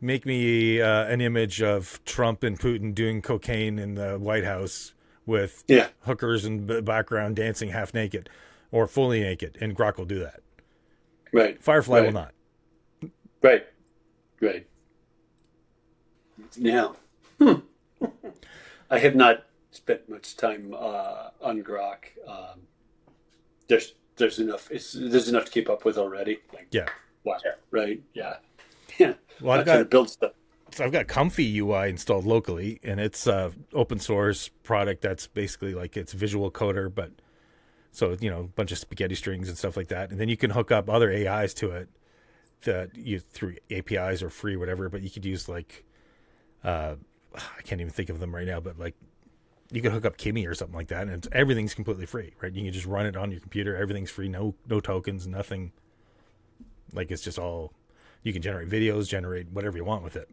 make me an image of Trump and Putin doing cocaine in the White House with Yeah. hookers in the background dancing half naked or fully naked, and Grok will do that. Right. Firefly will Right. not. Right. Right. Now, I have not spent much time on Grok. There's enough. There's enough to keep up with already. Like, Yeah. wow. Right. Yeah. Yeah. Well, I'm trying to build stuff. so I've got Comfy UI installed locally, and it's a open source product that's basically like it's visual coder, but so a bunch of spaghetti strings and stuff like that, and then you can hook up other AIs to it that you through APIs or free, whatever. But you could use like I can't even think of them right now, but like you could hook up Kimi or something like that, and everything's completely free, right? You can just run it on your computer. Everything's free, no tokens, nothing. Like it's just all you can generate videos, generate whatever you want with it.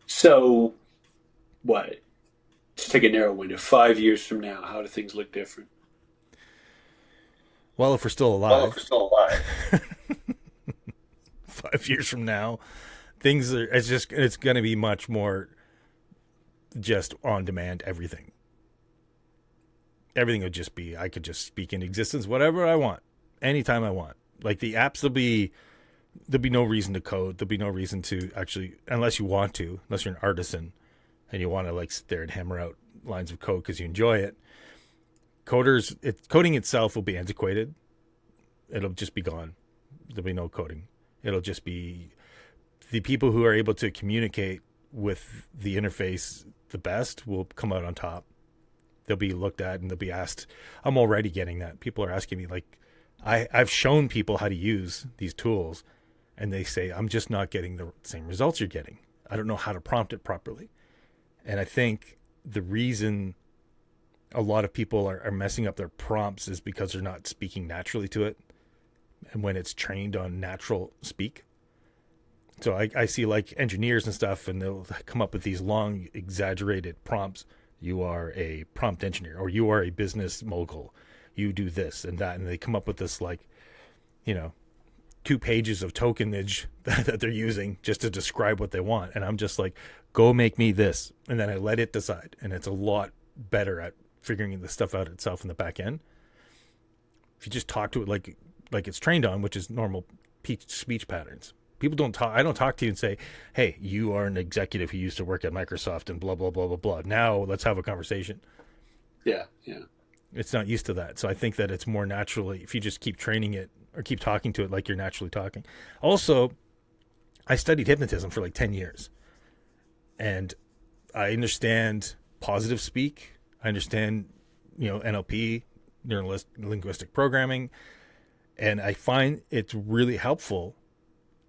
So, what? Let's take a narrow window. 5 years from now, how do things look different? Well, if we're still Well, if alive, we're still alive. 5 years from now, it's going to be much more just on demand. Everything would just be, I could just speak into existence whatever I want, anytime I want. Like the apps, there'll be no reason to code. There'll be no reason to actually, unless you want to, unless you're an artisan and you want to like sit there and hammer out lines of code because you enjoy it. Coding itself will be antiquated. It'll just be gone. There'll be no coding. It'll just be the people who are able to communicate with the interface the best will come out on top. They'll be looked at and they'll be asked. I'm already getting that. People are asking me like, I've shown people how to use these tools and they say, I'm just not getting the same results you're getting. I don't know how to prompt it properly. And I think the reason a lot of people are messing up their prompts is because they're not speaking naturally to it. And when it's trained on natural speak. So I see like engineers and stuff, and they'll come up with these long, exaggerated prompts. You are a prompt engineer, or you are a business mogul. You do this and that. And they come up with this like, 2 pages of tokenage that they're using just to describe what they want. And I'm just like, go make me this. And then I let it decide. And it's a lot better at figuring the stuff out itself in the back end. If you just talk to it like it's trained on, which is normal speech patterns. People don't talk. I don't talk to you and say, hey, you are an executive who used to work at Microsoft and blah, blah, blah, blah, blah. Now let's have a conversation. Yeah, yeah. It's not used to that. So I think that it's more naturally, if you just keep training it or keep talking to it like you're naturally talking. Also, I studied hypnotism for like 10 years. And I understand positive speak. I understand, NLP, neuro-linguistic programming. And I find it's really helpful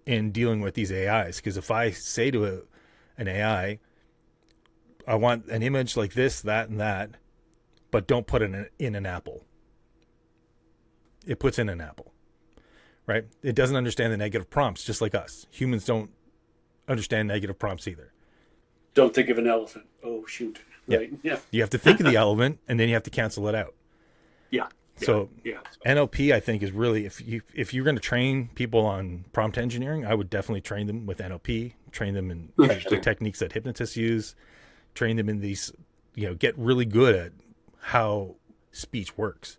in dealing with these AIs. Because if I say to an AI, I want an image like this, that, and that, but don't put it in an apple. It puts in an apple, right? It doesn't understand the negative prompts, just like us. Humans don't understand negative prompts either. Don't think of an elephant. Oh, shoot. Yeah. right? Yeah, You have to think of the element and then you have to cancel it out. yeah, So yeah. NLP, I think, is really, if you're going to train people on prompt engineering, I would definitely train them with NLP, train them in the techniques that hypnotists use, train them in these, get really good at how speech works.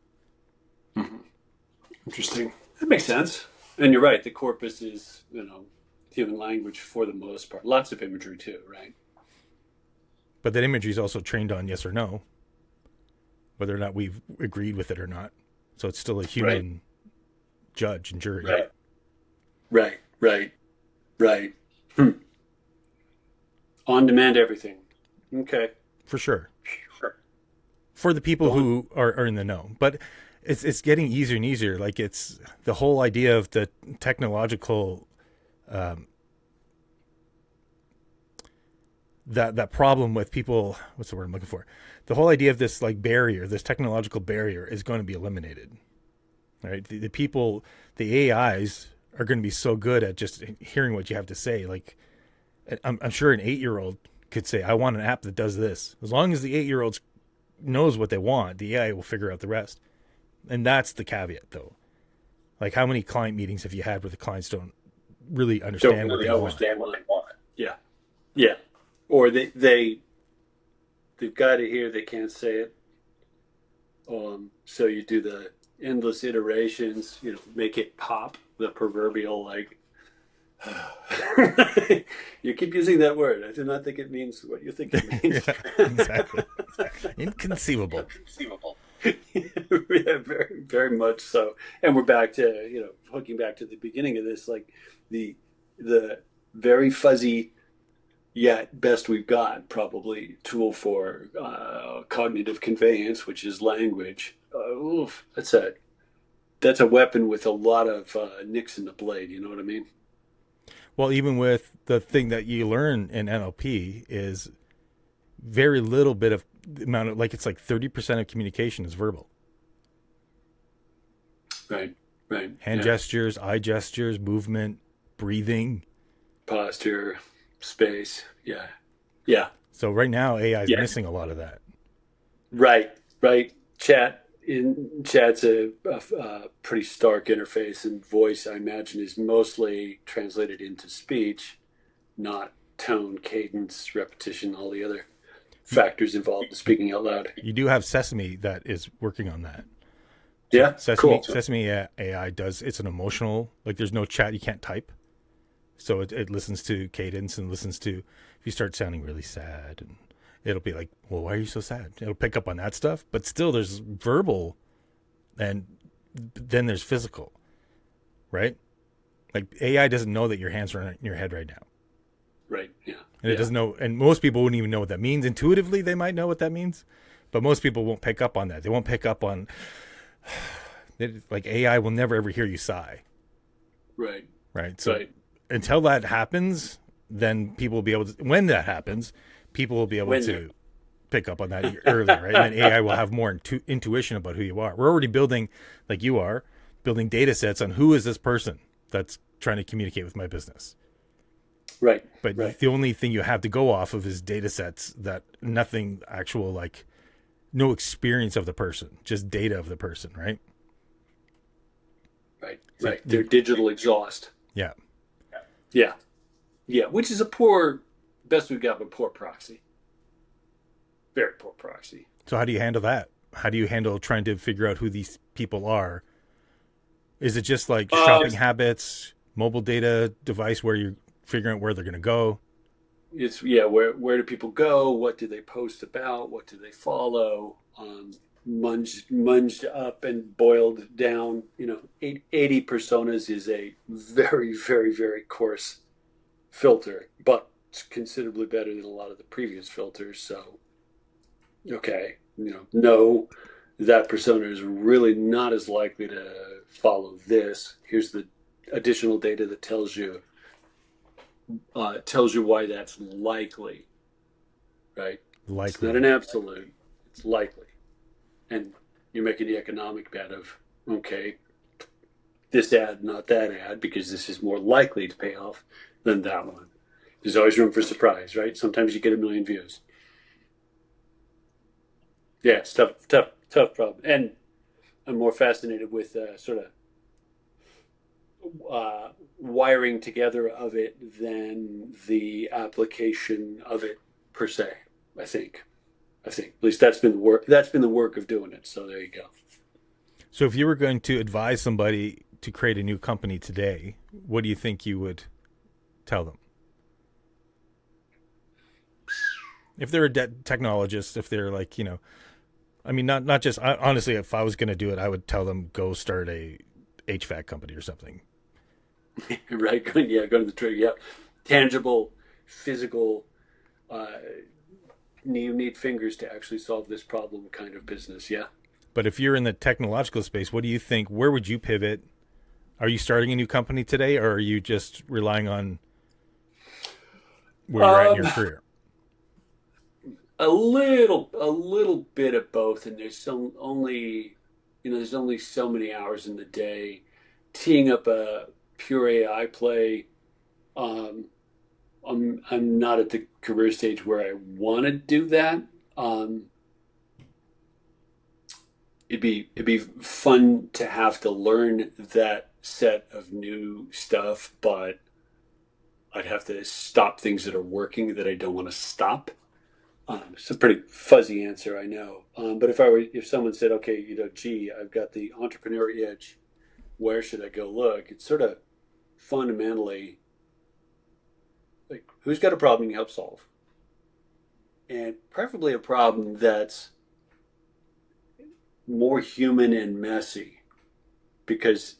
Interesting. That makes sense. And you're right. The corpus is, human language for the most part. Lots of imagery too, right? But that imagery is also trained on yes or no, whether or not we've agreed with it or not. So it's still a human judge and jury. Right. Right. Right. Right. On demand everything. Okay. For sure. Sure. For the people who are in the know. But it's getting easier and easier. Like, it's the whole idea of the technological that problem with people. What's the word I'm looking for? The whole idea of this barrier, this technological barrier, is going to be eliminated. Right? The people, the AIs are going to be so good at just hearing what you have to say. Like, I'm sure an 8-year-old could say, "I want an app that does this." As long as the 8-year-old knows what they want, the AI will figure out the rest. And that's the caveat, though. Like, how many client meetings have you had where the clients don't really understand what they want? Yeah. Yeah. Or they've got it here, they can't say it. So you do the endless iterations, make it pop, the proverbial you keep using that word. I do not think it means what you think it means. Yeah, exactly. Inconceivable. Yeah, very, very much so. And we're back to, hooking back to the beginning of this, like the very fuzzy yet best we've got probably tool for cognitive conveyance, which is language. That's a weapon with a lot of nicks in the blade. You know what I mean? Well, even with the thing that you learn in NLP is very little bit of the amount of, it's like 30% of communication is verbal. Right. Hand gestures, eye gestures, movement, breathing, posture, space. Yeah. So right now AI is missing a lot of that. Right. Chat's a pretty stark interface, and voice, I imagine, is mostly translated into speech, not tone, cadence, repetition, all the other factors involved in speaking out loud. You do have Sesame that is working on that. So cool. Sesame AI it's an emotional, there's no chat, you can't type. So it listens to cadence and listens to, if you start sounding really sad, and it'll be like, well, why are you so sad? It'll pick up on that stuff, but still there's verbal and then there's physical, right? Like, AI doesn't know that your hands are in your head right now. Right. Yeah. And it doesn't know, and most people wouldn't even know what that means. Intuitively, they might know what that means, but most people won't pick up on that. They won't pick up on, AI will never ever hear you sigh. Right. So until that happens, then people will be able to, when that happens, people will be able to pick up on that earlier, right? And then AI will have more intuition about who you are. We're already building, like you are, building data sets on who is this person that's trying to communicate with my business. Right. But the only thing you have to go off of is data sets that nothing actual, no experience of the person, just data of the person, right? Right. They're digital exhaust. Yeah. Yeah. Which is best we've got, but poor proxy. Very poor proxy. So how do you handle that? How do you handle trying to figure out who these people are? Is it just shopping habits, mobile data device where you're figuring out where they're going to go? It's where do people go? What do they post about? What do they follow? Munged up and boiled down. 80 personas is a very, very, very coarse filter, but it's considerably better than a lot of the previous filters. So, okay, know that persona is really not as likely to follow this. Here's the additional data that tells you why that's likely, right? Likely. It's not an absolute. It's likely. And you're making the economic bet of, okay, this ad, not that ad, because this is more likely to pay off than that one. There's always room for surprise, right? Sometimes you get 1 million views. Yeah, it's tough problem. And I'm more fascinated with sort of wiring together of it than the application of it per se. I think. I think at least that's been the work. That's been the work of doing it. So there you go. So if you were going to advise somebody to create a new company today, what do you think you would tell them? If they're a technologist, if they're like, I mean, not just honestly, if I was going to do it, I would tell them go start a HVAC company or something. Right? Yeah, go to the trigger. Yeah, tangible, physical. Uh, you need fingers to actually solve this problem kind of business. Yeah. But if you're in the technological space, what do you think? Where would you pivot? Are you starting a new company today, or are you just relying on where you're at in Um, your career? a little bit of both, and there's only so many hours in the day. Teeing up a pure AI play, um, I'm not at the career stage where I want to do that. Um, it'd be fun to have to learn that set of new stuff, but I'd have to stop things that are working that I don't want to stop. It's a pretty fuzzy answer, I know. But if someone said, okay, gee, I've got the entrepreneur itch, where should I go look? It's sort of fundamentally like who's got a problem you help solve, and preferably a problem that's more human and messy, because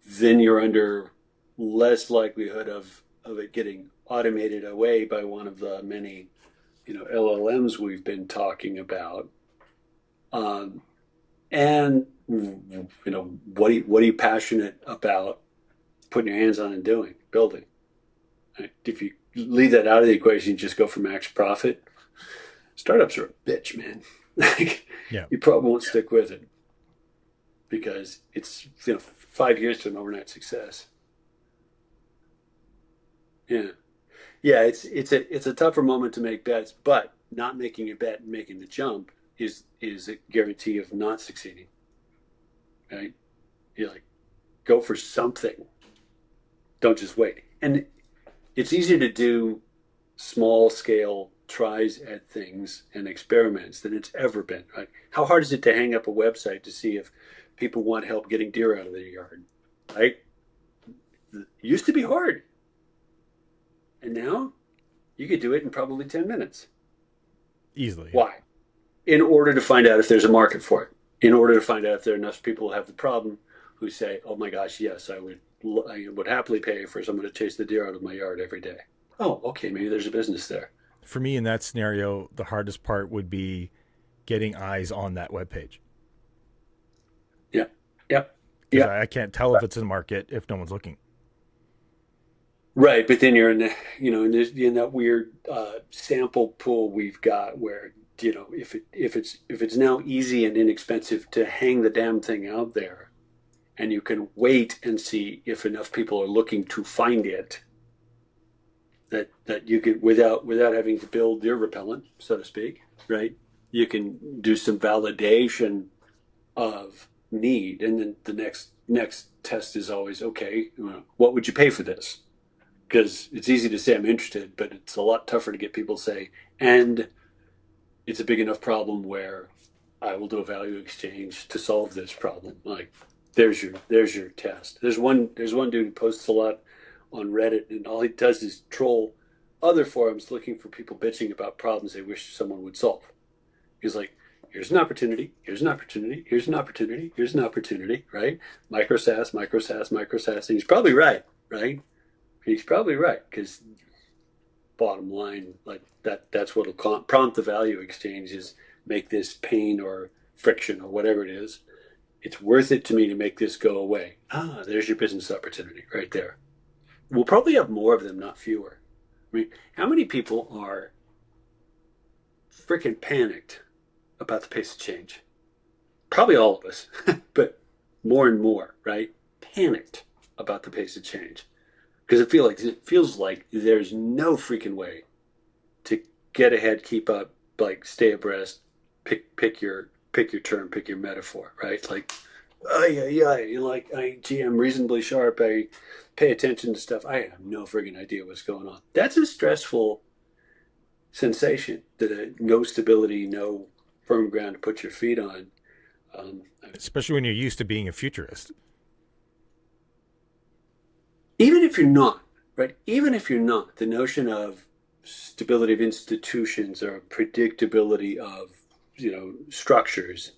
then you're under less likelihood of it getting automated away by one of the many LLMs we've been talking about. Um, and what are you passionate about putting your hands on and doing, building? Right? If you leave that out of the equation, you just go for max profit. Startups are a bitch, man. Like, Yeah. you probably won't stick with it because it's 5 years to an overnight success. Yeah, yeah. It's a tougher moment to make bets, but not making a bet and making the jump is a guarantee of not succeeding. Right? You like go for something. Don't just wait. And it's easier to do small scale tries at things and experiments than it's ever been, right? How hard is it to hang up a website to see if people want help getting deer out of their yard, right? It used to be hard. And now you could do it in probably 10 minutes. Easily. Yeah. Why? In order to find out if there's a market for it, in order to find out if there are enough people who have the problem who say, oh my gosh, yes, I would happily pay for someone to chase the deer out of my yard every day. Oh, okay, maybe there's a business there. For me, in that scenario, the hardest part would be getting eyes on that web page Yeah, yeah, because yeah. I can't tell if it's in the market if no one's looking. Right, but then you're in in that weird sample pool we've got where if it's now easy and inexpensive to hang the damn thing out there, and you can wait and see if enough people are looking to find it, that you can without having to build deer repellent, so to speak, right? You can do some validation of need, and then the next test is always okay. What would you pay for this? Because it's easy to say I'm interested, but it's a lot tougher to get people to say, and it's a big enough problem where I will do a value exchange to solve this problem. Like, there's your test. There's one dude who posts a lot on Reddit, and all he does is troll other forums looking for people bitching about problems they wish someone would solve. He's like, here's an opportunity, here's an opportunity, here's an opportunity, here's an opportunity, right? Micro SaaS, micro SaaS, micro SaaS, and he's probably right, right? He's probably right because bottom line, like that's what'll prompt the value exchange is make this pain or friction or whatever it is. It's worth it to me to make this go away. There's your business opportunity right there. We'll probably have more of them, not fewer. I mean, how many people are freaking panicked about the pace of change? Probably all of us, but more and more, right? Panicked about the pace of change because it feels like there's no freaking way to get ahead, keep up, like stay abreast, pick your pick your term, pick your metaphor, right? Like, oh yeah, you're like, gee, I'm reasonably sharp. I pay attention to stuff. I have no friggin' idea what's going on. That's a stressful sensation. That no stability, no firm ground to put your feet on. Um, Especially when you're used to being a futurist. Even if you're not, right? Even if you're not, the notion of stability of institutions or predictability of, structures,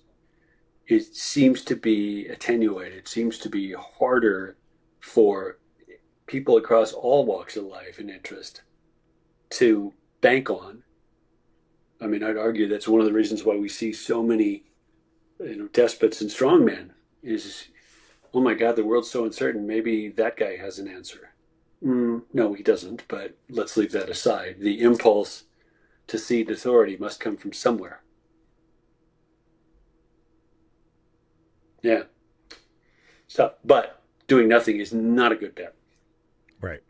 it seems to be attenuated. It seems to be harder for people across all walks of life and interest to bank on. I mean, I'd argue that's one of the reasons why we see so many, despots and strongmen is, oh my God, the world's so uncertain. Maybe that guy has an answer. No, he doesn't, but let's leave that aside. The impulse to cede authority must come from somewhere. Yeah. So, but doing nothing is not a good bet. Right.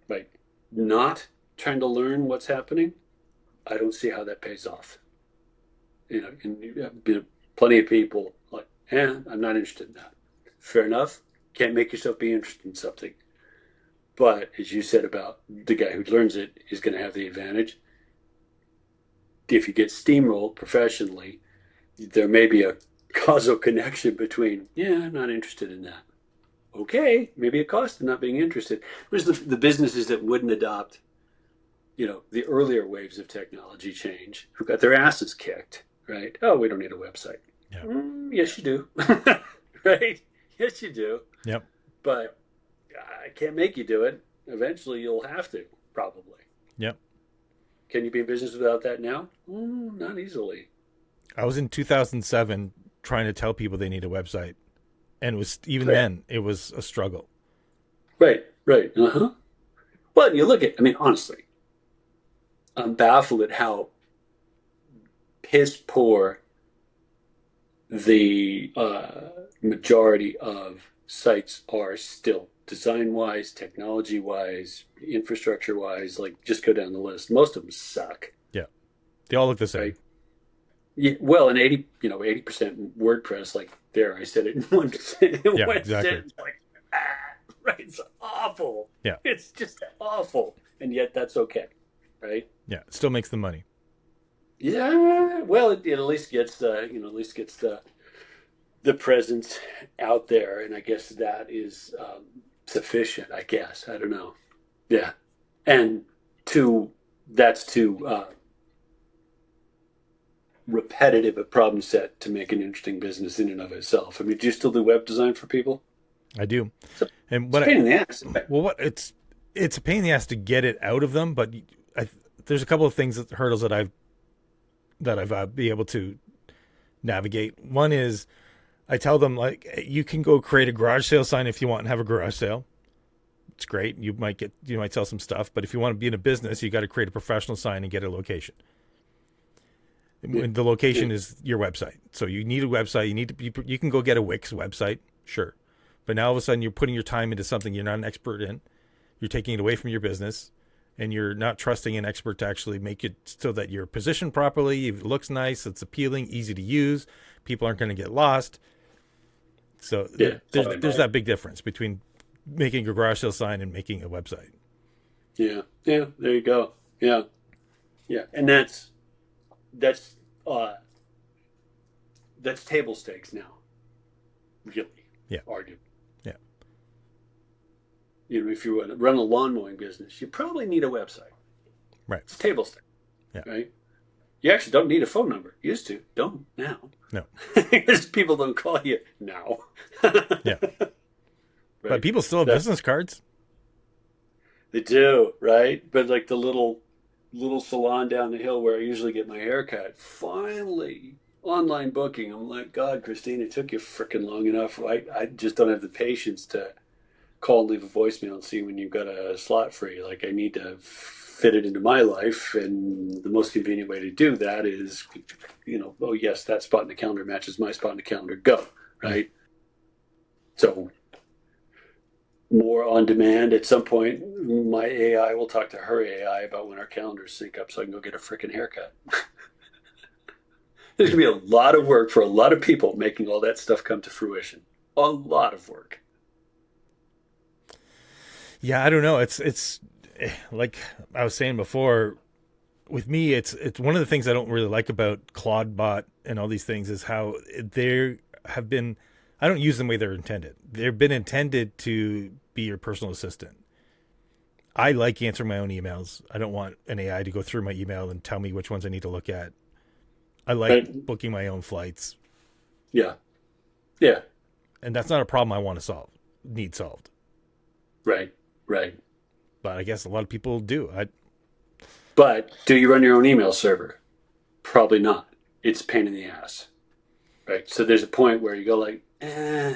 Right. Not trying to learn what's happening, I don't see how that pays off. And you have plenty of people like, I'm not interested in that. Fair enough. Can't make yourself be interested in something. But as you said about the guy who learns it is going to have the advantage. If you get steamrolled professionally, there may be a causal connection between, I'm not interested in that. Okay, maybe a cost of not being interested. There's the businesses that wouldn't adopt, the earlier waves of technology change, who got their asses kicked, right? Oh, we don't need a website. Yeah. Yes, you do. Right? Yes, you do. Yep. But I can't make you do it. Eventually, you'll have to, probably. Yep. Can you be in business without that now? Not easily. I was in 2007 trying to tell people they need a website. And then, it was a struggle. Right. Uh-huh. But you look at, honestly, I'm baffled at how piss poor the majority of sites are still, design-wise, technology-wise, infrastructure-wise. Like, just go down the list. Most of them suck. Yeah, they all look the same. Right? Yeah, well, and 80% WordPress. Like there, I said it in one exactly. sentence. Like, right? It's awful. Yeah, it's just awful, and yet that's okay, right? Yeah, it still makes the money. Yeah, well, it at least gets the presence out there, and I guess that is sufficient. I guess I don't know. Yeah, and that's too repetitive a problem set to make an interesting business in and of itself. Do you still do web design for people? I do, and it's a pain in the ass. Well, it's a pain in the ass to get it out of them, but there's a couple of hurdles that I've be able to navigate. One is I tell them, like, you can go create a garage sale sign if you want and have a garage sale. It's great. You might sell some stuff, but if you want to be in a business, you got to create a professional sign and get a location. The location is your website. So you need a website. You can go get a Wix website, sure. But now all of a sudden you're putting your time into something you're not an expert in. You're taking it away from your business, and you're not trusting an expert to actually make it so that you're positioned properly. It looks nice. It's appealing, easy to use. People aren't going to get lost. So there's that big difference between making a garage sale sign and making a website. Yeah. There you go. Yeah. And that's table stakes now. Really. Yeah. Arguably. Yeah. If you want to run a lawn mowing business, you probably need a website. Right. It's table stakes. Yeah. Right. You actually don't need a phone number. You used to. Don't now. No. Because people don't call you now. Yeah. Right? But people still have business cards. They do, right? But like the little salon down the hill where I usually get my hair cut, finally online booking. I'm like, God, Christine, it took you freaking long enough. I just don't have the patience to call and leave a voicemail and see when you've got a slot free. Like, I need to fit it into my life, and the most convenient way to do that is, oh yes, that spot in the calendar matches my spot in the calendar. Go, right? So more on demand. At some point, my AI will talk to her AI about when our calendars sync up so I can go get a freaking haircut. There's going to be a lot of work for a lot of people making all that stuff come to fruition. A lot of work. Yeah, I don't know. It's like I was saying before. With me, it's one of the things I don't really like about Claudebot and all these things is how they have been. I don't use them the way they're intended. They've been intended to be your personal assistant. I like answering my own emails. I don't want an AI to go through my email and tell me which ones I need to look at. I like Right? booking my own flights, Yeah. Yeah. and that's not a problem I want to need solved. Right. Right. But I guess a lot of people do. But do you run your own email server? Probably not. It's a pain in the ass. Right. So there's a point where you go like, eh.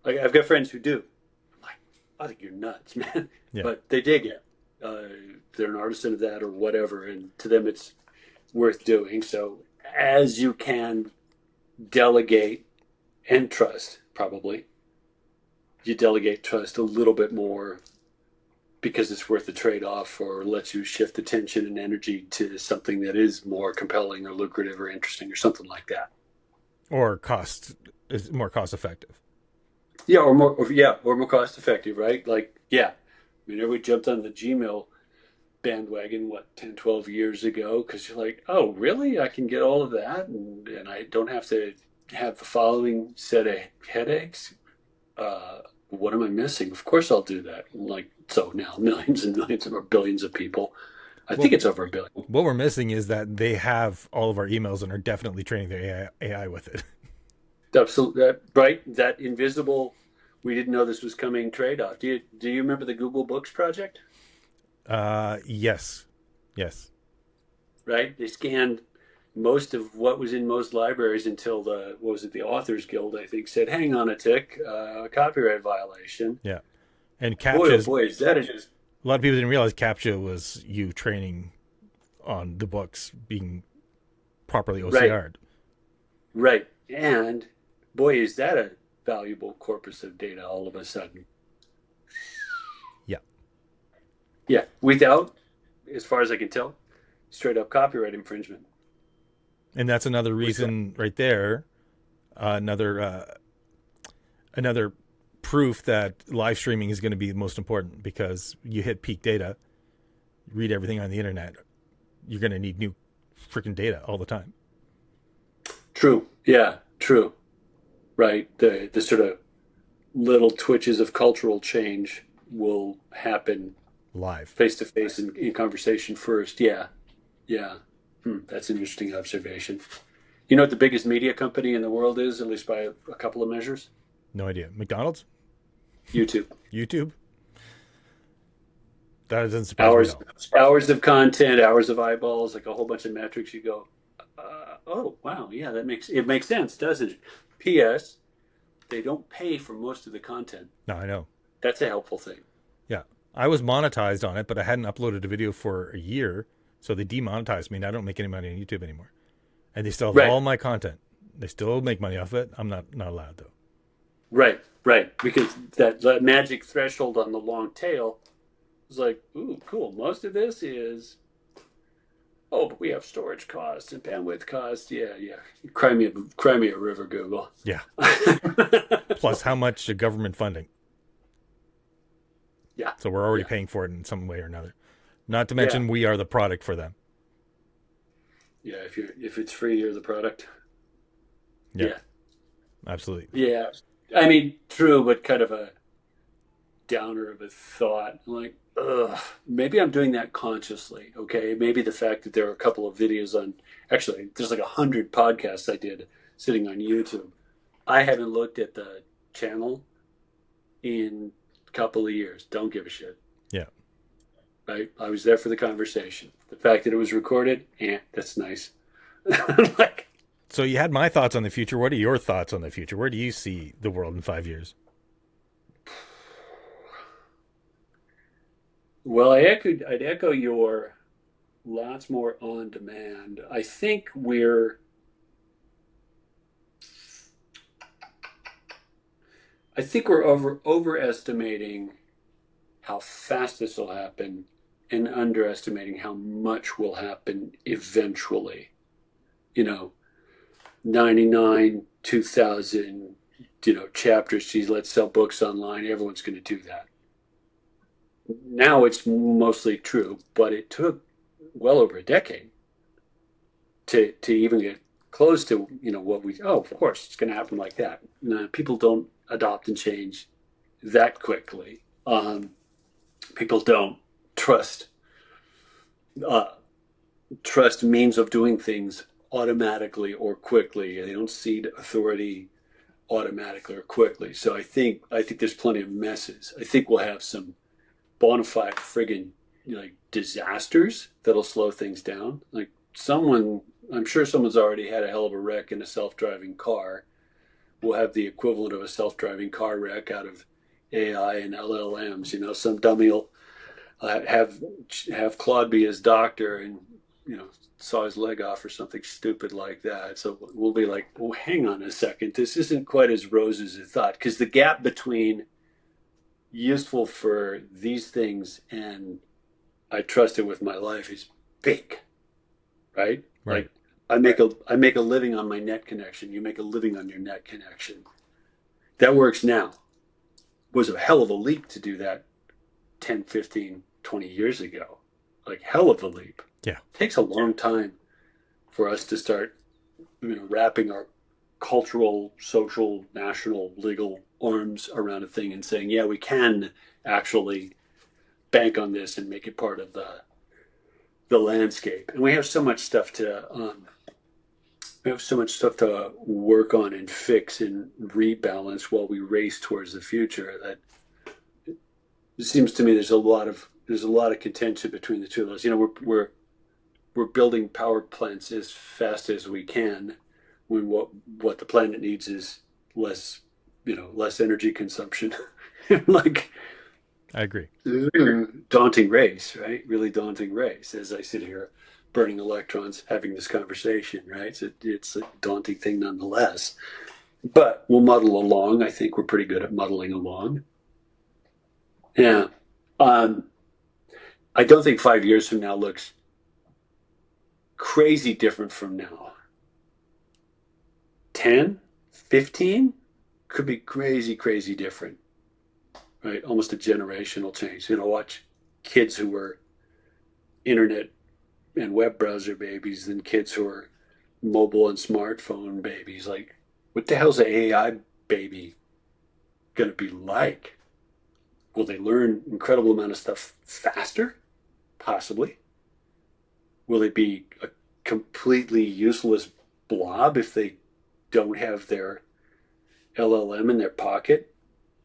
Like I've got friends who do. I'm like, I think you're nuts, man. Yeah. But they dig it. They're an artisan of that or whatever, and to them it's worth doing. So as you can delegate and trust, probably you delegate trust a little bit more because it's worth the trade-off or lets you shift attention and energy to something that is more compelling or lucrative or interesting or something like that. Or cost is more cost effective. Yeah, or more cost effective, right? Like, yeah. I mean, everybody jumped on the Gmail bandwagon, what, 10, 12 years ago, because you're like, oh, really? I can get all of that and I don't have to have the following set of headaches? What am I missing? Of course I'll do that. Like, so now millions and millions or billions of people. I think Well, it's over a billion. what we're missing is that they have all of our emails and are definitely training their AI with it. Absolutely, right? That invisible, we didn't know this was coming trade off. Do you remember the Google Books project? Yes, yes, Right? They scanned most of what was in most libraries until the Authors Guild, I think, said, hang on a tick, copyright violation. yeah. And Boy, oh CAPTCHA, boy, is that just a lot of people didn't realize CAPTCHA was you training on the books being properly right, OCR'd. right. And boy, is that a valuable corpus of data all of a sudden. Yeah. Yeah, without, as far as I can tell, straight up copyright infringement. And that's another Without, reason right there. Another proof that live streaming is going to be most important because you hit peak data, read everything on the internet. You're going to need new freaking data all the time. true. Yeah, true. Right. The sort of little twitches of cultural change will happen Live. face to face in conversation first. Yeah. Yeah. That's an interesting observation. You know what the biggest media company in the world is, at least by a couple of measures? No idea. McDonald's? YouTube. YouTube? That doesn't surprise me at Hours, all. hours of content, hours of eyeballs, like a whole bunch of metrics. You go, oh wow, yeah, it makes sense, doesn't it? P.S. They don't pay for most of the content. No, I know. That's a helpful thing. Yeah. I was monetized on it, but I hadn't uploaded a video for a year. So they demonetized me and I don't make any money on YouTube anymore. And they still have Right, all my content. They still make money off it. I'm not allowed though. right, right. Because that magic threshold on the long tail is like, ooh, cool. Most of this is, oh, but we have storage costs and bandwidth costs. Yeah, yeah. Cry me a river, Google. Yeah. Plus how much government funding. Yeah, So we're already yeah, paying for it in some way or another. Not to yeah, mention we are the product for them. yeah. If it's free, you're the product. Yeah, Yeah, absolutely. yeah. I mean, true, but kind of a downer of a thought. Like, ugh, maybe I'm doing that consciously. Okay, maybe the fact that there are a couple of videos on, actually, there's like 100 podcasts I did sitting on YouTube. I haven't looked at the channel in a couple of years. Don't give a shit. Yeah. Right? I was there for the conversation. The fact that it was recorded, that's nice. Like, So you had my thoughts on the future. What are your thoughts on the future? Where do you see the world in 5 years? well, I'd echo your lots more on demand. I think we're overestimating how fast this will happen and underestimating how much will happen eventually. You know, 99, 2000, chapters. Geez, let's sell books online. Everyone's going to do that. Now it's mostly true, but it took well over a decade to even get close to what we. Oh, of course, it's going to happen like that. No, people don't adopt and change that quickly. People don't trust uh, trust means of doing things automatically or quickly. They don't cede authority automatically or quickly. So I think there's plenty of messes. I think we'll have some bona fide friggin' disasters that'll slow things down. I'm sure someone's already had a hell of a wreck in a self-driving car. We'll have the equivalent of a self-driving car wreck out of AI and LLMs. Some dummy will have Claude be his doctor and saw his leg off or something stupid like that. So we'll be like, well, hang on a second, this isn't quite as rosy as I thought, because the gap between useful for these things and I trust it with my life is big, right? Right. Like I make a living on my net connection. You make a living on your net connection. That works now. Was a hell of a leap to do that 10, 15, 20 years ago. Like hell of a leap. Yeah. It takes a long time for us to start wrapping our cultural, social, national, legal arms around a thing and saying, yeah, we can actually bank on this and make it part of the landscape. And we have so much stuff to work on and fix and rebalance while we race towards the future that it seems to me there's a lot of contention between the two of us. We're building power plants as fast as we can when what the planet needs is less energy consumption. Like, I agree. daunting race, right? Really daunting race. As I sit here burning electrons, having this conversation, right? It's a daunting thing nonetheless. But we'll muddle along. I think we're pretty good at muddling along. Yeah. I don't think 5 years from now looks crazy different from now. 10, 15 could be crazy, crazy different, right? Almost a generational change. Watch kids who were internet and web browser babies than kids who are mobile and smartphone babies. Like, what the hell's an AI baby going to be like? Will they learn an incredible amount of stuff faster? Possibly. Will they be a completely useless blob if they don't have their LLM in their pocket?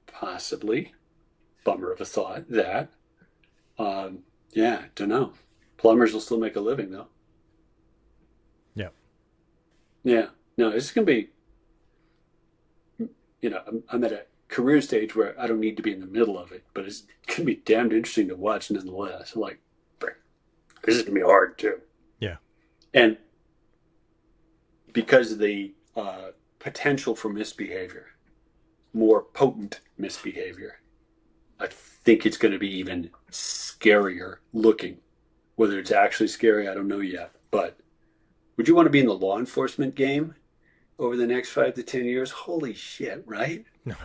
Possibly. Bummer of a thought, that. Yeah, don't know. Plumbers will still make a living, though. Yeah. Yeah. No, it's going to be, I'm at a career stage where I don't need to be in the middle of it, but it's going to be damned interesting to watch nonetheless. Like, this is going to be hard, too. Yeah. And because of the potential for misbehavior, more potent misbehavior, I think it's going to be even scarier looking. Whether it's actually scary, I don't know yet. But would you want to be in the law enforcement game over the next 5 to 10 years? Holy shit, right? No.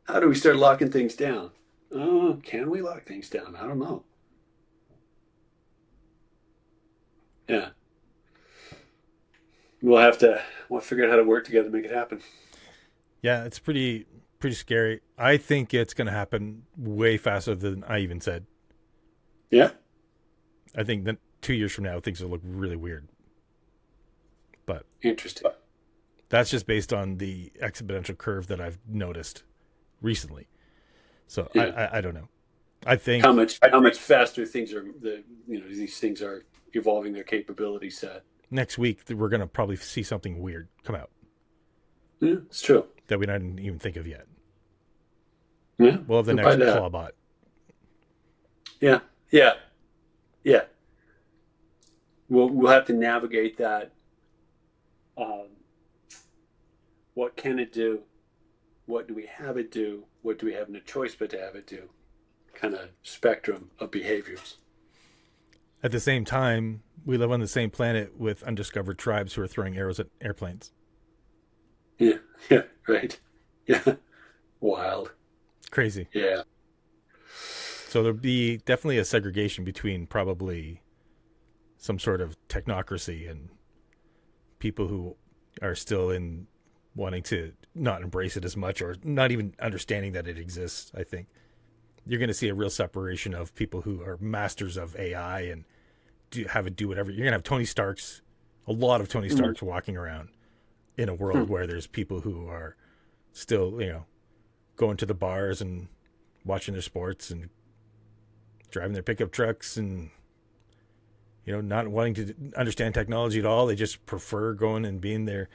How do we start locking things down? Oh, can we lock things down? I don't know. Yeah. We'll figure out how to work together to make it happen. Yeah, it's pretty scary. I think it's going to happen way faster than I even said. Yeah. I think that 2 years from now, things will look really weird. But interesting. That's just based on the exponential curve that I've noticed recently. So yeah. I don't know. I think how much faster things are these things are evolving their capability set. Next week we're going to probably see something weird come out. Yeah, it's true. That we didn't even think of yet. Yeah. We'll have the next clawbot. Yeah. Yeah. Yeah. We'll have to navigate that. What can it do? What do we have it do? What do we have no choice but to have it do? Kind of spectrum of behaviors. At the same time, we live on the same planet with undiscovered tribes who are throwing arrows at airplanes. Yeah. Yeah. Right. Yeah. Wild. Crazy. Yeah. So there'd be definitely a segregation between probably some sort of technocracy and people who are still in wanting to not embrace it as much or not even understanding that it exists. I think you're going to see a real separation of people who are masters of AI and have it do whatever. You're going to have Tony Starks, a lot of Tony Starks walking around in a world where there's people who are still, going to the bars and watching their sports and driving their pickup trucks and, not wanting to understand technology at all. They just prefer going and being there.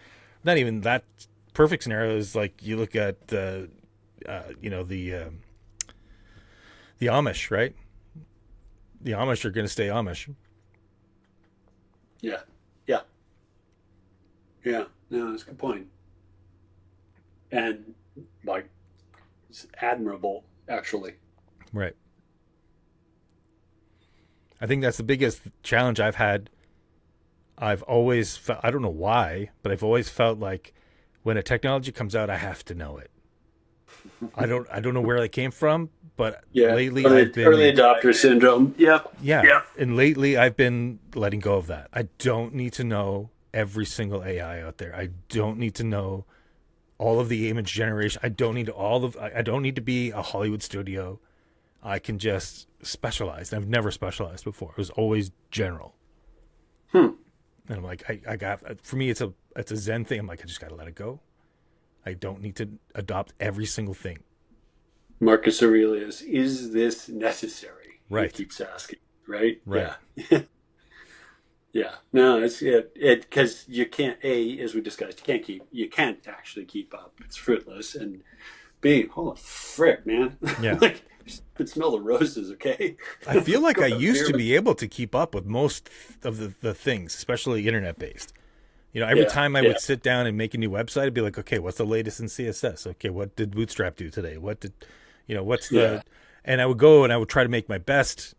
Not even that perfect scenario is like you look at the Amish, right? The Amish are going to stay Amish. Yeah. Yeah. Yeah. No, that's a good point. And like, it's admirable, actually. Right. I think that's the biggest challenge I've had. I've always felt, I don't know why, but I've always felt like when a technology comes out, I have to know it. I don't know where it came from, but lately I've been early adopter syndrome. Yep. Yeah. Yep. And lately I've been letting go of that. I don't need to know every single AI out there. I don't need to know all of the image generation. I don't need I don't need to be a Hollywood studio. I can just specialize. I've never specialized before. It was always general. And I'm like, I got, for me, it's a Zen thing. I'm like, I just got to let it go. I don't need to adopt every single thing. Marcus Aurelius, is this necessary? Right. He keeps asking, right? Right. Yeah. Yeah. No, it's because you can't, as we discussed, you can't actually keep up. It's fruitless. And B, holy frick, man. Yeah. Like, you can smell the roses, okay? I feel like I used to be able to keep up with most of the things, especially internet based. Every time I would sit down and make a new website, I'd be like, okay, what's the latest in CSS? Okay, what did Bootstrap do today? What did, what's the, and I would go and I would try to make my best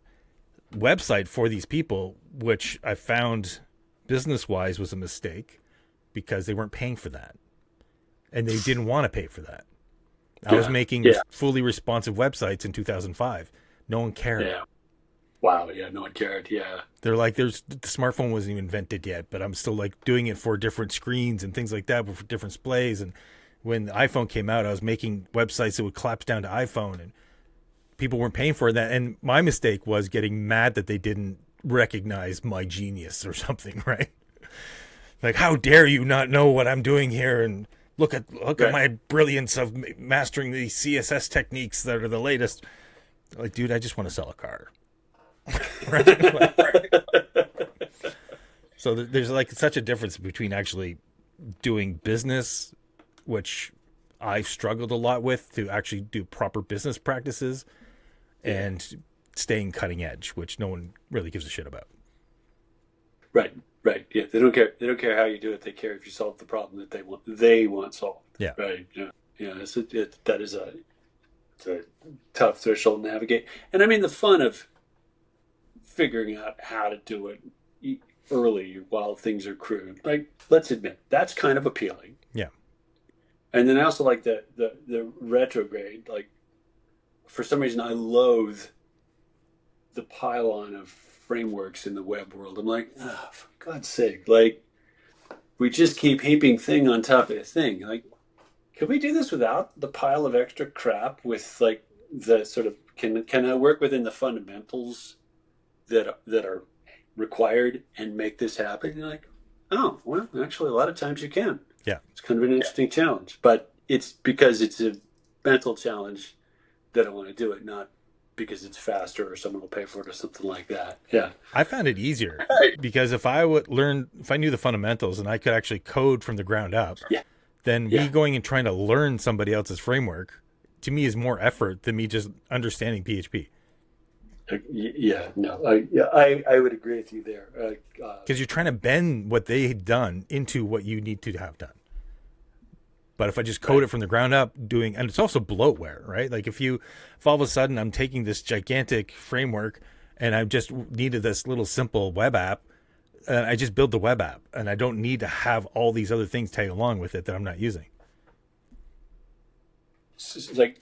website for these people, which I found business wise was a mistake because they weren't paying for that. And they didn't want to pay for that. I was making fully responsive websites in 2005. No one cared. Yeah. Wow. Yeah. No one cared. Yeah. They're like, the smartphone wasn't even invented yet, but I'm still like doing it for different screens and things like that, but for different displays. And when the iPhone came out, I was making websites that would collapse down to iPhone, and people weren't paying for that. And my mistake was getting mad that they didn't recognize my genius or something, right? Like, how dare you not know what I'm doing here? And look at my brilliance of mastering these CSS techniques that are the latest. Like, dude, I just want to sell a car. Right? So there's like such a difference between actually doing business, which I've struggled a lot with to actually do proper business practices, and staying cutting edge, which no one really gives a shit about. Right. Right. Yeah. They don't care. They don't care how you do it. They care if you solve the problem that they want solved. Yeah. Right. Yeah. Yeah. That is it's a tough threshold to navigate. And I mean, the fun of figuring out how to do it early while things are crude, like, let's admit that's kind of appealing. Yeah. And then I also like the retrograde. Like, for some reason, I loathe the pile-on of frameworks in the web world. I'm like, for God's sake, like, we just keep heaping thing on top of thing. Like, can we do this without the pile of extra crap? With like the sort of can I work within the fundamentals that are required and make this happen? And you're like, oh, well, actually, a lot of times you can. Yeah, it's kind of an interesting challenge, but it's because it's a mental challenge that I want to do it, not because it's faster or someone will pay for it or something like that. Yeah. I found it easier because if I knew the fundamentals and I could actually code from the ground up, then me going and trying to learn somebody else's framework, to me, is more effort than me just understanding PHP. I would agree with you there. Because you're trying to bend what they had done into what you need to have done. But if I just code it from the ground up, and it's also bloatware, right? Like if all of a sudden I'm taking this gigantic framework and I just needed this little simple web app, and I just build the web app, and I don't need to have all these other things tag along with it that I'm not using. It's like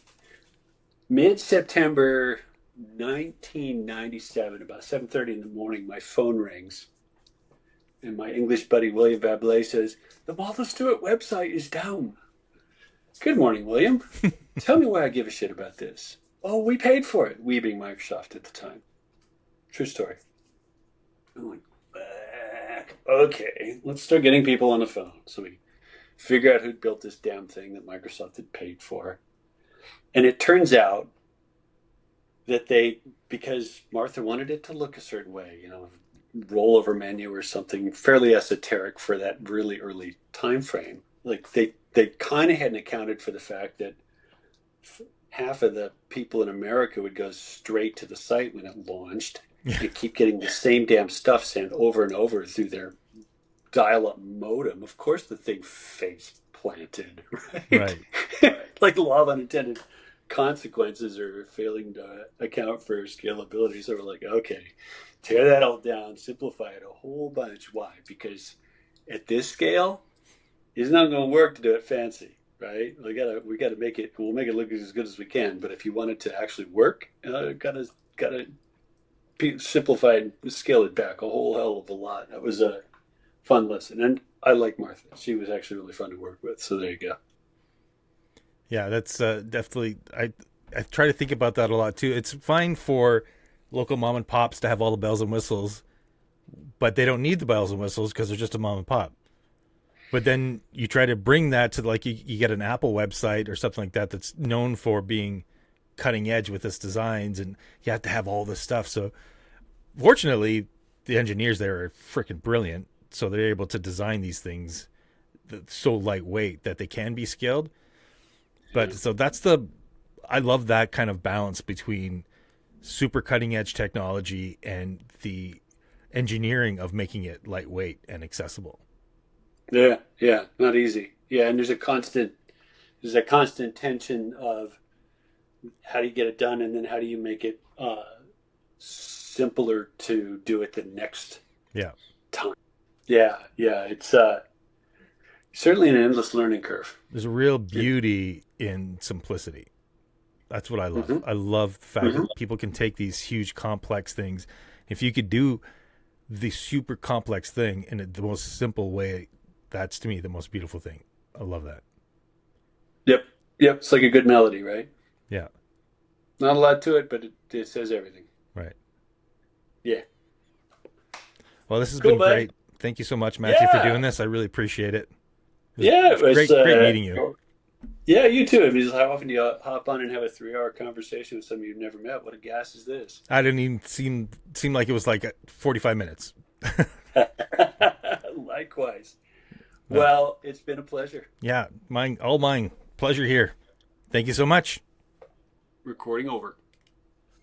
mid-September 1997, about 7:30 in the morning, my phone rings, and my English buddy William Bablé says, "The Martha Stewart website is down." Good morning, William. Tell me why I give a shit about this. Oh, we paid for it. We being Microsoft at the time. True story. I'm like, okay, let's start getting people on the phone. So we figure out who'd built this damn thing that Microsoft had paid for. And it turns out that because Martha wanted it to look a certain way, rollover menu or something fairly esoteric for that really early time frame. Like they kind of hadn't accounted for the fact that half of the people in America would go straight to the site when it launched and keep getting the same damn stuff sent over and over through their dial-up modem. Of course the thing face planted, right? Like the law of unintended consequences are failing to account for scalability. So we're like, okay, tear that all down, simplify it a whole bunch. Why? Because at this scale, it's not going to work to do it fancy, right? We gotta make it. We'll make it look as good as we can. But if you want it to actually work, gotta simplify and scale it back a whole hell of a lot. That was a fun lesson, and I like Martha. She was actually really fun to work with. So there you go. Yeah, that's definitely. I try to think about that a lot too. It's fine for local mom and pops to have all the bells and whistles, but they don't need the bells and whistles because they're just a mom and pop. But then you try to bring that to you get an Apple website or something like that that's known for being cutting edge with its designs, and you have to have all this stuff. So fortunately, the engineers there are freaking brilliant. So they're able to design these things that's so lightweight that they can be scaled. But so I love that kind of balance between super cutting edge technology and the engineering of making it lightweight and accessible. Yeah, not easy. Yeah, and there's a constant tension of how do you get it done, and then how do you make it simpler to do it the next time. Yeah, it's certainly an endless learning curve. There's a real beauty in simplicity. That's what I love. Mm-hmm. I love the fact that people can take these huge complex things. If you could do the super complex thing in the most simple way, that's to me the most beautiful thing. I love that. Yep. It's like a good melody, right? Yeah. Not a lot to it, but it says everything. Right. Yeah. Well, this has been great. Thank you so much, Matthew, for doing this. I really appreciate it. It was great meeting you. Yeah, you too. I mean, how often do you hop on and have a 3-hour conversation with somebody you've never met? What a gas is this? I didn't even seem like it was like 45 minutes. Likewise. No. Well, it's been a pleasure. Yeah, all mine. Pleasure here. Thank you so much. Recording over.